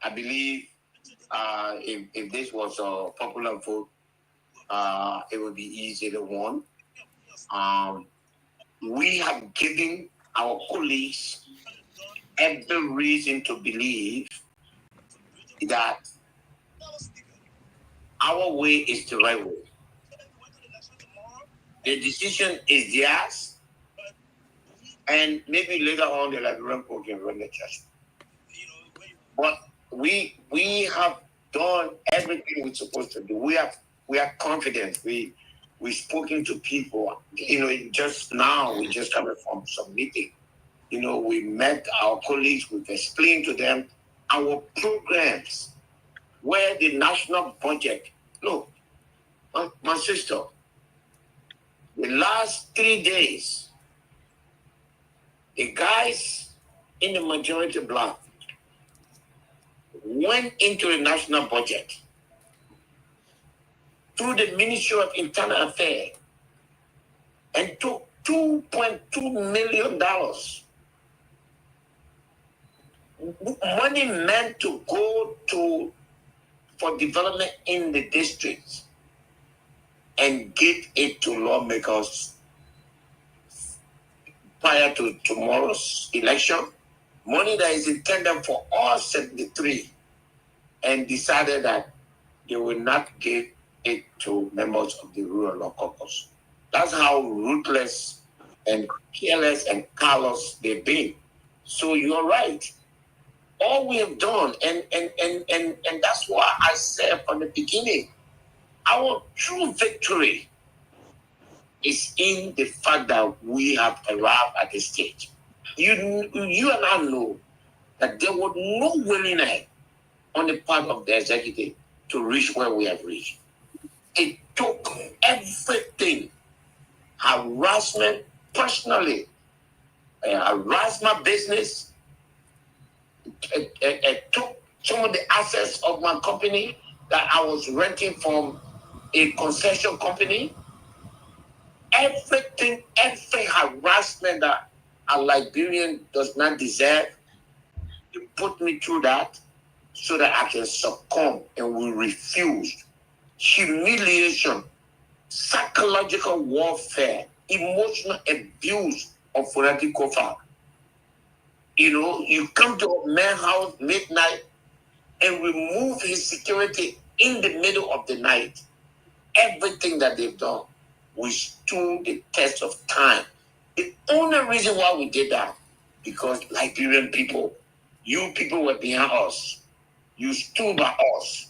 I believe if this was a popular vote, it would be easy to win. We have given our colleagues every reason to believe that our way is the right way. The decision is theirs, and maybe later on the Liberian people can run the judgment. But we have done everything we're supposed to do. We are confident. We've spoken to people. Just now we just coming from some meeting. We met our colleagues. We've explained to them our programs, where the national budget. Look, my sister, the last 3 days, the guys in the majority bloc went into the national budget through the Ministry of Internal Affairs and took $2.2 million. Money meant to go for development in the districts and give it to lawmakers prior to tomorrow's election. Money that is intended for all 73, and decided that they will not give it to members of the rural law caucus. That's how ruthless and careless and callous they've been. So you're right. All we have done, and that's why I said from the beginning, our true victory is in the fact that we have arrived at this stage. You and I know that there was no willingness on the part of the executive to reach where we have reached. It took everything, harassment personally, harassed my business. It took some of the assets of my company that I was renting from a concession company. Everything, every harassment that a Liberian does not deserve, you put me through that so that I can succumb, and we refused. Humiliation, psychological warfare, emotional abuse of Furati Kofa. You come to a man's house midnight and remove his security in the middle of the night. Everything that they've done, we stood the test of time. The only reason why we did that, because Liberian people, you people were behind us. You stood by us.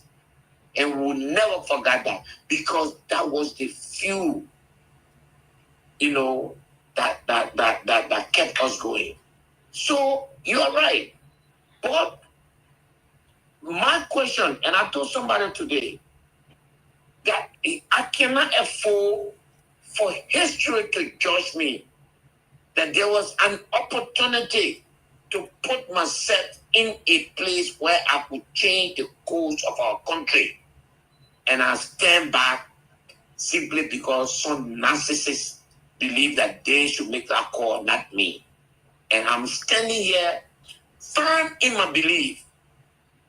And we'll never forget that, because that was the fuel, that kept us going. So you're right. But my question, and I told somebody today, that I cannot afford for history to judge me, that there was an opportunity to put myself in a place where I could change the course of our country. And I stand back simply because some narcissists believe that they should make that call, not me. And I'm standing here firm in my belief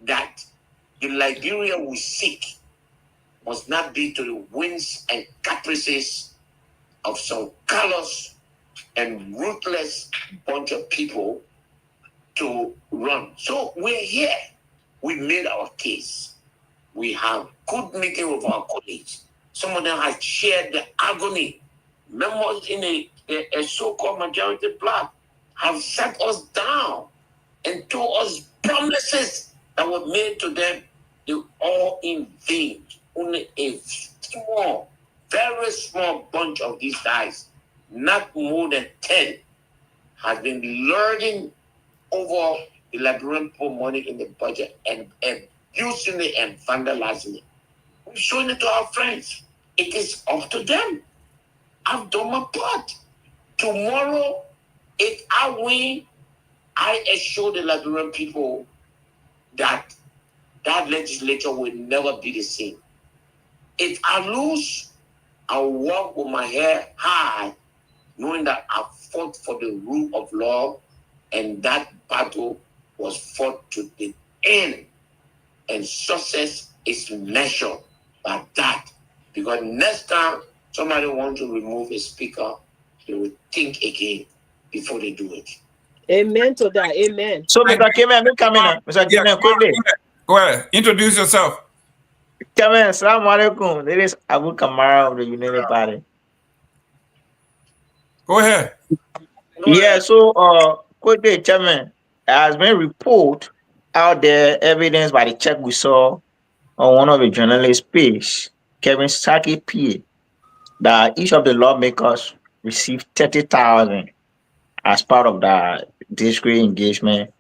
that the Liberia we seek must not be to the whims and caprices of some callous and ruthless bunch of people to run. So we're here. We made our case. We have good meeting with our colleagues. Some of them have shared the agony. Members in a so-called majority bloc have sat us down and told us promises that were made to them. They were all in vain. Only a small, very small bunch of these guys, not more than 10, has been lording over the Liberian poor money in the budget and abusing it and vandalizing it. We're showing it to our friends. It is up to them. I've done my part. Tomorrow, if I win, I assure the Liberian people that that legislature will never be the same. If I lose, I'll walk with my head high, knowing that I fought for the rule of law, and that battle was fought to the end. and success is measured by that. Because next time somebody wants to remove a speaker, they will think again before they do it. Amen to that. Amen. So, Mr. Kehleboe, come in. Mr. Kehleboe, quickly. Go ahead. Introduce yourself. Come in. Assalamu alaikum. This is Abu Kamara of the United Party. Go ahead. Yeah, so quickly, Chairman, there has been report out there, evidence by the check we saw on one of the journalists' page, Kevin Saki P, that each of the lawmakers received 30,000 as part of the district engagement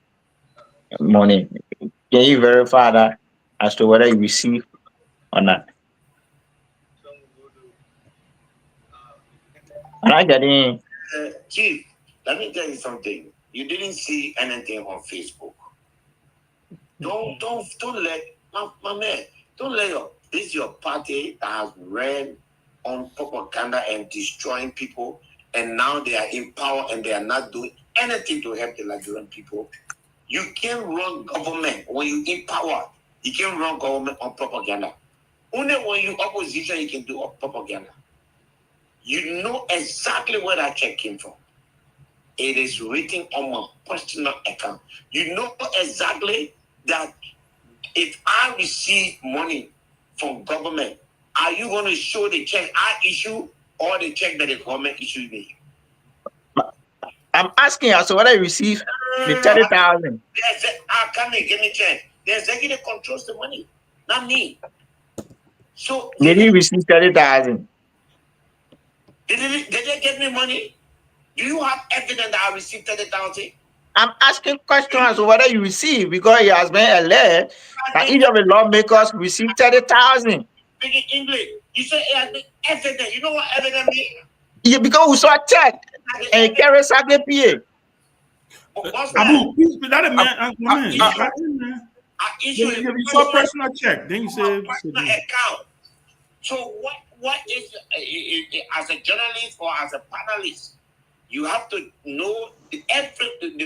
money. Can you verify that as to whether you received or not? I get in. Chief, let me tell you something. You didn't see anything on Facebook. Don't let my man. Don't let your party that has ran on propaganda and destroying people, and now they are in power and they are not doing anything to help the Nigerian people. You can't run government when you in power. You can't run government on propaganda. Only when you opposition you can do propaganda. You know exactly where that check came from. It is written on my personal account. You know exactly that if I receive money from government, are you going to show the check I issue or the check that the government issued me? I'm asking you, so whether you receive the 30,000. Come in, give me check. The executive controls the money, not me. So did he receive 30,000? Did they get me money? Do you have evidence that I received 30,000? I'm asking questions as to whether you receive, because it has been alleged that each of the lawmakers received 30,000. Speaking English, you say it has been evidence. You know what evidence means? Yeah, because we saw a check and carry Saki PA. Abu, that a man. You saw personal check. Then you say personal account. So what is as a journalist or as a panelist? You have to know the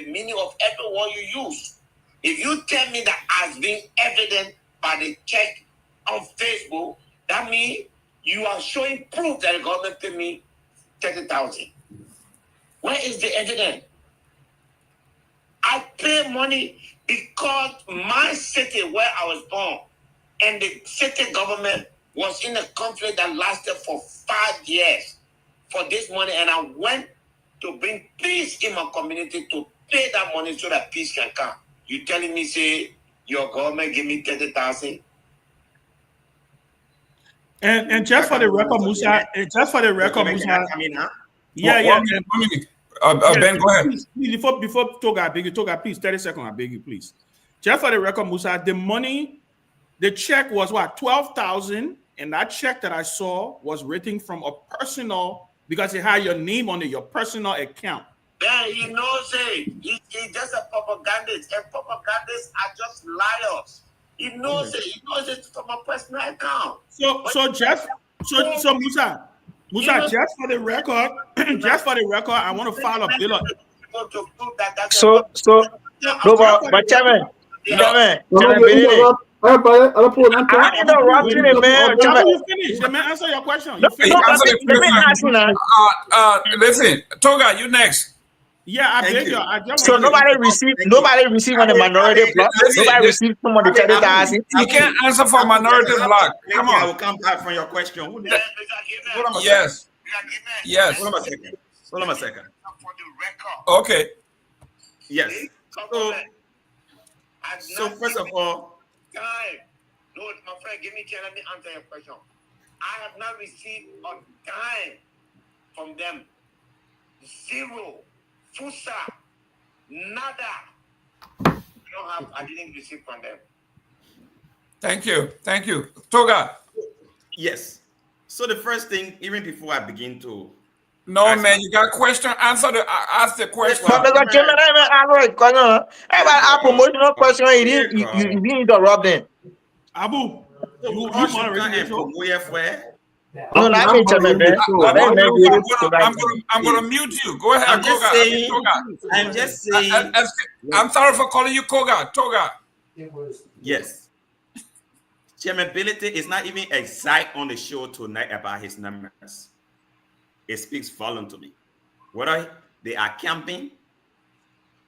meaning of every word you use. If you tell me that has been evident by the check on Facebook, that means you are showing proof that the government paid me 30,000. Where is the evidence? I pay money because my city where I was born and the city government was in a conflict that lasted for 5 years for this money, and I went to bring peace in my community to pay that money so that peace can come. You telling me, say, your government give me 30,000? And just for the record, Musa, yeah. Ben, go ahead. Please, before Toga, I beg you, Toga, please, 30 seconds, I beg you, please. Just for the record, Musa, the money, the check was what, 12,000, and that check that I saw was written from a personal, because it had your name on it, your personal account. Yeah, he knows it. He's just a propagandist, and propagandists are just liars. He knows it. He knows it from a personal account. So Musa, just for the record, I want to file a bill of. But Chairman, man. The man answer your question. Listen, Toga, you next. Yeah, I beg you. So nobody received on the minority block. Nobody received from the 30,000. You can't answer for minority block. Come on. I will come back from your question. Hold on. Yes. Hold on a second. Okay. Yes. So first of all, no, my friend, give me time. Let me answer your question. I have not received a dime from them. Zero. Fusa. Nada. I didn't receive from them. Thank you. Toga. Yes. So the first thing, even before I begin to you got a question. Ask the question. I promotional question. You didn't interrupt them. Abu, you I'm gonna mute you. Go ahead, Koga. I'm just saying. I'm sorry for calling you Koga. Toga. Yes. Chairman Ability is not even exact on the show tonight about his numbers. It speaks volume to me. Whether they are camping,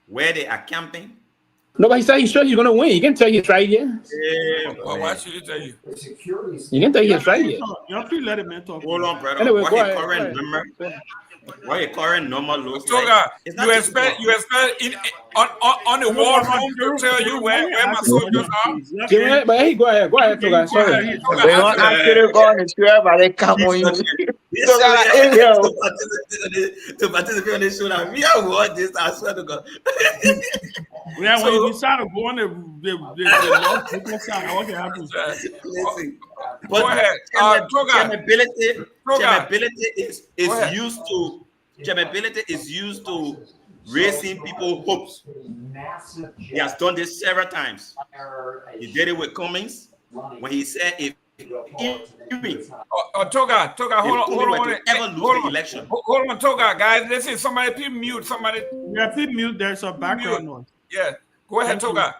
where they are camping. No, but he said he's sure he's gonna win. You can tell he's right here. Yeah, well, why should you tell you? You can tell he's right here. You're free, let him talk. Hold on, brother. Anyway, what his current number? What your current number looks like? You expect on the war room to tell you where my soldiers are? But hey, go ahead, Toga. Sorry. They want to go on the square, but they come on you. To participate on this show, now we are what this. I swear to God. Yeah, when you decide to go on the side, what can happen? Listen, go ahead. Chairmanability is used to raising people's hopes. He has done this several times. He did it with Cummings when he said if Toga, hold on. Election. Hold on, Toga, guys. Listen, somebody please mute. Somebody. Yeah, please mute. There's a background noise. Yeah, go ahead, Toga.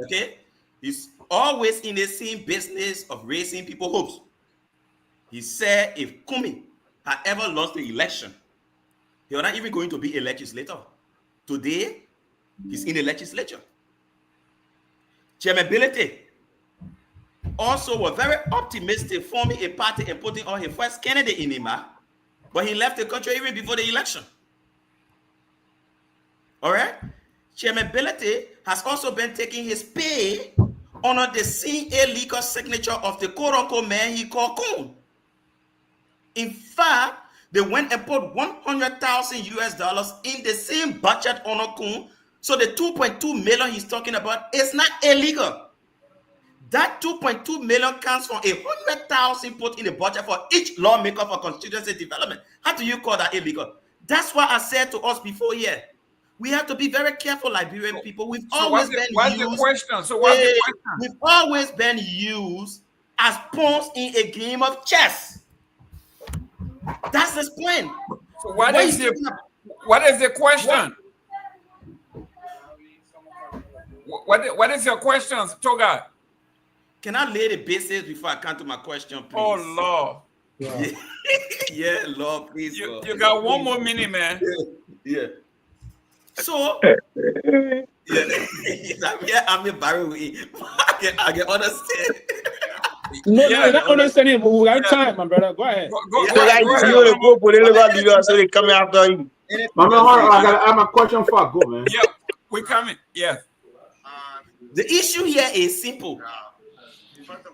Okay, he's always in the same business of raising people's hopes. He said if Kumi had ever lost the election, he was not even going to be a legislator. Today, he's in the legislature. Chairmanability also was very optimistic, forming a party and putting on his first candidate in Nima, but he left the country even before the election. All right? Chairmanability has also been taking his pay under the CA legal signature of the quote-unquote man he called Coon. In fact, they went and put $100,000 in the same budget on Coon. So the 2.2 million he's talking about is not illegal. That 2.2 million comes from 100,000 put in the budget for each lawmaker for constituency development. How do you call that illegal? That's what I said to us before here. We have to be very careful, Liberian people. We've always been used as pawns in a game of chess. That's the point. So what is the question? What is your question, Toga? Can I lay the basis before I come to my question, please? Oh, Lord. Yeah, Lord, please. You got one more minute, man. Yeah. So, I'm a barrel. I can understand. No, not understanding, but we got time, my brother. Go ahead. So they coming after you. I gotta add my question before I go, man. Yeah, we're coming. Yeah. The issue here is simple.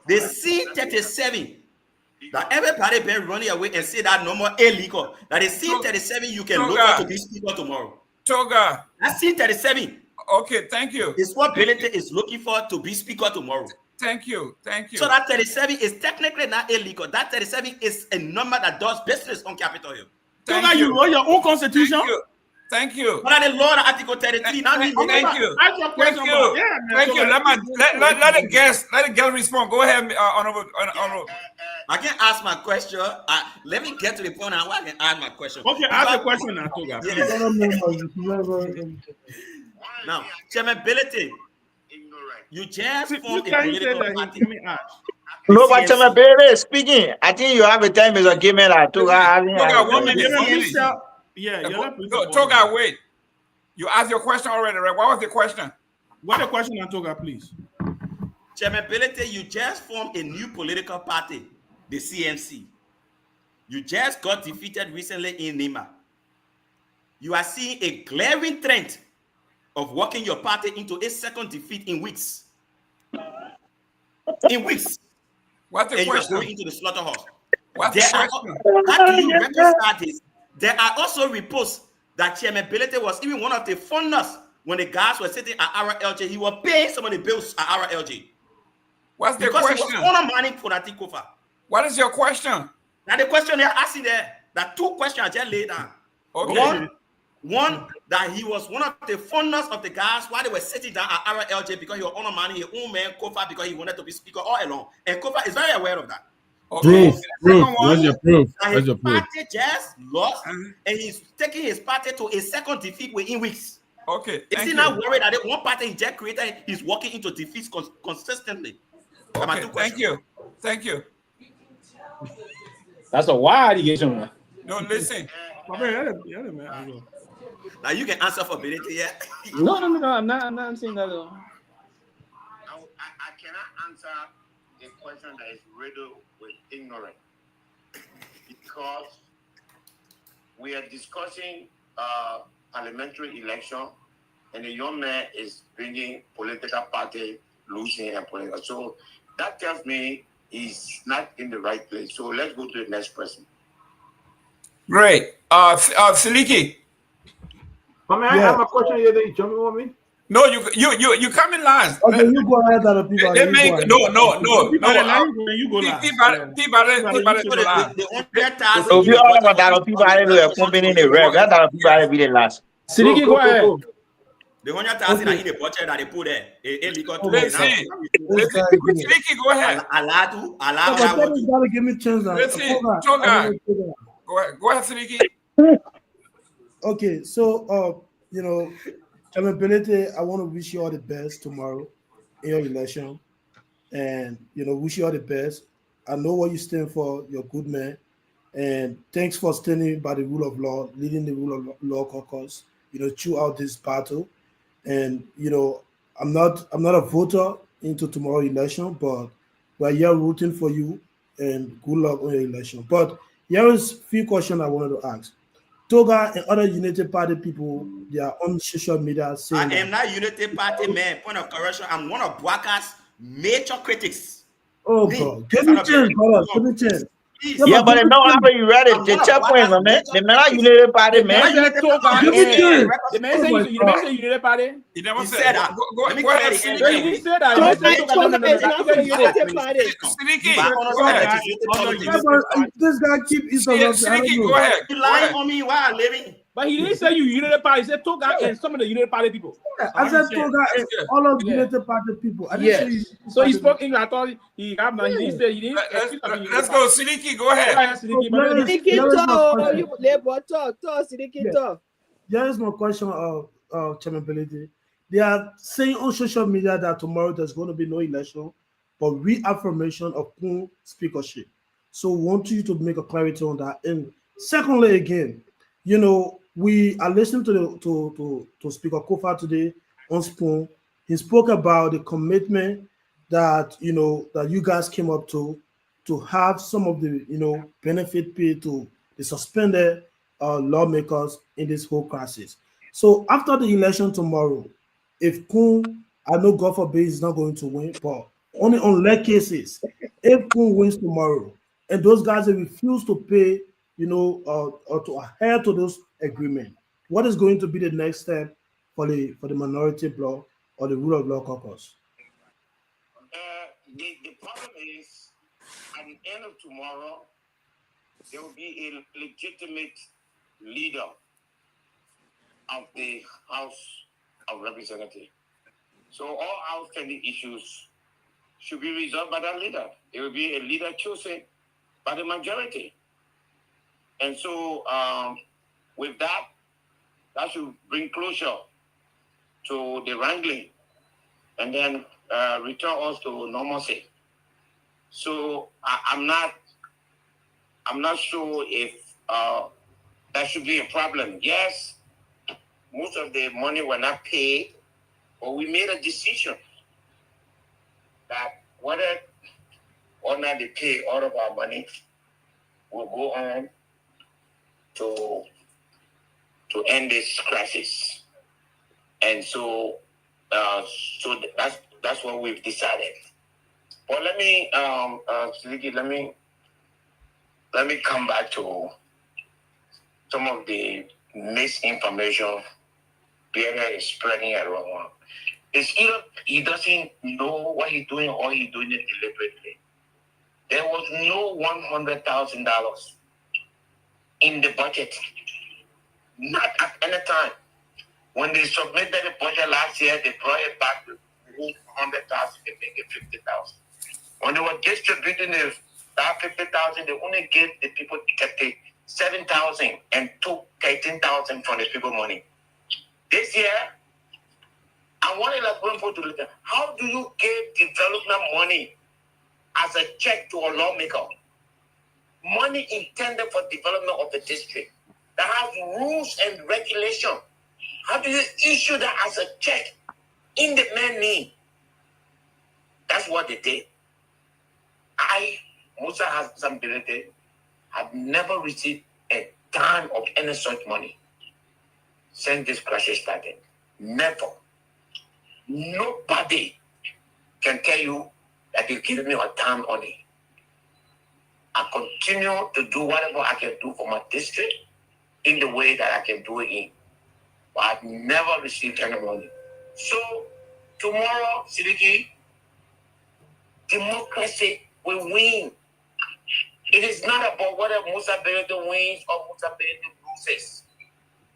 The C-37 that everybody been running away and say that no more illegal. That the C-37 you can look at to be speaker tomorrow. Toga. That C-37. Okay, thank you. It's what Benedict is looking for to be speaker tomorrow. Thank you. So that 37 is technically not illegal. That 37 is a number that does business on Capitol Hill. Toga, you wrote your own constitution? Thank you. But the law, Article 33. Now thank you. Thank you. Let the guest respond. Go ahead, Honorable. I can ask my question. Let me get to the point now where I can ask my question. Okay, ask the question now, Toga. Now, chairmanability. You just formed a political party. No, but chairmanability speaking. I think you have a time as a gamer. Toga, 1 minute. Yeah, Toga, wait. You asked your question already, right? What was the question? What the question, Toga, please? Chairmanability, you just formed a new political party, the CMC. You just got defeated recently in Nima. You are seeing a glaring trend of working your party into a second defeat in weeks. In weeks. What's the question? You're going into the slaughterhouse. What's the question? How do you reconcile this? There are also reports that chairmanability was even one of the funders when the guys were sitting at RLJ. He was paying some of the bills at RLJ. What's the question? Because he was on money for that takeover. What is your question? Now the question they're asking there, that two questions I just laid down. Okay. One, that he was one of the funders of the guys while they were sitting down at RLJ because he was on money, his own man, Kofa, because he wanted to be speaker all along. And Kofa is very aware of that. Okay. Proof. What's your proof? His party just lost, and he's taking his party to a second defeat within weeks. Okay. Is he not worried that one party he just created is walking into defeats consistently? Okay, thank you. Thank you. That's a wild allegation. No, listen. Now you can answer for Benito, yeah? No, I'm not saying that. I cannot answer a question that is riddled with ignorance because we are discussing parliamentary election, and the young man is bringing political party losing and political. So that tells me he's not in the right place. So let's go to the next person. Great. Siliki. I have a question here. They jumping on me. No, you come in last. Okay, you go ahead, other people. They make no. You go last. Peabody go last. So if you all about that, people are doing a company in the rev. That people are be the last. Siliki, go ahead. The 100,000 in the budget that they put there. Siliki, go ahead. Allow. Give me a chance. Go ahead, Siliki. Okay, so Chairman, I want to wish you all the best tomorrow in your election, and wish you all the best. I know what you stand for. You're a good man, and thanks for standing by the rule of law, leading the rule of law caucus. Throughout this battle, and I'm not a voter into tomorrow's election, but we're here rooting for you, and good luck on your election. But here is a few questions I wanted to ask. Toga and other United Party people, they are on social media saying I am not United Party man. Point of correction. I'm one of Bwaka's major critics. Oh God, give me a chance, brother. Give me a chance. Yeah, but no, how you read it? The checkpoint, man. The man are United Party, man. The man say United Party. He never said that. Go ahead. He didn't say that. This guy keep Siliki, go ahead. You lying on me while I'm living. But he didn't say you United Party. He said Toga and some of the United Party people. I said Toga and all of the United Party people. Yes. So he spoke English. I thought he got money. He said he didn't. Let's go, Siliki. Go ahead. There is no question of chairmanability. They are saying on social media that tomorrow there's going to be no election, but reaffirmation of Poon speakership. So want you to make a clarity on that. And secondly, again, we are listening to Speaker Kofa today on Spoon. He spoke about the commitment that that you guys came up to have some of the benefit paid to the suspended lawmakers in this whole crisis. So after the election tomorrow, if Poon, I know God forbid is not going to win, but only on rare cases, if Poon wins tomorrow and those guys refuse to pay, or to adhere to those agreements, what is going to be the next step for the minority bloc or the rule of law caucus? The problem is, at the end of tomorrow, there will be a legitimate leader of the House of Representatives. So all outstanding issues should be resolved by that leader. It will be a leader chosen by the majority. And so with that should bring closure to the wrangling and then return us to normalcy. So I'm not sure if that should be a problem. Yes, most of the money were not paid, but we made a decision that whether or not they pay all of our money, will go on to end this crisis. And so that's what we've decided. But let me Siliki, let me come back to some of the misinformation Pierre is spreading around. It's either he doesn't know what he's doing or he's doing it deliberately. There was no $100,000 in the budget. Not at any time. When they submitted the budget last year, they brought it back to 100,000, they make it 50,000. When they were distributing that 50,000, they only gave the people 7,000 and took 13,000 from the people money. This year, I want to look at how do you give development money as a check to a lawmaker? Money intended for development of the district that has rules and regulation. How do you issue that as a check in the man name? That's what they did. Musa has some ability, have never received a dime of any such money since this crisis started. Never. Nobody can tell you that you give me a dime money. I continue to do whatever I can do for my district in the way that I can do it in. But I've never received any money. So tomorrow, Sidiki, democracy will win. It is not about whether Musa Belede wins or Musa Belede loses.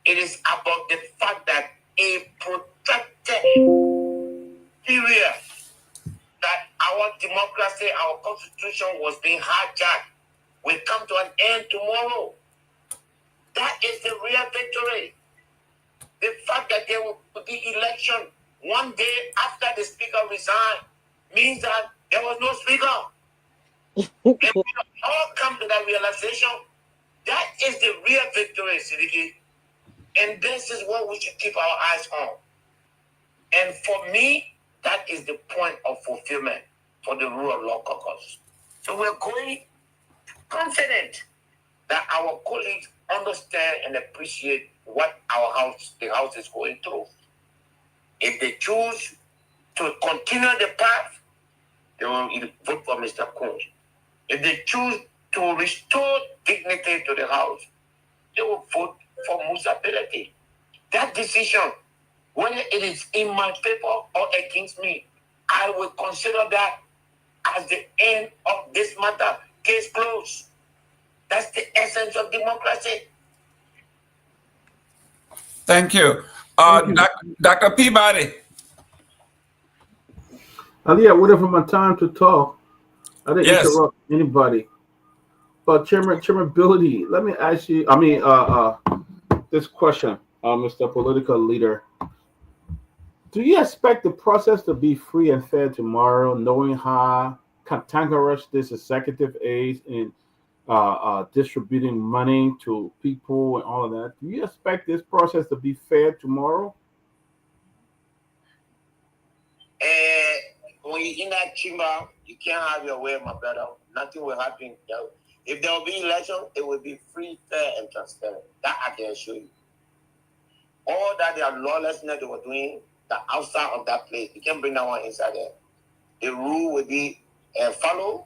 It is about the fact that a protracted period that our democracy, our constitution was being hijacked will come to an end tomorrow. That is the real victory. The fact that there will be election one day after the speaker resigned means that there was no speaker. And we all come to that realization. That is the real victory, Sidiki. And this is what we should keep our eyes on. And for me, that is the point of fulfillment for the rule of law caucus. So we're going confident that our colleagues understand and appreciate what the house is going through. If they choose to continue the path, they will vote for Mr. Kun. If they choose to restore dignity to the house, they will vote for Musa Belede. That decision, whether it is in my favor or against me, I will consider that as the end of this matter. Case closed. That's the essence of democracy. Thank you. Dr. Peabody. Ali, I waited for my time to talk. I didn't interrupt anybody. But Chairman Billy, let me ask you, this question, Mr. Political Leader. Do you expect the process to be free and fair tomorrow, knowing how cantankerous this executive is in distributing money to people and all of that? Do you expect this process to be fair tomorrow? When you're in that chamber, you can't have your way, my brother. Nothing will happen. If there will be election, it will be free, fair, and transparent. That I can assure you. All that their lawlessness they were doing, the outside of that place, you can't bring that one inside there. The rule will be followed.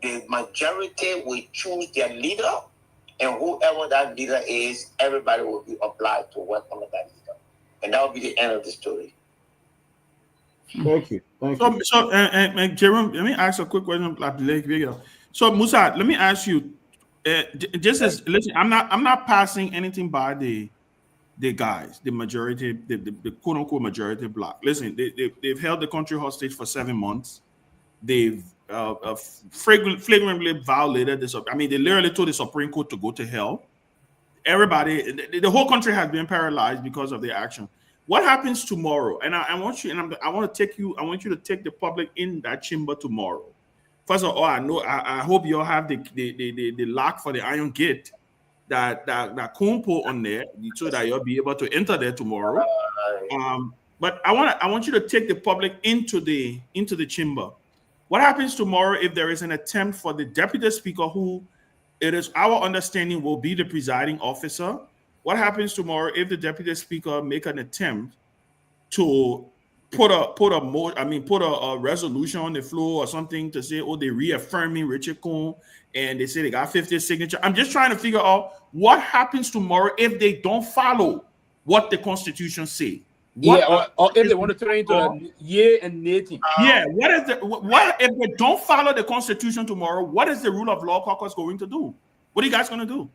The majority will choose their leader, and whoever that leader is, everybody will be obliged to work under that leader. And that will be the end of the story. Thank you. So, Jerome, let me ask a quick question. So, Musa, let me ask you. Listen, I'm not passing anything by the guys, the majority, the quote unquote majority bloc. Listen, they've held the country hostage for 7 months. They've flagrantly violated this. I mean, they literally told the Supreme Court to go to hell. Everybody, the whole country has been paralyzed because of their action. What happens tomorrow? And I want you to take the public in that chamber tomorrow. First of all, I hope you all have the lock for the iron gate that Kun put on there, so that you'll be able to enter there tomorrow. But I want you to take the public into the chamber. What happens tomorrow if there is an attempt for the deputy speaker, who it is our understanding will be the presiding officer? What happens tomorrow if the deputy speaker make an attempt to put a resolution on the floor or something to say, oh, they reaffirming Richard Kun and they say they got 50 signatures? I'm just trying to figure out what happens tomorrow if they don't follow what the Constitution say. Or if they want to turn into a Ye and native. What if they don't follow the Constitution tomorrow? What is the rule of law caucus going to do? What are you guys going to do?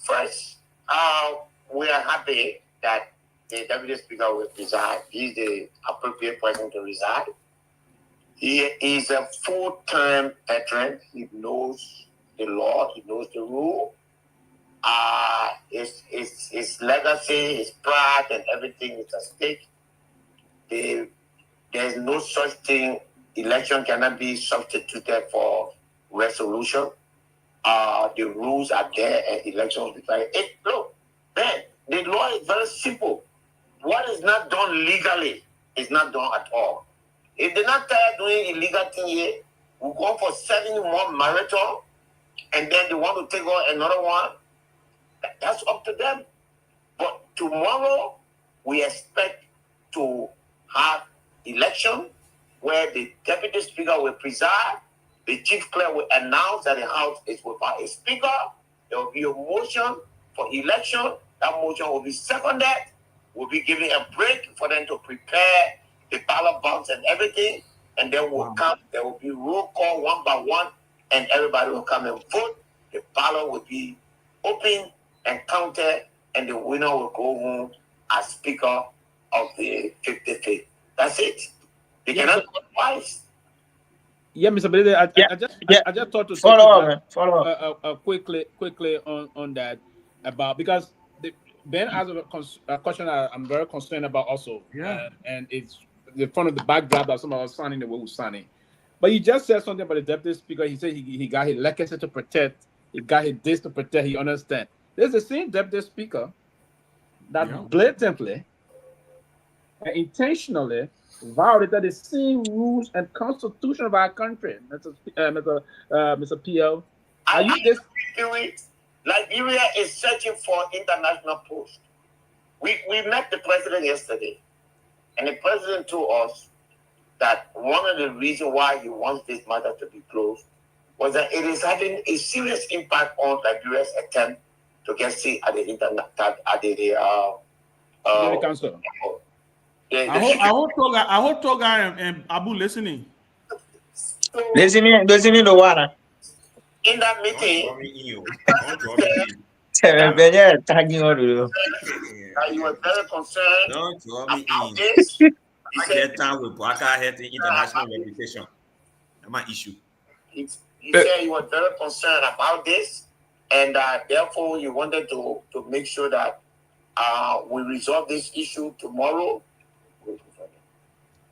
First, we are happy that the deputy speaker will reside. He's the appropriate person to reside. He is a full-time veteran. He knows the law. He knows the rule. his legacy, his pride, and everything is at stake. There's no such thing. Election cannot be substituted for resolution. The rules are there, and elections will be carried. Look, Ben, the law is very simple. What is not done legally is not done at all. If they're not tired doing illegal thing here, we'll go for 7 more marathon, and then they want to take on another one. That's up to them. But tomorrow, we expect to have election where the deputy speaker will preside, the chief clerk will announce that the house is without a speaker. There will be a motion for election. That motion will be seconded. We'll be giving a break for them to prepare the ballot box and everything. And then we'll come. There will be roll call one by one, and everybody will come and vote. The ballot will be open and counted, and the winner will go home as speaker of the 55th. That's it. They cannot go twice. Yeah, Mr. Brady, I just thought to follow up quickly on that about, because Ben has a question I'm very concerned about also. Yeah. And it's the front of the backdrop that some of us signing the way we're signing. But you just said something about the deputy speaker. He said he got his legacy to protect. He got his this to protect. He understands. There's the same deputy speaker that blatantly and intentionally violated the same rules and constitution of our country, Mr. P.O. Are you this? Liberia is searching for international posts. We met the president yesterday, and the president told us that one of the reasons why he wants this matter to be closed was that it is having a serious impact on Liberia's attempt to get seat at the council. I hope Toga and Abu listening. Listening to what? In that meeting, you were very concerned about this. He said time with Baka had the international reputation. That's my issue. He said he was very concerned about this, and therefore he wanted to make sure that we resolve this issue tomorrow.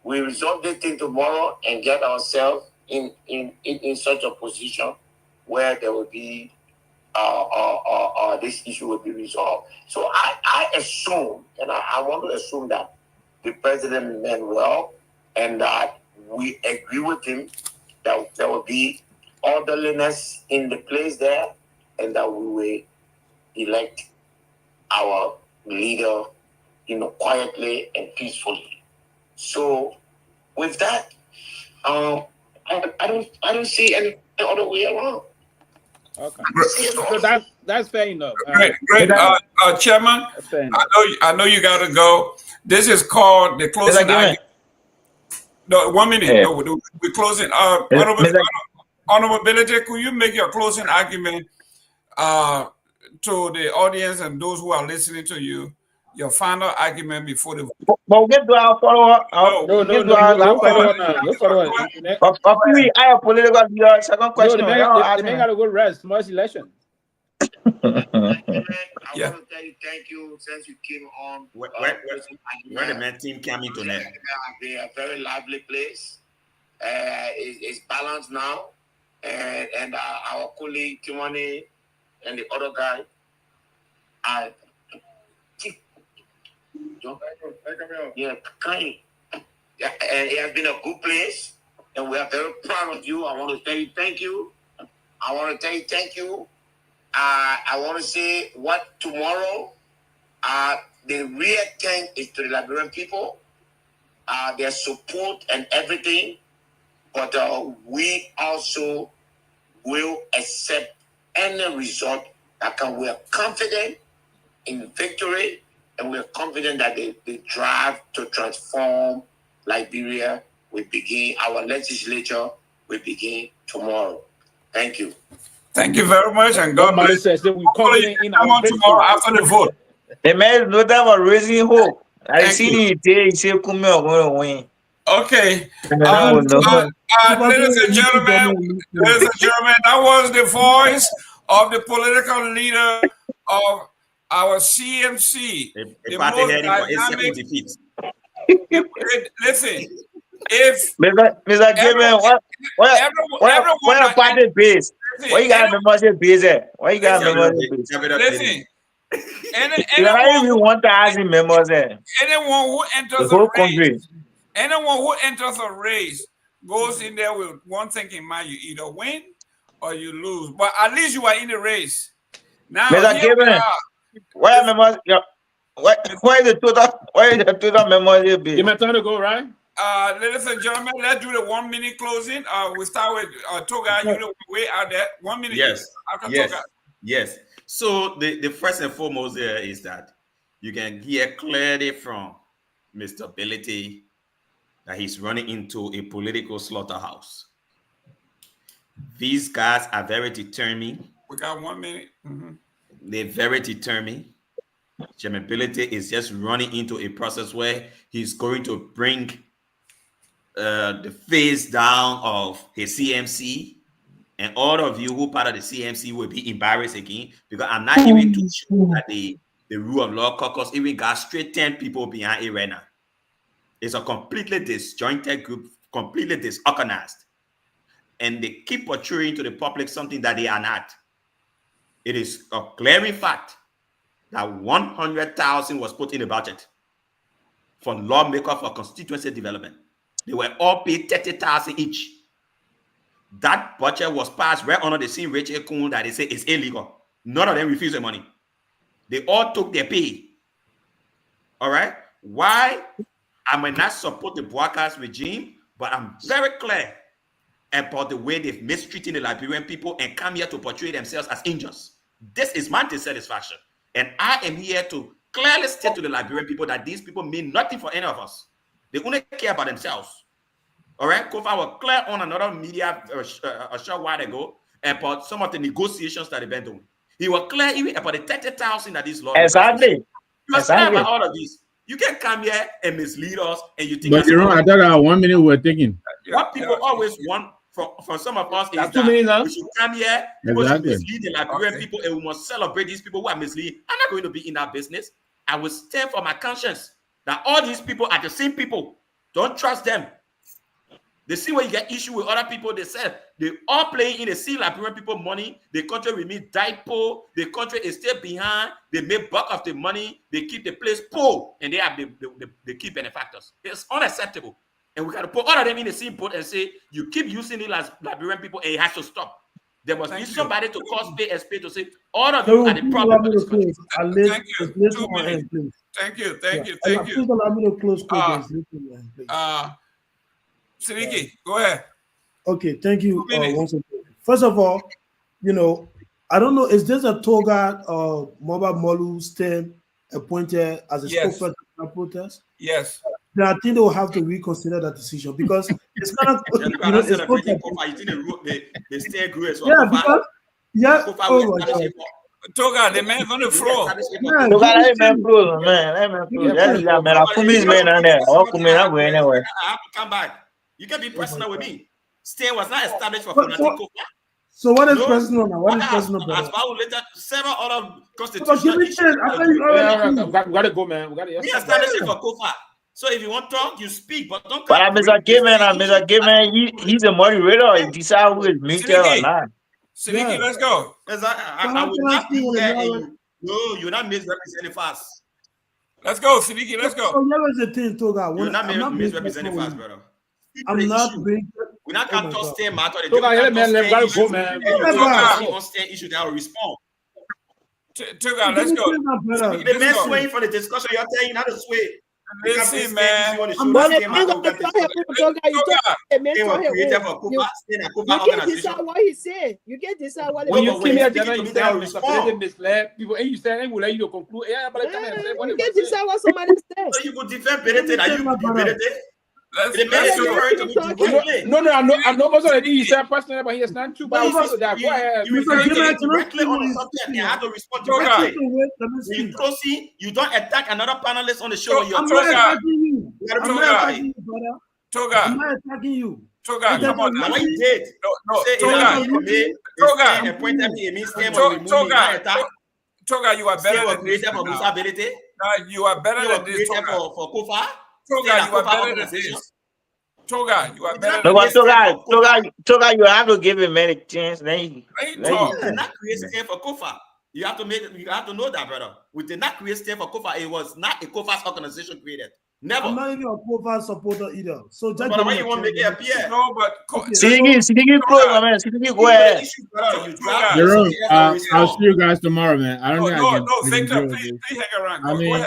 We resolve this thing tomorrow and get ourselves in such a position where there will be this issue will be resolved. So I assume, and I want to assume that the president meant well, and that we agree with him that there will be orderliness in the place there, and that we will elect our leader, quietly and peacefully. So with that, I don't see any other way around. Okay, so that's fair enough. Great. Chairman, I know you got to go. This is called the closing argument. No, 1 minute. Yeah. No, we're closing. Honorability, could you make your closing argument to the audience and those who are listening to you? Your final argument before the. But get to our follow-up. No. I have political your second question. The man got to go rest. Tomorrow's election. I want to tell you thank you since you came on. Where the men team came in tonight? They are a very lively place. It's balanced now, and our colleague Timoni and the other guy and it has been a good place, and we are very proud of you. I want to tell you thank you. I want to say what tomorrow, the real thing is to the Liberian people, their support and everything, but we also will accept any result that can. We are confident in victory, and we are confident that the drive to transform Liberia will begin. Our legislature will begin tomorrow. Thank you. Thank you very much, and God bless. We come on tomorrow after the vote. The man, no time for raising hope. I see it there. He said, "Come here, we're going to win." Okay. Ladies and gentlemen, that was the voice of the political leader of our CMC, the most dynamic. Listen, if Mr. Given, what party base? Why you got membership base at? Why you got membership base? Listen, anyone who 1,000 members there. Anyone who enters a race, anyone who enters a race goes in there with one thing in mind: you either win or you lose. But at least you are in the race. Now, Mr. Given, where members? Why is the total membership base? You my turn to go, right? Ladies and gentlemen, let's do the 1 minute closing. We start with Toga. You know, way out there. 1 minute. Yes. Toga. Yes. So the first and foremost here is that you can hear clearly from Mr. Ability that he's running into a political slaughterhouse. These guys are very determined. We got 1 minute. They're very determined. Chairman Ability is just running into a process where he's going to bring the face down of his CMC, and all of you who part of the CMC will be embarrassed again, because I'm not even too sure that the Rule of Law Caucus even got straight 10 people behind it right now. It's a completely disjointed group, completely disorganized, and they keep portraying to the public something that they are not. It is a glaring fact that 100,000 was put in the budget for lawmakers for constituency development. They were all paid 30,000 each. That budget was passed right under the same Rachel Kuhn that they say is illegal. None of them refused the money. They all took their pay. All right? Why? I may not support the Boakas regime, but I'm very clear about the way they've mistreated the Liberian people and come here to portray themselves as angels. This is my dissatisfaction. And I am here to clearly state to the Liberian people that these people mean nothing for any of us. They only care about themselves. All right? Kofa was clear on another media a short while ago about some of the negotiations that they've been doing. He was clear even about the 30,000 that these laws. Exactly. He was clear about all of this. You can come here and mislead us, and you think. But you know, I thought 1 minute we're taking. What people always want from some of us is that we should come here, people should mislead the Liberian people, and we must celebrate these people who are misleading. I'm not going to be in that business. I will stand for my conscience that all these people are the same people. Don't trust them. They see when you get issue with other people, they say they all playing in the see Liberian people money. The country remain poor. The country is still behind. They make bulk of the money. They keep the place poor, and they have the key benefactors. It's unacceptable. And we got to put all of them in the same boat and say, you keep using it as Liberian people, and it has to stop. There must be somebody to cause pay as pay to say, all of you are the problem. Thank you. 2 minutes. Thank you. Please allow me to close. Sidiki, go ahead. Okay, thank you. Once again. First of all, you know, I don't know, is this a Toga Mobile Molu stem appointed as a spokesperson for the protest? Yes. Then I think they will have to reconsider that decision because it's kind of they stay grew as well. Yeah, because Toga, the man's on the floor. Toga, let him floor, man. Let him floor. That's man. I have to come back. You can be personal with me. Stay was not established for fanatic. So what is personal now? What is personal? As well, later several other constitutional issues. We gotta go, man. We gotta. We established it for Kofa. So if you want to talk, you speak, but don't. But Mr. Gayman, he's a moderator. He decides who is media or not. Sidiki, let's go. I would not be here. No, you're not misrepresenting fast. Let's go, Sidiki. Let's go. So here is the thing, Toga. You're not misrepresenting fast, brother. I'm not being. We're not going to stay matter. Toga, man, let's go, man. Issue that will respond. Toga, let's go. The man swaying for the discussion. You're telling how to sway. Listen, man. You can't decide what he said. You can't decide what when you came here, you said misled people, and you said, "I will let you conclude." Yeah, but you can't decide what somebody said. So you could defend Benedict. Are you Benedict? No, I know most of the things he said personally, but he has not too bad. You directly on the subject and have to respond directly. You proceed, you don't attack another panelist on the show. I'm not attacking you. I'm not attacking you, brother. Toga. I'm not attacking you. Toga, come on. Now what you did? Toga. Toga. Toga, you are better than this. For usability. You are better than this. For Kofa. Toga, you are better than this. Toga, you are better than this. Toga, you have to give him many chance. Then talk. We did not create state for Kofa. You have to know that, brother. We did not create state for Kofa. It was not a Kofa's organization created. Never. I'm not even a Kofa supporter either. So just but why you want to make it appear? No, but Sidiki, go ahead. Jerome, I'll see you guys tomorrow, man. I don't think No, Victor, please hang around. I mean,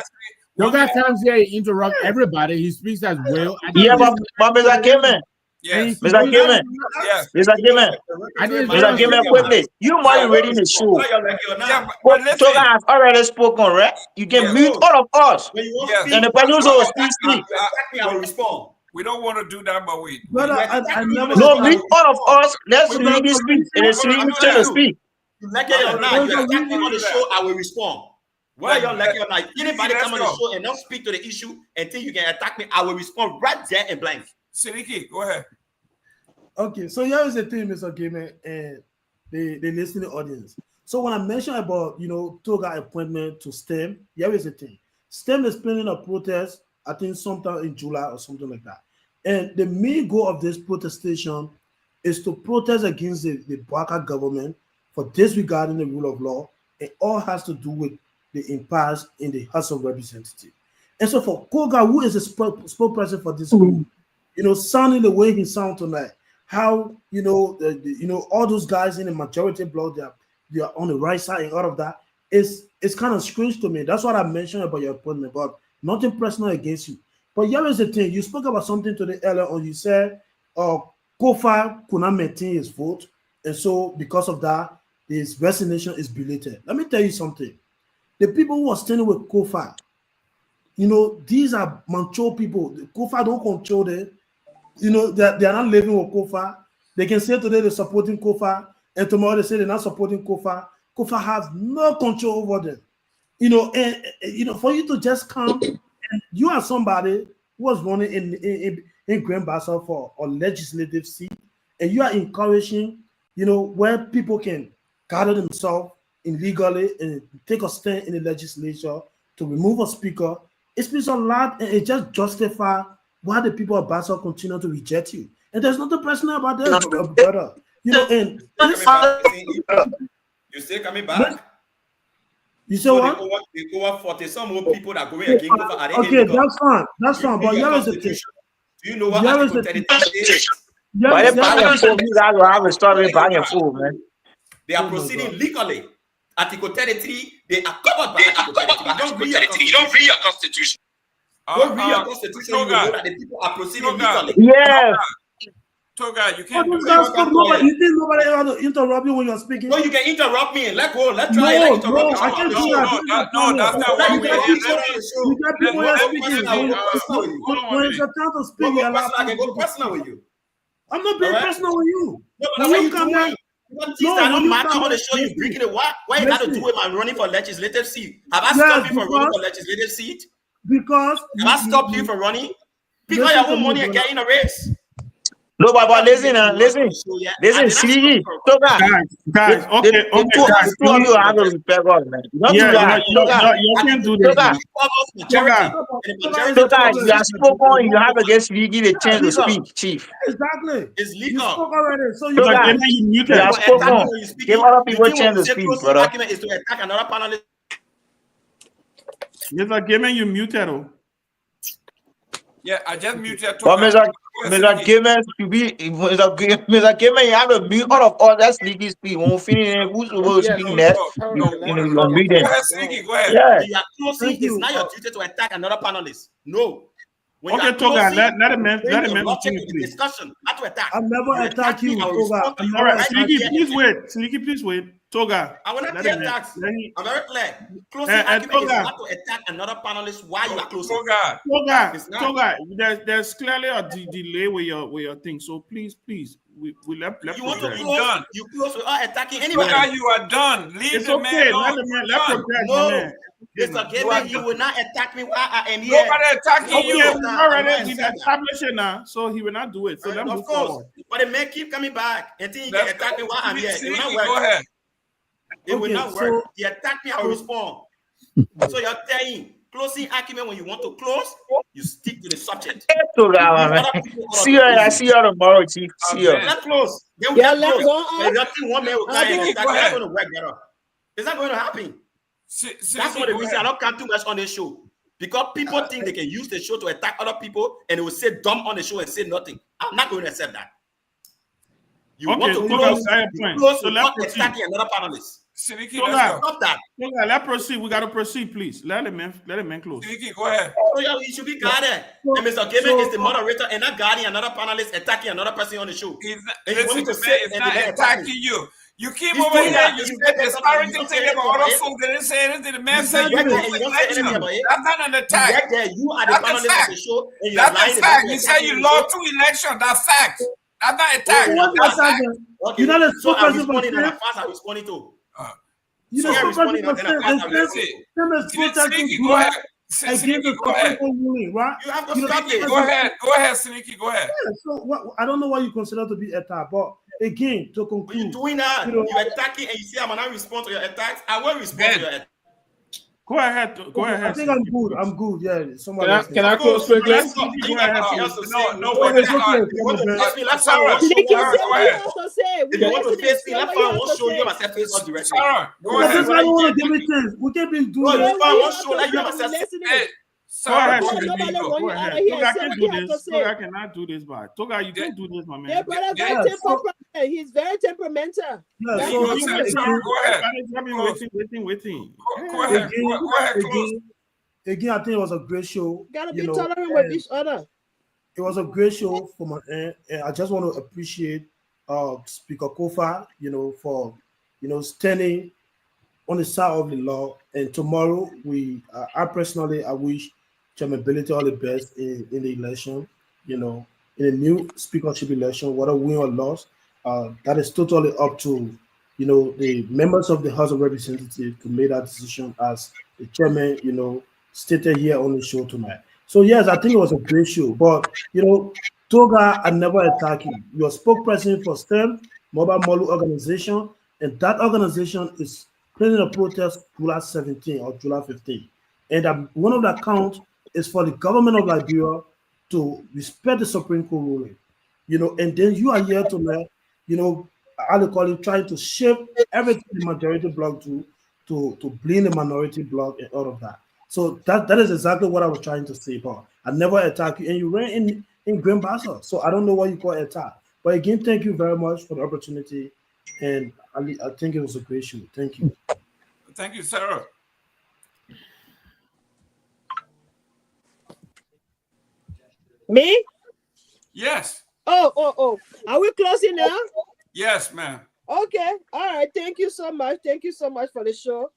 Toga comes here, he interrupt everybody. He speaks as well. Yeah, but Mr. Kimmel. Yes. Mr. Kimmel. Yes. Mr. Kimmel. Mr. Kimmel, quickly. You might ready the show. Toga has already spoken, right? You can mute all of us. And the person who speak. I will respond. We don't want to do that, but we. No, mute all of us. Let's really speak. And it's really to speak. You like it or not, you attack me on the show, I will respond. Whether you're like it or not, anybody come on the show and not speak to the issue and think you can attack me, I will respond right there and blank. Sidiki, go ahead. Okay, so here is the thing, Mr. Gamer, and the listening audience. So when I mentioned about, Toga appointment to STEM, here is the thing. STEM is planning a protest, I think sometime in July or something like that. And the main goal of this protestation is to protest against the Baka government for disregarding the rule of law. It all has to do with the impasse in the House of Representatives. And so for Koga, who is the spokesperson for this group, sounding the way he sounds tonight, how all those guys in the majority bloc, they are on the right side and all of that, it's kind of strange to me. That's what I mentioned about your appointment, but nothing personal against you. But here is the thing: you spoke about something today earlier on. You said Kofa could not maintain his vote, and so because of that, his resignation is belated. Let me tell you something: the people who are standing with Kofa, these are mature people. Kofa don't control them. They are not living with Kofa. They can say today they're supporting Kofa, and tomorrow they say they're not supporting Kofa. Kofa has no control over them. For you to just come, and you are somebody who was running in Grand Bassa for a legislative seat, and you are encouraging, where people can gather themselves illegally and take a stand in the legislature to remove a speaker. It speaks a lot, and it just justifies why the people of Bassa continue to reject you. And there's nothing personal about this, brother. And you still coming back? You say what? They go up 40 some more people that go against Kofa. Okay, that's fine. That's fine. But here is the thing. Do you know what Article 33 is? They are proceeding legally. Article 33, they are covered by Article 33. You don't read your constitution. Don't read your constitution, you know that the people are proceeding legally. Yes. Toga, you can't do that. You think nobody ever interrupt you when you're speaking? No, you can interrupt me and let go. Let's try. No, I can't do that. No, that's not what we are here. You got people here speaking. When it's your time to speak, you're allowed to go personal with you. I'm not being personal with you. No, when you come back, don't matter how the show you bringing it. Why you got to do it? I'm running for legislative seat. Have I stopped you from running for legislative seat? Because have I stopped you from running? Because your own money and getting a race. No, but listen, Sigi, Toga. Guys, okay. You have to respect God, man. You can't do this. Toga, you have spoken, you have against Sigi the chance to speak, Chief. Exactly. It's legal. You spoke already, so you have spoken. Give other people a chance to speak, brother. Argument is to attack another panelist. Mr. Gaiman, you muted. Yeah, I just muted. But Mr. Gaiman, Mr. Gaiman, you have to mute all of us. That's legal speak. When we finish, who's speaking next? You're muted. Go ahead. Yeah. You are closing. It's not your duty to attack another panelist. No. Okay, Toga, let him discussion, not to attack. I'll never attack you, Toga. All right, Sneaky, please wait. Toga. I will not be attacked. I'm very clear. Closing argument is not to attack another panelist while you are closing. Toga, there's clearly a delay with your thing. So please, we let you want to close. You close without attacking anybody. Toga, you are done. Leave the man alone. No. Mr. Gaiman, you will not attack me while I am here. Nobody attacking you. Already established it now, so he will not do it. So let me move forward. But the man keep coming back and think he can attack me while I'm here. Go ahead. It will not work. You attack me, I will respond. So you're telling closing argument when you want to close, you stick to the subject. See you tomorrow, Chief. See you. Let's close. Then we Yeah, close. let's go on. But if you one man will come and attack, it's not going to work better. It's not going to happen. That's one of the reasons I don't come too much on this show. Because people think they can use the show to attack other people and they will say dumb on the show and say nothing. I'm not going to accept that. You want to close without attacking another panelist. Siniki, stop that. Let's proceed. We got to proceed, please. Let the man close. Siniki, go ahead. So yeah, you should be guarded. And Mr. Gaben is the moderator and not guarding another panelist attacking another person on the show. It's not attacking you. You keep over here, you said disparaging thing about other folks. They didn't say anything. The man said you don't say anything about it. That's not an attack. You are the panelist of the show. That's a fact. You said you lost 2 elections. That's fact. That's not attack. Okay. You're not a so I'm responding and I'm responding too. You know, Siniki, go ahead. Siniki, go ahead. Right? You have to stop it. Go ahead. Go ahead, Siniki. Go ahead. Yeah, so I don't know what you consider to be attack, but again, to conclude, when you're doing that, you're attacking and you say I'm not respond to your attacks. I will respond to your attacks. Go ahead. Go ahead. I think I'm good. I'm good. Yeah. Can I close quickly? No, wait. Sarah, if you want to face me, let me show you myself face on direction. Sarah, go ahead. That's why I don't want to give it chance. We can't be doing this. I show that you myself. Sarah, go ahead. Toga cannot do this, but Toga, you can't do this, my man. Yeah, brother, he's very temperamental. Yeah, go ahead. Waiting. Go ahead. Again, I think it was a great show. Gotta be tolerant with each other. It was a great show for my end. And I just want to appreciate Speaker Kofa, for standing on the side of the law. And tomorrow, I wish Chairman Ability all the best in the election. In the new speakership election, whether win or loss, that is totally up to the members of the House of Representatives to make that decision, as the chairman stated here on the show tonight. So yes, I think it was a great show. But Toga, I never attack you. You're spokesperson for STEM Mobile Molu organization, and that organization is planning a protest July 17 or July 15. And one of the counts is for the government of Liberia to respect the Supreme Court ruling. And then you are here to trying to shape everything the majority bloc to blame the minority bloc and all of that. So that is exactly what I was trying to say, but I never attack you, and you ran in Grand Bassa. So I don't know what you call attack. But again, thank you very much for the opportunity, and I think it was a great show. Thank you. Thank you, Sarah. Me? Yes. Oh. Are we closing now? Yes, ma'am. Okay. All right. Thank you so much. Thank you so much for the show.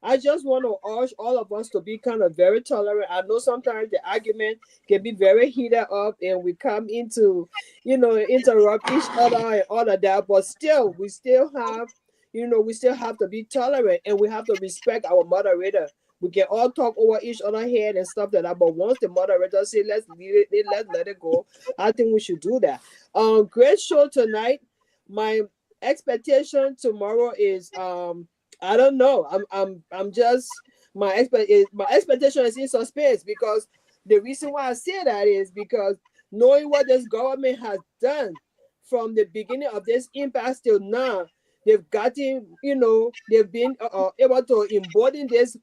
I just want to urge all of us to be kind of very tolerant. I know sometimes the argument can be very heated up and we come into, interrupt each other and all of that. But still, we still have to be tolerant and we have to respect our moderator. We can all talk over each other's head and stuff like that. But once the moderator say let's let it go, I think we should do that. Great show tonight. My expectation tomorrow is I don't know. I'm just my expectation is in suspense, because the reason why I say that is because knowing what this government has done from the beginning of this impasse till now, they've gotten, they've been able to embolden this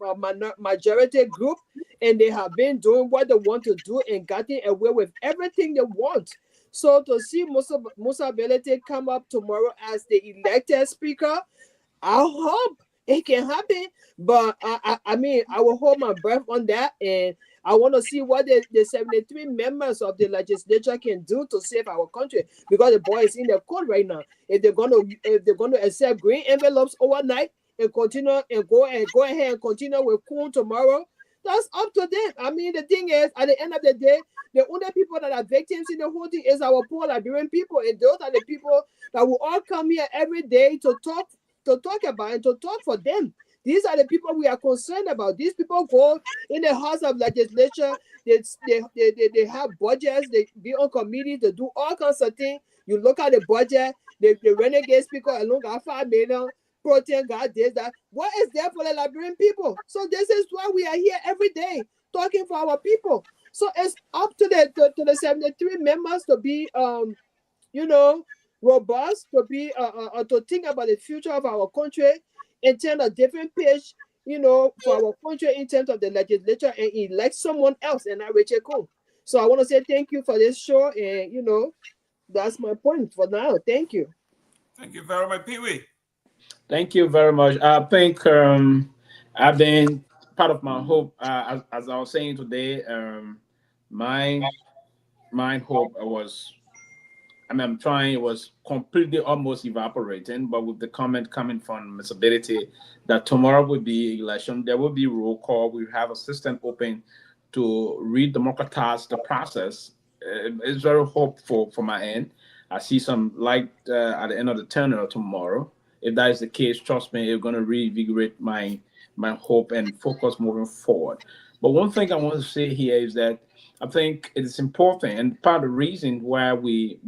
majority group, and they have been doing what they want to do and gotten away with everything they want. So to see Musa Belete come up tomorrow as the elected speaker, I hope it can happen, but I will hold my breath on that, and I want to see what the 73 members of the legislature can do to save our country, because the boy is in the court right now. If they're going to accept green envelopes overnight and continue and go ahead and continue with Kun tomorrow, that's up to them. The thing is, at the end of the day, the only people that are victims in the whole thing is our poor Liberian people, and those are the people that will all come here every day to talk about and to talk for them. These are the people we are concerned about. These people go in the House of Legislature, they have budgets, they be on committees, they do all kinds of things. You look at the budget, the renegade speaker alone got $5 million, protein, God this, that. What is there for the Liberian people? So this is why we are here every day talking for our people. So it's up to the 73 members to be robust, to be to think about the future of our country in terms of different page, for our country in terms of the legislature, and elect someone else and not Rachel Coon. So I want to say thank you for this show, and that's my point for now. Thank you. Thank you very much, Pewee. Thank you very much. I think I've been part of my hope, as I was saying today. My hope was, I'm trying, it was completely almost evaporating, but with the comment coming from Ms. Ability that tomorrow will be election, there will be roll call. We have a system open to re-democratize the process. It's very hopeful for my end. I see some light at the end of the tunnel tomorrow. If that is the case, trust me, it's going to reinvigorate my hope and focus moving forward. But one thing I want to say here is that I think it is important, and part of the reason why we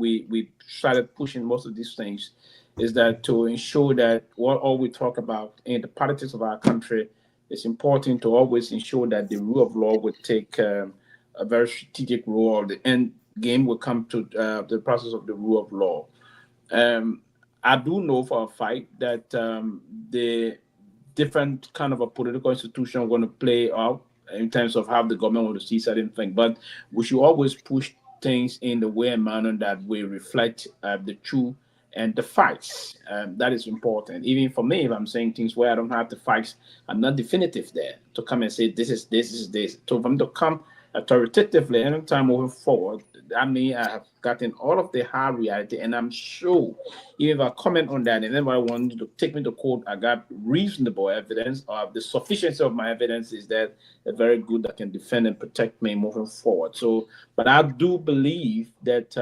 started pushing most of these things is that to ensure that what all we talk about in the politics of our country, it's important to always ensure that the rule of law would take a very strategic role. The end game will come to the process of the rule of law. I do know for a fact that the different kind of a political institution are going to play out in terms of how the government want to see certain things, but we should always push things in the way and manner that we reflect the truth and the facts. That is important. Even for me, if I'm saying things where I don't have the facts, I'm not definitive there to come and say this is this. So for me to come authoritatively anytime moving forward, I mean, I have gotten all of the hard reality, and I'm sure if I comment on that and anybody wanted to take me to court, I got reasonable evidence, or the sufficiency of my evidence is that they're very good that can defend and protect me moving forward. So, but I do believe that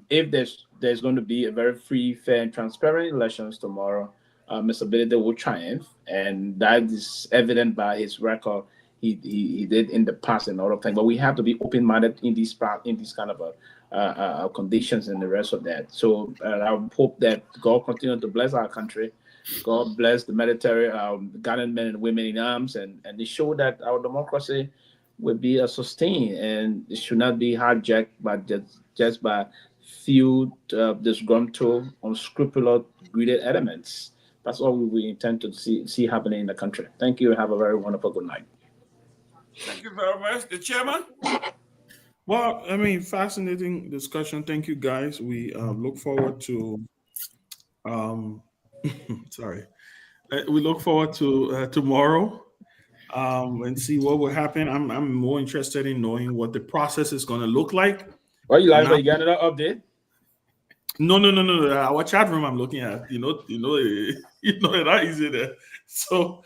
if there's going to be a very free, fair, and transparent elections tomorrow, Mr. Billy will triumph, and that is evident by his record. He did in the past and all of things, but we have to be open-minded in these kind of conditions and the rest of that. So I hope that God continue to bless our country. God bless the military, gallant men and women in arms, and they show that our democracy will be sustained, and it should not be hijacked by just by few disgruntled, unscrupulous, greedy elements. That's all we intend to see happening in the country. Thank you. Have a very wonderful good night. Thank you very much. The chairman? Well, I mean, fascinating discussion. Thank you, guys. We look forward to, sorry. We look forward to tomorrow and see what will happen. I'm more interested in knowing what the process is going to look like. Well, you like you got another update? No. Our chat room I'm looking at, you know that easy there. So,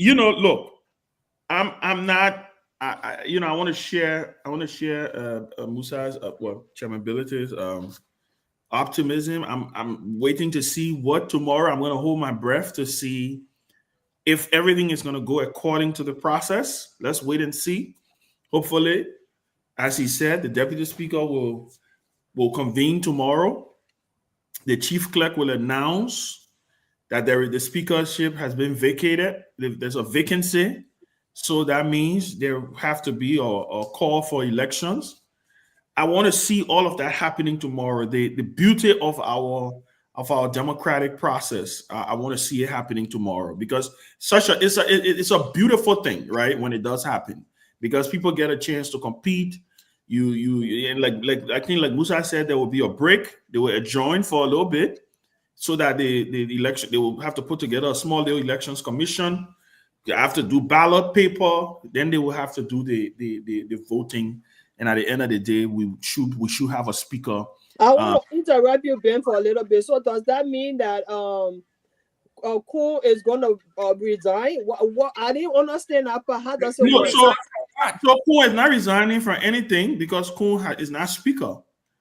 look, I'm not. I want to share Musa's Chairman Bility's optimism. I'm waiting to see what tomorrow. I'm going to hold my breath to see if everything is going to go according to the process. Let's wait and see. Hopefully, as he said, the Deputy Speaker will convene tomorrow. The Chief Clerk will announce that the speakership has been vacated. There's a vacancy. So that means there have to be a call for elections. I want to see all of that happening tomorrow. The beauty of our democratic process. I want to see it happening tomorrow because it's a beautiful thing, right? When it does happen, because people get a chance to compete. And I think like Musa said, there will be a break. They will adjourn for a little bit so that the election, they will have to put together a small little elections commission. They have to do ballot paper. Then they will have to do the voting. And at the end of the day, we should have a speaker. I want to interrupt you, Ben, for a little bit. So does that mean that Coon is going to resign? What I didn't understand that part. How does it work? So Coon is not resigning from anything because Coon is not speaker.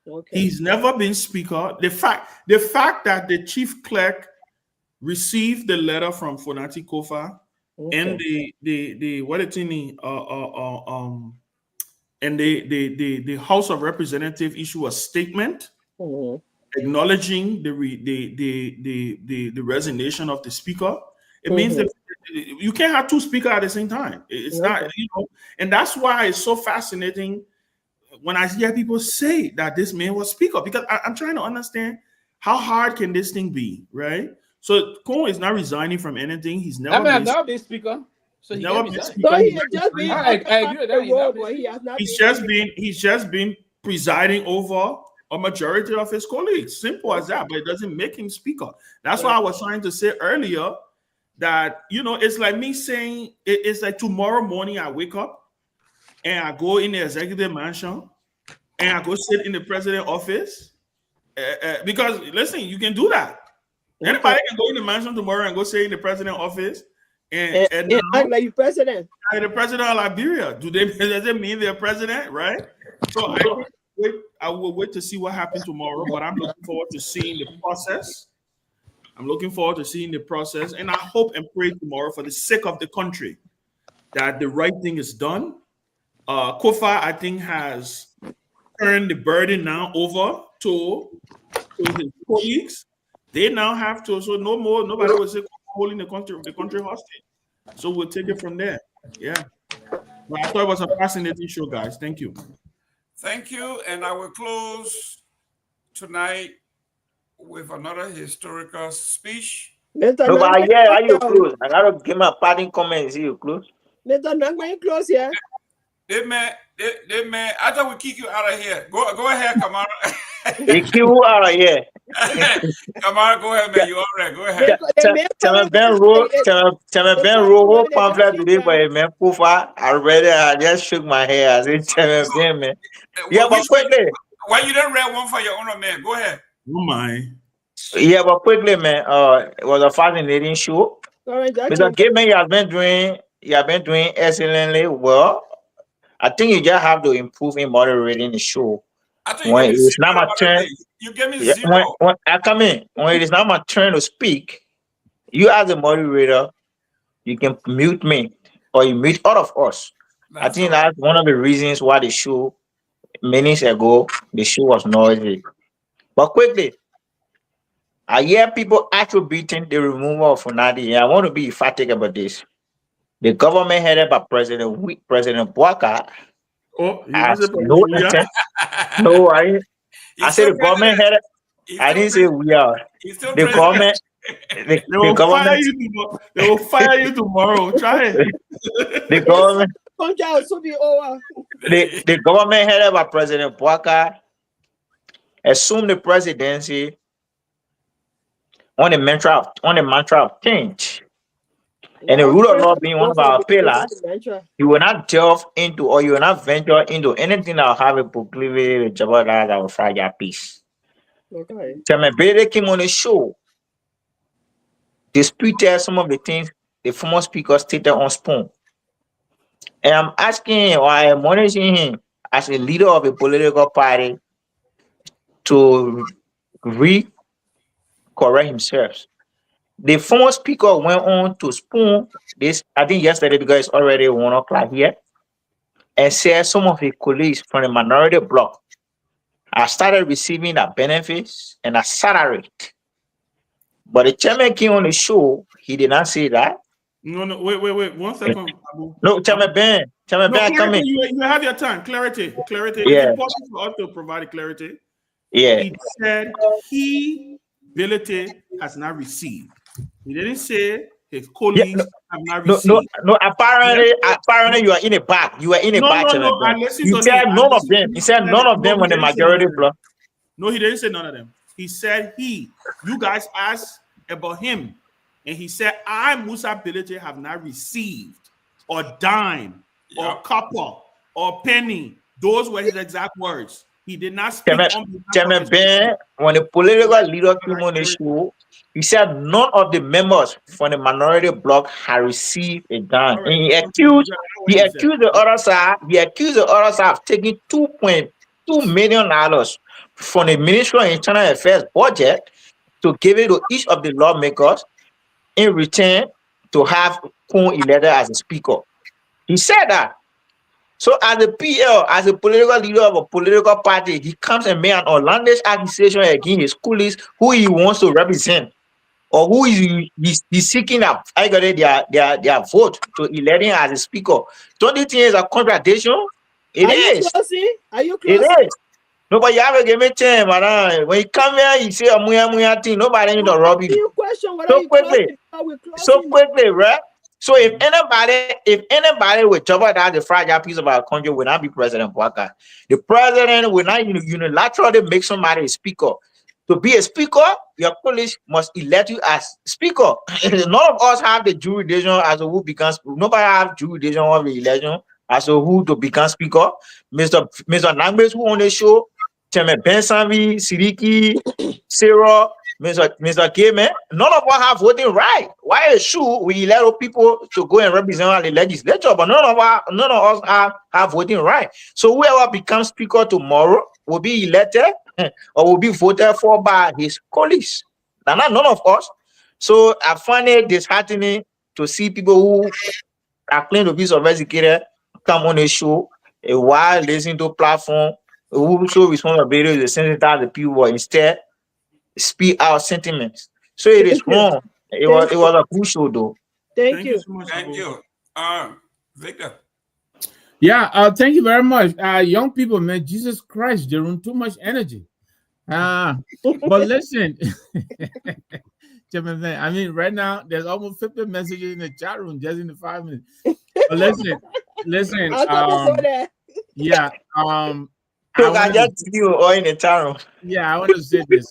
Okay. He's never been speaker. The fact that the chief clerk received the letter from Fonati Kofa and the House of Representatives issue a statement acknowledging the resignation of the speaker, it means that you can't have two speakers at the same time. It's not, and that's why it's so fascinating when I hear people say that this man was speaker, because I'm trying to understand how hard can this thing be, right? So Kong is not resigning from anything. He's never been speaker. So he never been speaker. So he has just been he's just been presiding over a majority of his colleagues. Simple as that, but it doesn't make him speaker. That's why I was trying to say earlier that, it's like me saying, it's like tomorrow morning I wake up and I go in the executive mansion and I go sit in the president's office. Because, listen, you can do that. Anybody can go in the mansion tomorrow and go sit in the president's office and act like you president. The president of Liberia. Does it mean they're president, right? So I will wait to see what happens tomorrow, but I'm looking forward to seeing the process. And I hope and pray tomorrow, for the sake of the country, that the right thing is done. Kofa, I think, has turned the burden now over to his colleagues. They now have to, so no more, nobody will say holding the country hostage. So we'll take it from there. Yeah. But I thought it was a fascinating show, guys. Thank you. Thank you. And I will close tonight with another historical speech. No, but yeah, are you close? I gotta give my parting comments. You close? Mr. Nangwa, you close here? They man, I thought we kick you out of here. Go ahead, Kamara. They kick you out of here. Kamara, go ahead, man. You all right? Go ahead. Tell me Ben wrote pamphlet today for him, man. Kufa, I read it. I just shook my head. I said, tell me Ben, man. Yeah, but quickly. Why you didn't read one for your owner, man? Go ahead. Oh my. Yeah, but quickly, man. It was a fascinating show. Mr. Gateman, you have been doing excellently well. I think you just have to improve in moderating the show. When it's not my turn, you give me zero. When I come in, when it is not my turn to speak, you as a moderator, you can mute me or you mute all of us. I think that's one of the reasons why the show, minutes ago, the show was noisy. But quickly, I hear people attributing the removal of Funadi, and I want to be emphatic about this. The government headed by President Bouaka has no intent. No, I said the government headed. I didn't say we are. The government. The government. They will fire you tomorrow. Try it. The government. The government headed by President Bouaka assumed the presidency on the mantra of change. And the rule of law being one of our pillars, you will not delve into or you will not venture into anything that will have a proclivity to jeopardize our fragile peace. Okay. Chairman Bede came on the show, disputed some of the things the former speaker stated on Spoon. And I'm asking him, or I'm admonishing him as a leader of a political party to correct himself. The former speaker went on to Spoon this, I think yesterday, because it's already 1 o'clock here, and said some of his colleagues from the minority bloc have started receiving their benefits and a salary. But the chairman came on the show, he did not say that. No, wait, 1 second. No, Chairman Ben, come in. You have your time. Clarity. Yeah. It's important for us to provide clarity. Yeah. He said ability has not received. He didn't say his colleagues have not received. No. Apparently, you are in a bag. You are in a bag. He said none of them. He said none of them when the majority block. No, he didn't say none of them. He said you guys asked about him, and he said, I, Musa Ability, have not received a dime or copper or penny. Those were his exact words. He did not speak Chairman Ben, when the political leader came on the show, he said none of the members from the minority bloc had received a dime. Right. And he accused the other side of taking $2.2 million from the Ministry of Internal Affairs budget to give it to each of the lawmakers in return to have Kun elected as a speaker. He said that. So as a PL, as a political leader of a political party, he comes and makes an outlandish accusation against his colleagues who he wants to represent, or who he's seeking up their vote to elect him as a speaker. Don't you think it's a contradiction? It is. Are you It close? is. Nobody ever give me time, madam. When you come here, you say a muya thing. Nobody need to rob you. Question whether So you quickly, right? So if anybody will jeopardize the fragile piece of our country, will not be President Bouaka. The president will not unilaterally make somebody a speaker. To be a speaker, your colleagues must elect you as speaker. None of us have the jurisdiction as to who becomes. Nobody have jurisdiction of the election as to who to become speaker. Mr. Nangbe's who on the show, Ben Sanvee, Siriki, Sarah, Mr. K-Man, none of us have voting right. Why should we allow people to go and represent the legislature? But none of us have voting right. So whoever becomes speaker tomorrow will be elected or will be voted for by his colleagues. None of us. So I find it disheartening to see people who are claiming to be sophisticated come on the show while listening to platform who show responsibility to sensitize the people, instead speak our sentiments. So it is wrong. It was a crucial though. Thank you. Thank you. Victor. Yeah, thank you very much. Young people, man, Jesus Christ, they run too much energy. But listen, I mean, right now there's almost 50 messages in the chat room just in the 5 minutes. But listen. Yeah. I just you all in the chat room. Yeah, I want to say this.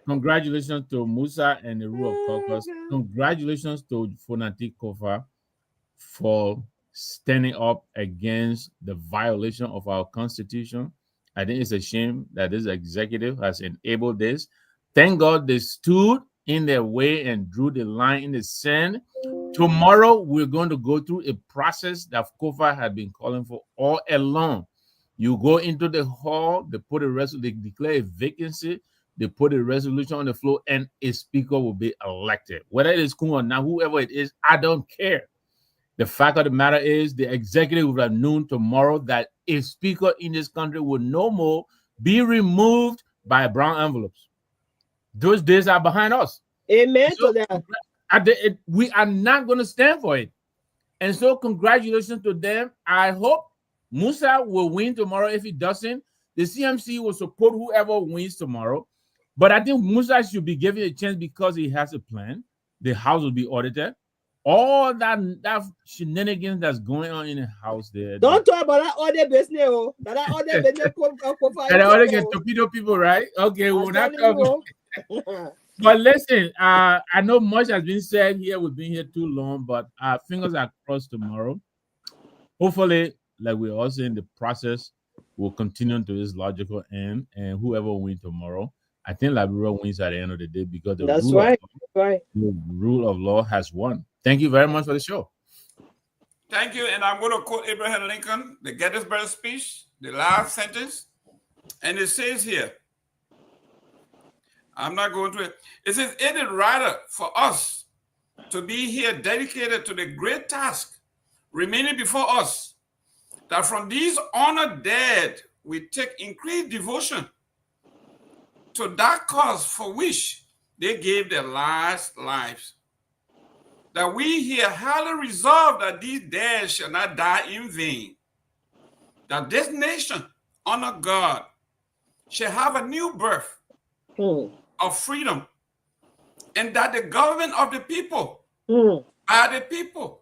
Congratulations to Musa and the Rule of Caucus. Congratulations to Fonati Kofa for standing up against the violation of our constitution. I think it's a shame that this executive has enabled this. Thank God they stood in their way and drew the line in the sand. Tomorrow, we're going to go through a process that Kofa had been calling for all along. You go into the hall, they declare a vacancy, they put a resolution on the floor, and a speaker will be elected. Whether it is Kun or not, whoever it is, I don't care. The fact of the matter is, the executive will have known tomorrow that a speaker in this country will no more be removed by brown envelopes. Those days are behind us. Amen to that. We are not going to stand for it. And so congratulations to them. I hope Musa will win tomorrow. If he doesn't, the CMC will support whoever wins tomorrow. But I think Musa should be given a chance because he has a plan. The house will be audited. All that shenanigans that's going on in the house there. Don't talk about that other business. That other business. And I get torpedo people, right? Okay, we're not talking. But listen, I know much has been said here. We've been here too long, but our fingers are crossed tomorrow. Hopefully, like we're also in the process, we'll continue to this logical end, and whoever wins tomorrow, I think Liberia wins at the end of the day because the rule of law has won. Thank you very much for the show. Thank you, and I'm going to quote Abraham Lincoln, the Gettysburg speech, the last sentence, and it says here, I'm not going to it. It says, it is rather for us to be here dedicated to the great task remaining before us, that from these honored dead we take increased devotion to that cause for which they gave their last lives. That we here highly resolve that these dead shall not die in vain. That this nation, under God, shall have a new birth of freedom, and that the government of the people, by the people,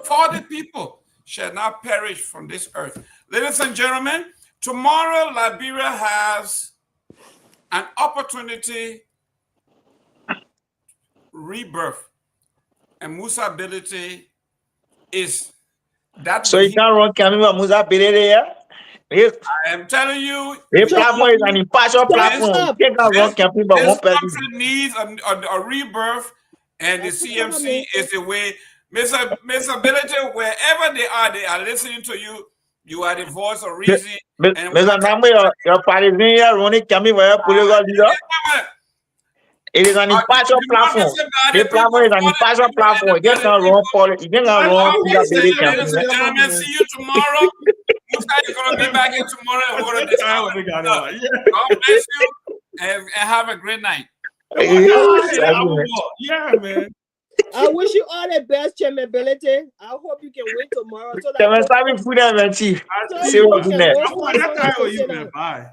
for the people, shall not perish from this earth. Ladies and gentlemen, tomorrow Liberia has an opportunity rebirth, and Musa ability is that. So you can't run Camille Musa ability, yeah? I am telling you, this platform is an impartial platform. This country needs a rebirth, and the CMC is the way. Miss Ability, wherever they are listening to you. You are the voice of reason. Mr. Namwe, your party is here, running Camille, where political leader. It is an impartial platform. The platform is an impartial platform. You just can't run politics. You just can't run Peabody campaign. Ladies and gentlemen, see you tomorrow. Musa is going to be back here tomorrow. We're going to God bless you and have a great night. Yeah, man. I wish you all the best, Chairman Belete. I hope you can win tomorrow. So that Chairman Sanvee, food and tea. so you can roast my son. Bye.